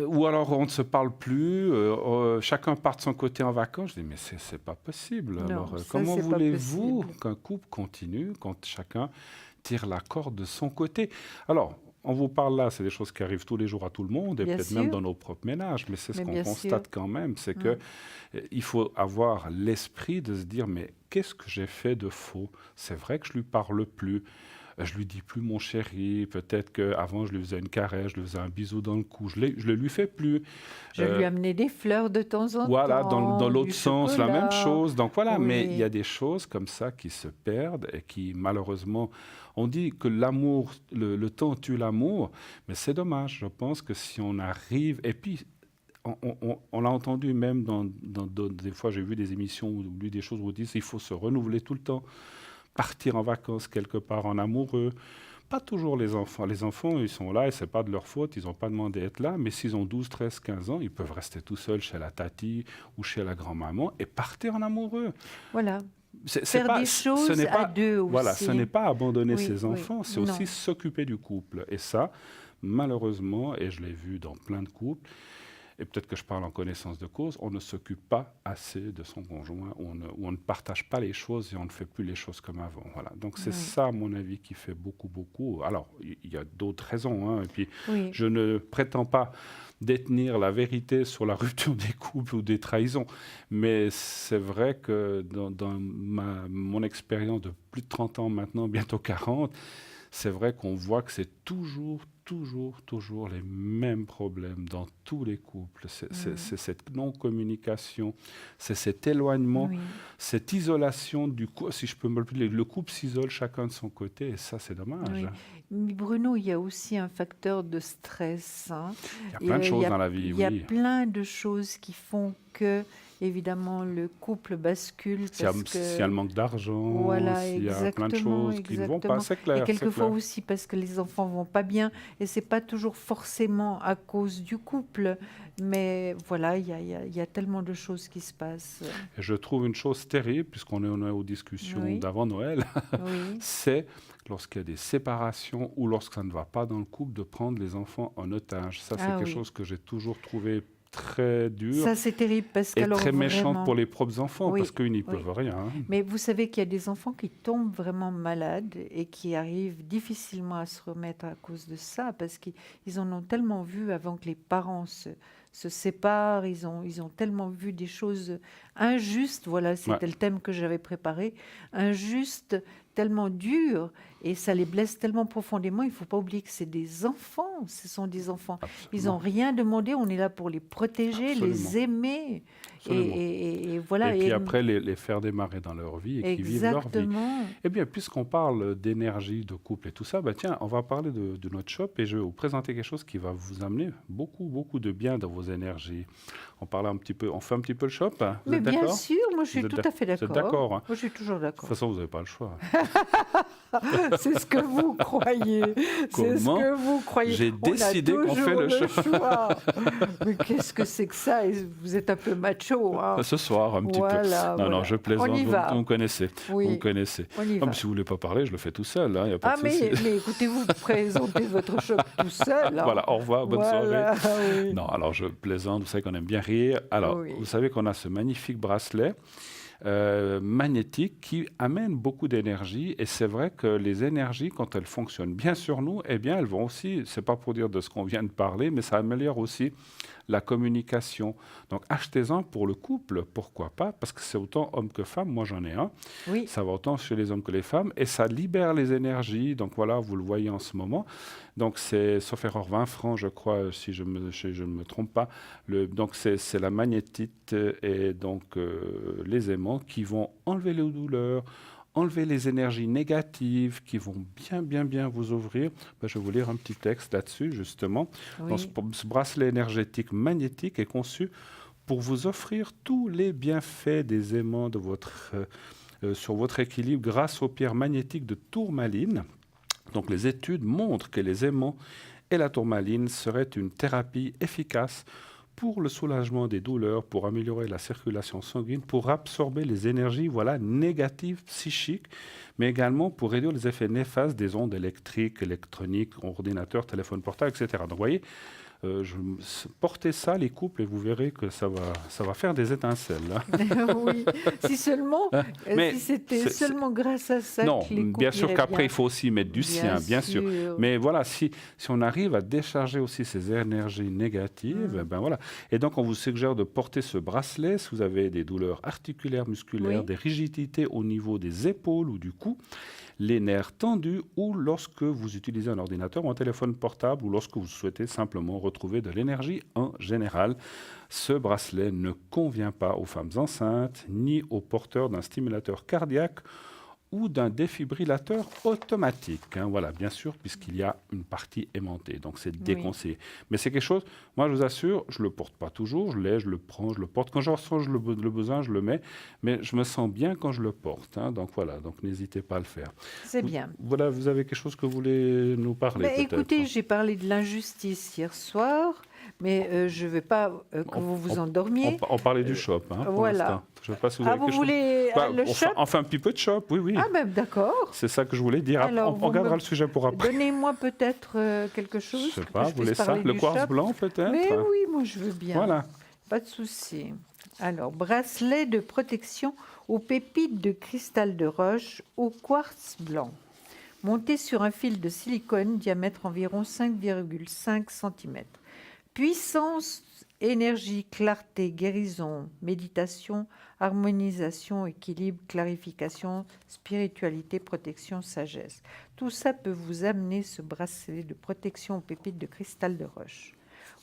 Ou alors on ne se parle plus, chacun part de son côté en vacances. Je dis, mais c'est pas possible. Non, Alors, ça, comment c'est pas voulez-vous possible. qu'un couple continue quand chacun tire la corde de son côté? Alors, on vous parle là, c'est des choses qui arrivent tous les jours à tout le monde, et Bien peut-être même sûr. dans nos propres ménages, mais c'est ce Mais qu'on bien constate sûr. quand même, c'est que il faut avoir l'esprit de se dire, mais qu'est-ce que j'ai fait de faux? C'est vrai que je lui parle plus. Je lui dis plus mon chéri, peut-être qu'avant je lui faisais une caresse, je lui faisais un bisou dans le cou, je le lui fais plus. Je lui amenais des fleurs de temps en Voilà, temps, dans du l'autre sens, la même chocolat. chose. Donc voilà, mais il y Oui. a des choses comme ça qui se perdent et qui malheureusement, on dit que l'amour, le temps tue l'amour, mais c'est dommage. Je pense que si on arrive, et puis on l'a entendu même des fois j'ai vu des émissions ou lu des choses où on dit qu'il faut se renouveler tout le temps. Partir en vacances quelque part en amoureux. Pas toujours les enfants. Les enfants, ils sont là et c'est pas de leur faute, ils n'ont pas demandé d'être là, mais s'ils ont 12, 13, 15 ans, ils peuvent rester tout seuls chez la tati ou chez la grand-maman et partir en amoureux. Voilà. C'est Faire pas, des choses n'est pas, à deux aussi. voilà, ce n'est pas abandonner Oui, ses oui. enfants, c'est Non. aussi s'occuper du couple. Et ça, malheureusement, et je l'ai vu dans plein de couples, et peut-être que je parle en connaissance de cause, on ne s'occupe pas assez de son conjoint, ou on ne partage pas les choses et on ne fait plus les choses comme avant. Voilà. Donc c'est ça, à mon avis, qui fait beaucoup, beaucoup. Alors, il y a d'autres raisons, hein, et puis Oui. je ne prétends pas détenir la vérité sur la rupture des couples ou des trahisons, mais c'est vrai que dans mon expérience de plus de 30 ans maintenant, bientôt 40, c'est vrai qu'on voit que c'est toujours les mêmes problèmes dans tous les couples. C'est cette non-communication, c'est cet éloignement, Oui. cette isolation du couple. Si je peux me le dire, le couple s'isole chacun de son côté, et ça, c'est dommage. Oui. Hein. Mais Bruno, il y a aussi un facteur de stress. Hein. Il y a plein de choses dans la vie, Il y a oui. plein de choses qui font que évidemment, le couple bascule parce S'il y a que... le manque d'argent, Voilà, s'il y a plein de exactement, choses qui ne vont pas, exactement. c'est Et clair. c'est quelquefois clair. aussi parce que les enfants vont pas bien, et c'est pas toujours forcément à cause du couple, mais voilà, il y a tellement de choses qui se passent. Et je trouve une chose terrible, puisqu'on est aux discussions Oui. d'avant Noël, Oui, c'est lorsqu'il y a des séparations ou lorsque ça ne va pas dans le couple, de prendre les enfants en otage. Ça, c'est Ah quelque oui. chose que j'ai toujours trouvé très dur ça c'est terrible parce et qu'alors très méchant vraiment... pour les propres enfants, Oui, parce qu'ils n'y oui. peuvent rien. hein. Mais vous savez qu'il y a des enfants qui tombent vraiment malades et qui arrivent difficilement à se remettre à cause de ça, parce qu'ils en ont tellement vu avant que les parents se séparent, ils ont tellement vu des choses injustes, voilà, c'était le thème que j'avais préparé, injustes, tellement dures, et ça les blesse tellement profondément. Il ne faut pas oublier que c'est des enfants, ce sont des enfants. Ils n'ont rien demandé, on est là pour les protéger, Absolument. les aimer, Absolument. et voilà. Et puis après, les faire démarrer dans leur vie et qu'ils vivent leur vie. Exactement. Eh bien, puisqu'on parle d'énergie, de couple et tout ça, bah tiens, on va parler de notre shop et je vais vous présenter quelque chose qui va vous amener beaucoup, beaucoup de bien dans vos énergies. On fait un petit peu le shop. Vous Mais êtes bien d'accord? sûr, moi je suis Vous êtes tout à fait Vous êtes d'accord. d'accord, hein? Moi je suis toujours De toute d'accord. façon, vous n'avez pas le choix. C'est ce que vous croyez. C'est ce Comment que vous croyez. J'ai On a décidé qu'on fait toujours le show. choix. Mais qu'est-ce que c'est que ça? Et vous êtes un peu macho. Hein. Ce soir, un petit peu. Voilà, Non, voilà. je plaisante. On y vous, va. vous me connaissez. Oui, Vous me connaissez. on y Ah, va. mais si vous ne voulez pas parler, je le fais tout seul. Il n'y a pas Ah, de souci. mais écoutez, vous présentez votre shop tout seul. Hein. Voilà, au revoir, bonne Voilà, soirée. oui. Non, alors je plaisante, vous savez qu'on aime bien rire. Alors, Oui. vous savez qu'on a ce magnifique bracelet magnétique qui amène beaucoup d'énergie. Et c'est vrai que les énergies, quand elles fonctionnent bien sur nous, eh bien, elles vont aussi, c'est pas pour dire de ce qu'on vient de parler, mais ça améliore aussi la communication. Donc, achetez-en pour le couple, pourquoi pas? Parce que c'est autant homme que femme. Moi, j'en ai un. Oui. Ça va autant chez les hommes que les femmes. Et ça libère les énergies. Donc, voilà, vous le voyez en ce moment. Donc, c'est, sauf erreur, 20 francs, je crois, si je ne me trompe pas. Donc, c'est la magnétite et donc les aimants qui vont enlever les douleurs, enlever les énergies négatives qui vont bien vous ouvrir. Ben, je vais vous lire un petit texte là-dessus, justement. Oui. Donc, ce bracelet énergétique magnétique est conçu pour vous offrir tous les bienfaits des aimants de sur votre équilibre grâce aux pierres magnétiques de tourmaline. Donc, les études montrent que les aimants et la tourmaline seraient une thérapie efficace pour le soulagement des douleurs, pour améliorer la circulation sanguine, pour absorber les énergies négatives psychiques, mais également pour réduire les effets néfastes des ondes électriques, électroniques, ordinateurs, téléphones portables, etc. Donc, vous voyez, portez ça, les couples, et vous verrez que ça va faire des étincelles. Hein. Oui, si seulement, Mais si c'était seulement grâce à ça non, que les couples bien sûr iraient qu'après, bien. il faut aussi mettre du sien, bien sûr. Mais voilà, si on arrive à décharger aussi ces énergies négatives, ben voilà. Et donc, on vous suggère de porter ce bracelet si vous avez des douleurs articulaires, musculaires, Oui. des rigidités au niveau des épaules ou du cou, les nerfs tendus, ou lorsque vous utilisez un ordinateur ou un téléphone portable, ou lorsque vous souhaitez simplement retrouver de l'énergie en général. Ce bracelet ne convient pas aux femmes enceintes, ni aux porteurs d'un stimulateur cardiaque ou d'un défibrillateur automatique. Hein, voilà, bien sûr, puisqu'il y a une partie aimantée. Donc, c'est déconseillé. Mais c'est quelque chose, moi, je vous assure, je ne le porte pas toujours. Je l'ai, je le prends, je le porte. Quand je ressens le besoin, je le mets. Mais je me sens bien quand je le porte. Hein, donc, voilà. Donc, n'hésitez pas à le faire. C'est bien. Voilà, vous avez quelque chose que vous voulez nous parler, Mais peut-être? écoutez, j'ai parlé de l'injustice hier soir, mais je ne veux pas que vous vous endormiez. On parlait du shop, hein, pour Voilà. l'instant. Je ne sais pas si vous avez vous quelque chose. voulez le shop? On fait un petit peu de shop, oui. Ah ben d'accord. C'est ça que je voulais dire. Alors, on vous regardera me- le sujet pour après. Donnez-moi peut-être quelque chose. Je ne sais que pas, je vous voulez puisse ça? parler Le du quartz shop. blanc, peut-être? Mais oui, moi je veux bien. Voilà. Pas de souci. Alors, bracelet de protection aux pépites de cristal de roche au quartz blanc. Monté sur un fil de silicone, diamètre environ 5,5 cm. Puissance, énergie, clarté, guérison, méditation, harmonisation, équilibre, clarification, spiritualité, protection, sagesse. Tout ça peut vous amener ce bracelet de protection aux pépites de cristal de roche,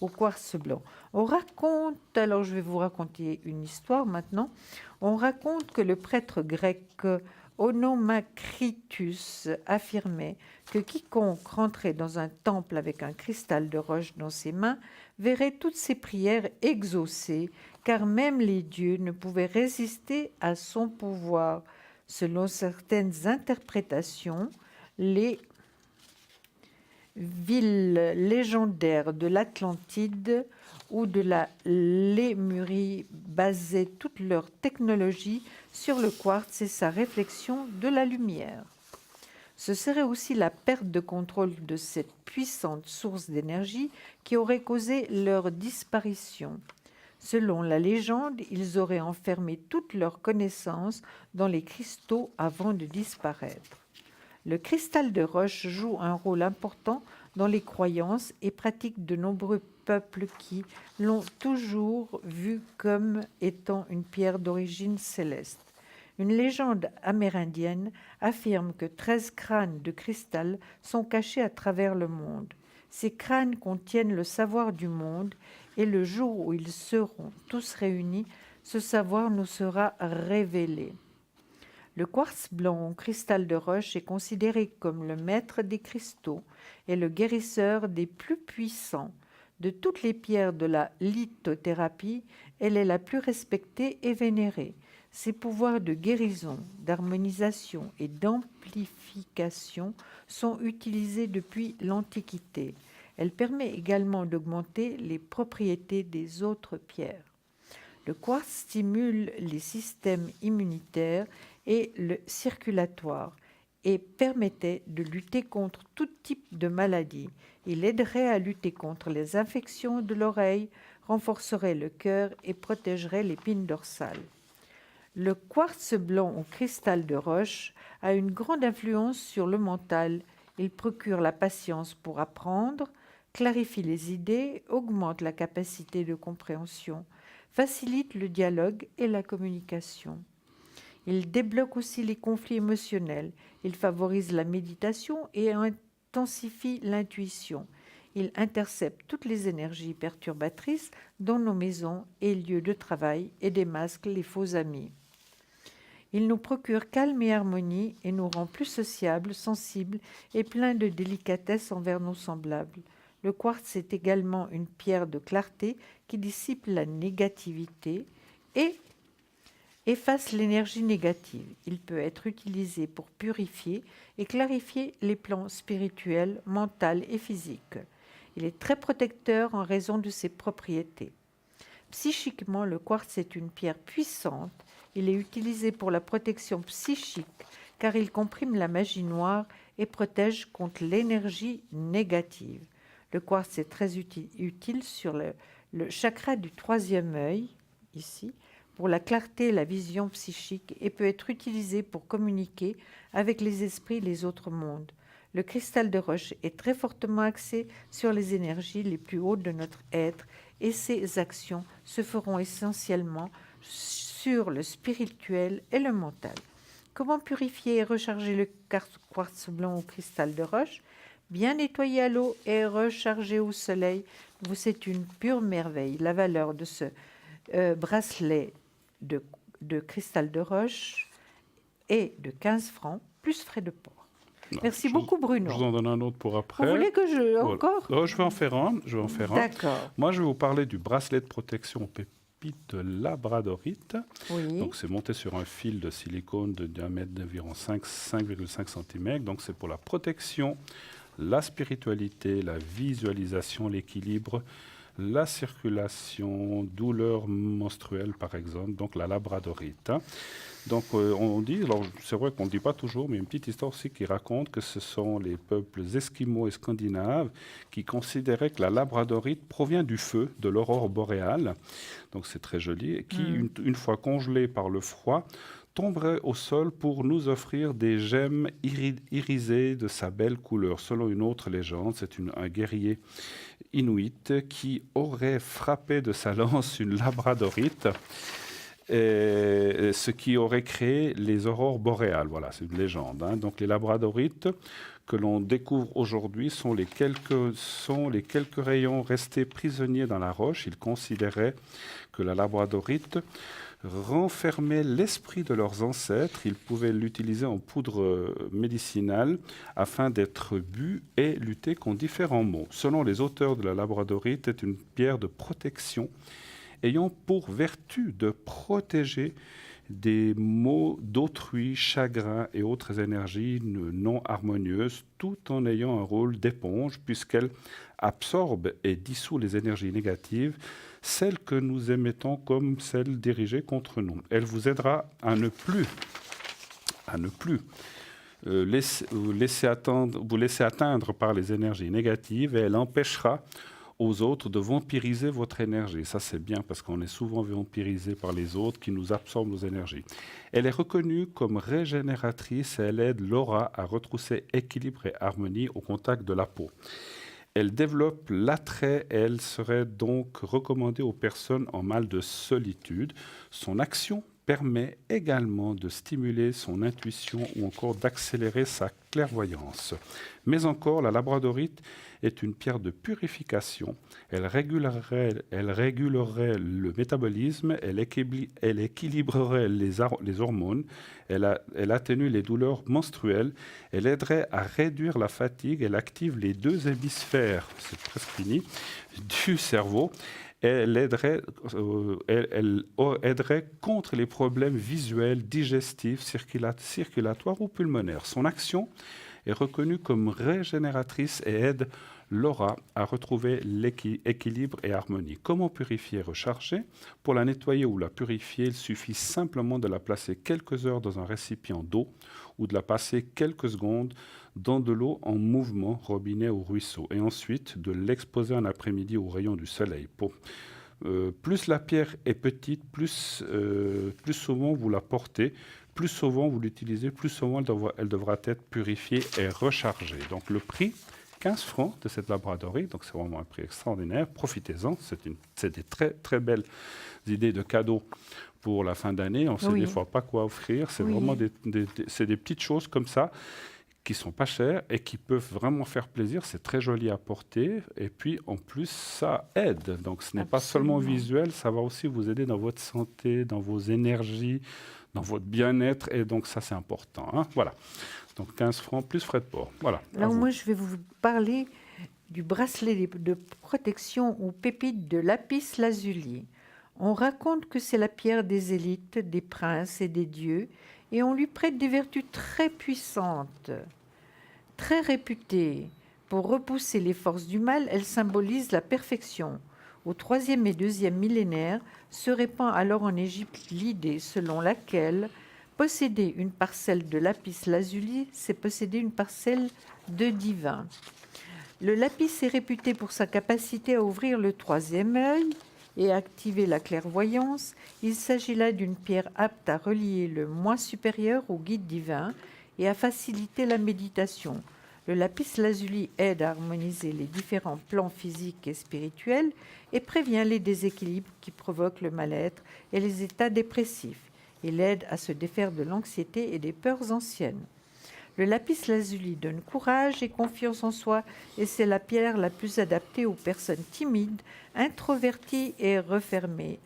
au quartz blanc. On raconte, alors je vais vous raconter une histoire maintenant, on raconte que le prêtre grec Onomacritus affirmait que quiconque rentrait dans un temple avec un cristal de roche dans ses mains verrait toutes ses prières exaucées, car même les dieux ne pouvaient résister à son pouvoir. Selon certaines interprétations, les villes légendaires de l'Atlantide ou de la Lémurie basaient toute leur technologie sur le quartz et sa réflexion de la lumière. Ce serait aussi la perte de contrôle de cette puissante source d'énergie qui aurait causé leur disparition. Selon la légende, ils auraient enfermé toutes leurs connaissances dans les cristaux avant de disparaître. Le cristal de roche joue un rôle important dans les croyances et pratiques de nombreux peuples qui l'ont toujours vu comme étant une pierre d'origine céleste. Une légende amérindienne affirme que 13 crânes de cristal sont cachés à travers le monde. Ces crânes contiennent le savoir du monde et le jour où ils seront tous réunis, ce savoir nous sera révélé. Le quartz blanc ou cristal de roche est considéré comme le maître des cristaux et le guérisseur des plus puissants. De toutes les pierres de la lithothérapie, elle est la plus respectée et vénérée. Ses pouvoirs de guérison, d'harmonisation et d'amplification sont utilisés depuis l'Antiquité. Elle permet également d'augmenter les propriétés des autres pierres. Le quartz stimule les systèmes immunitaires et le circulatoire et permettait de lutter contre tout type de maladie. Il aiderait à lutter contre les infections de l'oreille, renforcerait le cœur et protégerait l'épine dorsale. Le quartz blanc ou cristal de roche a une grande influence sur le mental. Il procure la patience pour apprendre, clarifie les idées, augmente la capacité de compréhension, facilite le dialogue et la communication. Il débloque aussi les conflits émotionnels. Il favorise la méditation et intensifie l'intuition. Il intercepte toutes les énergies perturbatrices dans nos maisons et lieux de travail et démasque les faux amis. Il nous procure calme et harmonie et nous rend plus sociables, sensibles et pleins de délicatesse envers nos semblables. Le quartz est également une pierre de clarté qui dissipe la négativité et efface l'énergie négative. Il peut être utilisé pour purifier et clarifier les plans spirituels, mentaux et physiques. Il est très protecteur en raison de ses propriétés. Psychiquement, le quartz est une pierre puissante. Il est utilisé pour la protection psychique car il comprime la magie noire et protège contre l'énergie négative. Le quartz est très utile sur le chakra du troisième œil, ici, pour la clarté et la vision psychique et peut être utilisé pour communiquer avec les esprits et les autres mondes. Le cristal de roche est très fortement axé sur les énergies les plus hautes de notre être et ses actions se feront essentiellement sur le spirituel et le mental. Comment purifier et recharger le quartz blanc au cristal de roche? Bien nettoyé à l'eau et rechargé au soleil, c'est une pure merveille. La valeur de ce bracelet de cristal de roche est de 15 francs, plus frais de port. Non, Merci beaucoup, Bruno. Je vous en donne un autre pour après. Vous voulez que je... Voilà. encore Oh, je vais en faire un. D'accord. Moi, je vais vous parler du bracelet de protection aux pépites de labradorite. Oui. Donc, c'est monté sur un fil de silicone de diamètre d'environ 5,5 cm. Donc, c'est pour la protection, la spiritualité, la visualisation, l'équilibre, la circulation, douleur menstruelle, par exemple. Donc, la labradorite. Donc, on dit, alors c'est vrai qu'on ne dit pas toujours, mais une petite histoire aussi qui raconte que ce sont les peuples esquimaux et scandinaves qui considéraient que la labradorite provient du feu, de l'aurore boréale, donc c'est très joli, et qui, une fois congelée par le froid, tomberait au sol pour nous offrir des gemmes irisées de sa belle couleur. Selon une autre légende, c'est un guerrier inuit qui aurait frappé de sa lance une labradorite, ce qui aurait créé les aurores boréales. Voilà, c'est une légende. Donc les labradorites, que l'on découvre aujourd'hui sont les quelques rayons restés prisonniers dans la roche. Ils considéraient que la labradorite renfermait l'esprit de leurs ancêtres. Ils pouvaient l'utiliser en poudre médicinale afin d'être bu et lutter contre différents maux. Selon les auteurs de la labradorite, est une pierre de protection ayant pour vertu de protéger des maux d'autrui, chagrin et autres énergies non harmonieuses, tout en ayant un rôle d'éponge, puisqu'elle absorbe et dissout les énergies négatives, celles que nous émettons comme celles dirigées contre nous. Elle vous aidera à ne plus vous laisser atteindre par les énergies négatives, et elle empêchera aux autres de vampiriser votre énergie. Ça, c'est bien parce qu'on est souvent vampirisé par les autres qui nous absorbent nos énergies. Elle est reconnue comme régénératrice et elle aide l'aura à retrousser équilibre et harmonie au contact de la peau. Elle développe l'attrait et elle serait donc recommandée aux personnes en mal de solitude. Son action permet également de stimuler son intuition ou encore d'accélérer sa clairvoyance. Mais encore, la labradorite est une pierre de purification. Elle régulerait le métabolisme, elle équilibrerait les hormones, elle atténue les douleurs menstruelles, elle aiderait à réduire la fatigue, elle active les 2 hémisphères, c'est presque fini, du cerveau. Elle aiderait contre les problèmes visuels, digestifs, circulatoires ou pulmonaires. Son action est reconnue comme régénératrice et aide l'aura à retrouver l'équilibre et harmonie. Comment purifier et recharger? Pour la nettoyer ou la purifier, il suffit simplement de la placer quelques heures dans un récipient d'eau ou de la passer quelques secondes dans de l'eau en mouvement, robinet ou ruisseau, et ensuite de l'exposer un après-midi au rayon du soleil. Plus la pierre est petite, plus souvent vous la portez, plus souvent vous l'utilisez, plus souvent elle devra être purifiée et rechargée. Donc le prix, 15 francs de cette labradorite, donc c'est vraiment un prix extraordinaire. Profitez-en, c'est des très très belles idées de cadeaux pour la fin d'année. On ne sait des fois pas quoi offrir. C'est vraiment des petites choses comme ça qui sont pas chères et qui peuvent vraiment faire plaisir. C'est très joli à porter et puis en plus ça aide. Donc ce n'est pas seulement visuel, ça va aussi vous aider dans votre santé, dans vos énergies, dans votre bien-être, et donc ça c'est important. Hein. Voilà. Donc 15 francs plus frais de port. Voilà. Alors moi je vais vous parler du bracelet de protection ou pépite de lapis lazuli. On raconte que c'est la pierre des élites, des princes et des dieux, et on lui prête des vertus très puissantes, très réputées. Pour repousser les forces du mal, elle symbolise la perfection. Au 3e et 2e millénaire se répand alors en Égypte l'idée selon laquelle posséder une parcelle de lapis lazuli, c'est posséder une parcelle de divin. Le lapis est réputé pour sa capacité à ouvrir le 3e œil et à activer la clairvoyance. Il s'agit là d'une pierre apte à relier le moi supérieur au guide divin et à faciliter la méditation. Le lapis lazuli aide à harmoniser les différents plans physiques et spirituels et prévient les déséquilibres qui provoquent le mal-être et les états dépressifs. Il aide à se défaire de l'anxiété et des peurs anciennes. Le lapis lazuli donne courage et confiance en soi et c'est la pierre la plus adaptée aux personnes timides, introverties et renfermées,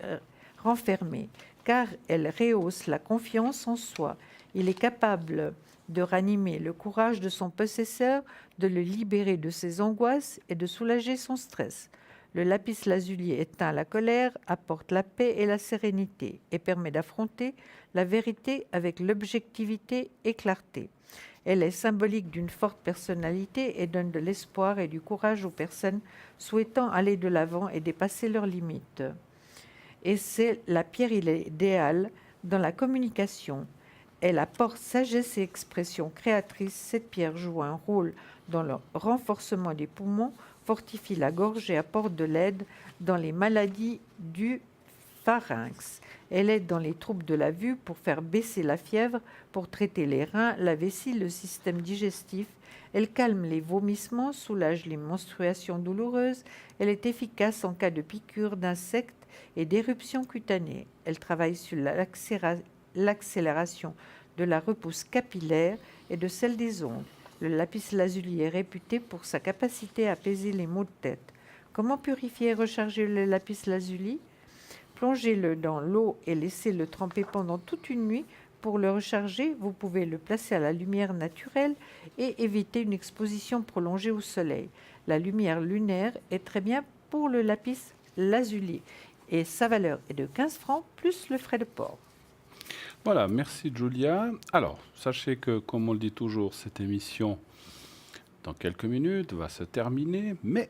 car elle rehausse la confiance en soi. Il est capable de ranimer le courage de son possesseur, de le libérer de ses angoisses et de soulager son stress. Le lapis lazuli éteint la colère, apporte la paix et la sérénité et permet d'affronter la vérité avec l'objectivité et clarté. Elle est symbolique d'une forte personnalité et donne de l'espoir et du courage aux personnes souhaitant aller de l'avant et dépasser leurs limites. Et c'est la pierre idéale dans la communication. Elle apporte sagesse et expression créatrice. Cette pierre joue un rôle dans le renforcement des poumons, fortifie la gorge et apporte de l'aide dans les maladies du pharynx. Elle aide dans les troubles de la vue pour faire baisser la fièvre, pour traiter les reins, la vessie, le système digestif. Elle calme les vomissements, soulage les menstruations douloureuses. Elle est efficace en cas de piqûres d'insectes et d'éruptions cutanées. Elle travaille sur l'accélération de la repousse capillaire et de celle des ongles. Le lapis-lazuli est réputé pour sa capacité à apaiser les maux de tête. Comment purifier et recharger le lapis-lazuli? Plongez-le dans l'eau et laissez-le tremper pendant toute une nuit. Pour le recharger, vous pouvez le placer à la lumière naturelle et éviter une exposition prolongée au soleil. La lumière lunaire est très bien pour le lapis-lazuli et sa valeur est de 15 francs plus le frais de port. Voilà, merci Julia. Alors, sachez que, comme on le dit toujours, cette émission, dans quelques minutes, va se terminer, mais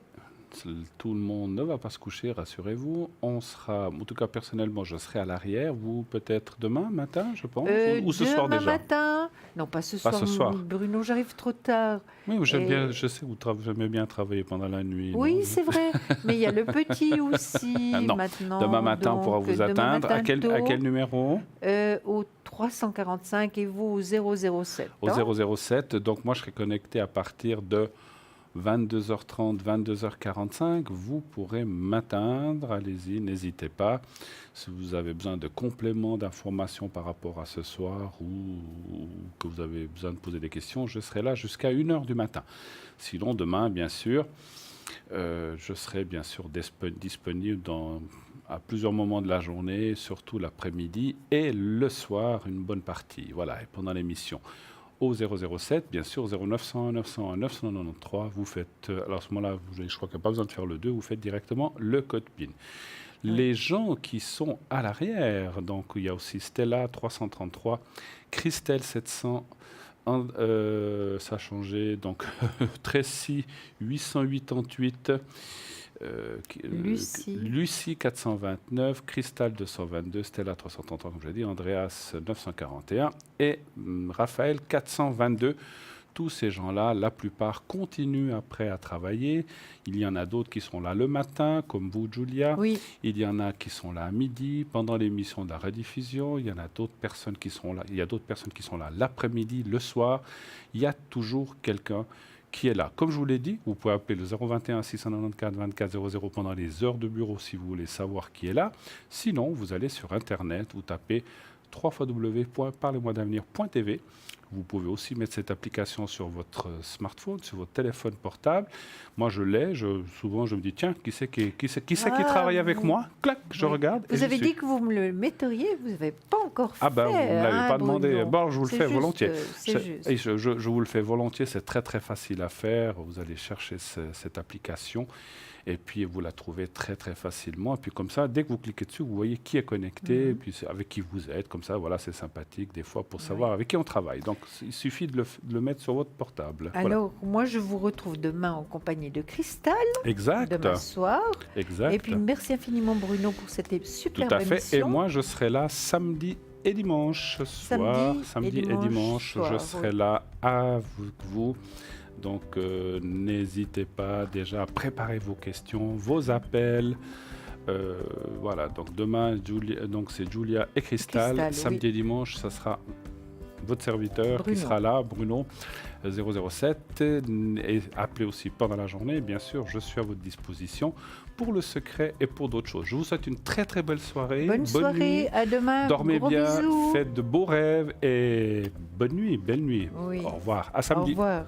tout le monde ne va pas se coucher, rassurez-vous. On sera, en tout cas personnellement, je serai à l'arrière. Vous peut-être demain matin, je pense, ou ce soir déjà. Demain matin. Non, pas ce soir. Ce soir. Bruno, j'arrive trop tard. Oui, j'aime bien. Je sais que vous aimez bien travailler pendant la nuit. Oui, non? c'est vrai. Mais il y a le petit aussi Non. maintenant. Demain matin, on pourra donc, vous demain atteindre. matin À quel numéro? Au 345 et vous au 007. Au 007. Donc moi, je serai connecté à partir de 22h30, 22h45, vous pourrez m'atteindre. Allez-y, n'hésitez pas. Si vous avez besoin de compléments d'informations par rapport à ce soir ou que vous avez besoin de poser des questions, je serai là jusqu'à 1h du matin. Sinon, demain, bien sûr, je serai bien sûr disponible à plusieurs moments de la journée, surtout l'après-midi et le soir, une bonne partie. Voilà, et pendant l'émission. Au 007, bien sûr, 0901 901 993, vous faites, alors à ce moment-là, je crois qu'il n'y a pas besoin de faire le 2, vous faites directement le code PIN. Oui. Les gens qui sont à l'arrière, donc il y a aussi Stella 333, Christelle 700, ça a changé, donc Tracy 888, Lucie 429, Cristal 222, Stella 333, comme je l'ai dit, Andreas 941 et Raphaël 422. Tous ces gens-là, la plupart continuent après à travailler. Il y en a d'autres qui sont là le matin, comme vous, Julia. Oui. Il y en a qui sont là à midi, pendant l'émission de la rediffusion. Il y en a d'autres personnes qui sont là. Il y a d'autres personnes qui sont là l'après-midi, le soir. Il y a toujours quelqu'un qui est là. Comme je vous l'ai dit, vous pouvez appeler le 021 694 24 00 pendant les heures de bureau si vous voulez savoir qui est là. Sinon, vous allez sur Internet, vous tapez www.parlez-moi-d'avenir.tv. Vous pouvez aussi mettre cette application sur votre smartphone, sur votre téléphone portable. Moi, je l'ai. Souvent, je me dis, tiens, qui c'est qui travaille avec moi? Clac, je regarde. Vous avez dit que vous me le metteriez, vous n'avez pas encore fait. Ah ben, vous ne me l'avez pas demandé. Bruno. Bon, je vous le fais volontiers. C'est juste. Je vous le fais volontiers. C'est très, très facile à faire. Vous allez chercher cette application. Et puis, vous la trouvez très, très facilement. Et puis, comme ça, dès que vous cliquez dessus, vous voyez qui est connecté, et puis avec qui vous êtes. Comme ça, voilà, c'est sympathique, des fois, pour savoir avec qui on travaille. Donc, il suffit de le mettre sur votre portable. Alors, moi, je vous retrouve demain en compagnie de Cristal. Exact. Demain soir. Exact. Et puis, merci infiniment, Bruno, pour cette super Tout à fait. émission. Et moi, je serai là samedi et dimanche soir. Samedi et dimanche, soir, je serai là avec vous. Donc, n'hésitez pas déjà à préparer vos questions, vos appels. Voilà, donc demain, c'est Julia et Cristal. Samedi et dimanche, ça sera votre serviteur Bruno. Qui sera là, Bruno 007. Et appelez aussi pendant la journée. Bien sûr, je suis à votre disposition pour le secret et pour d'autres choses. Je vous souhaite une très très belle soirée. Bonne soirée, nuit. À demain. Dormez Gros bien, bisous. faites de beaux rêves et bonne nuit, belle nuit. Oui. Au revoir, à samedi. Au revoir.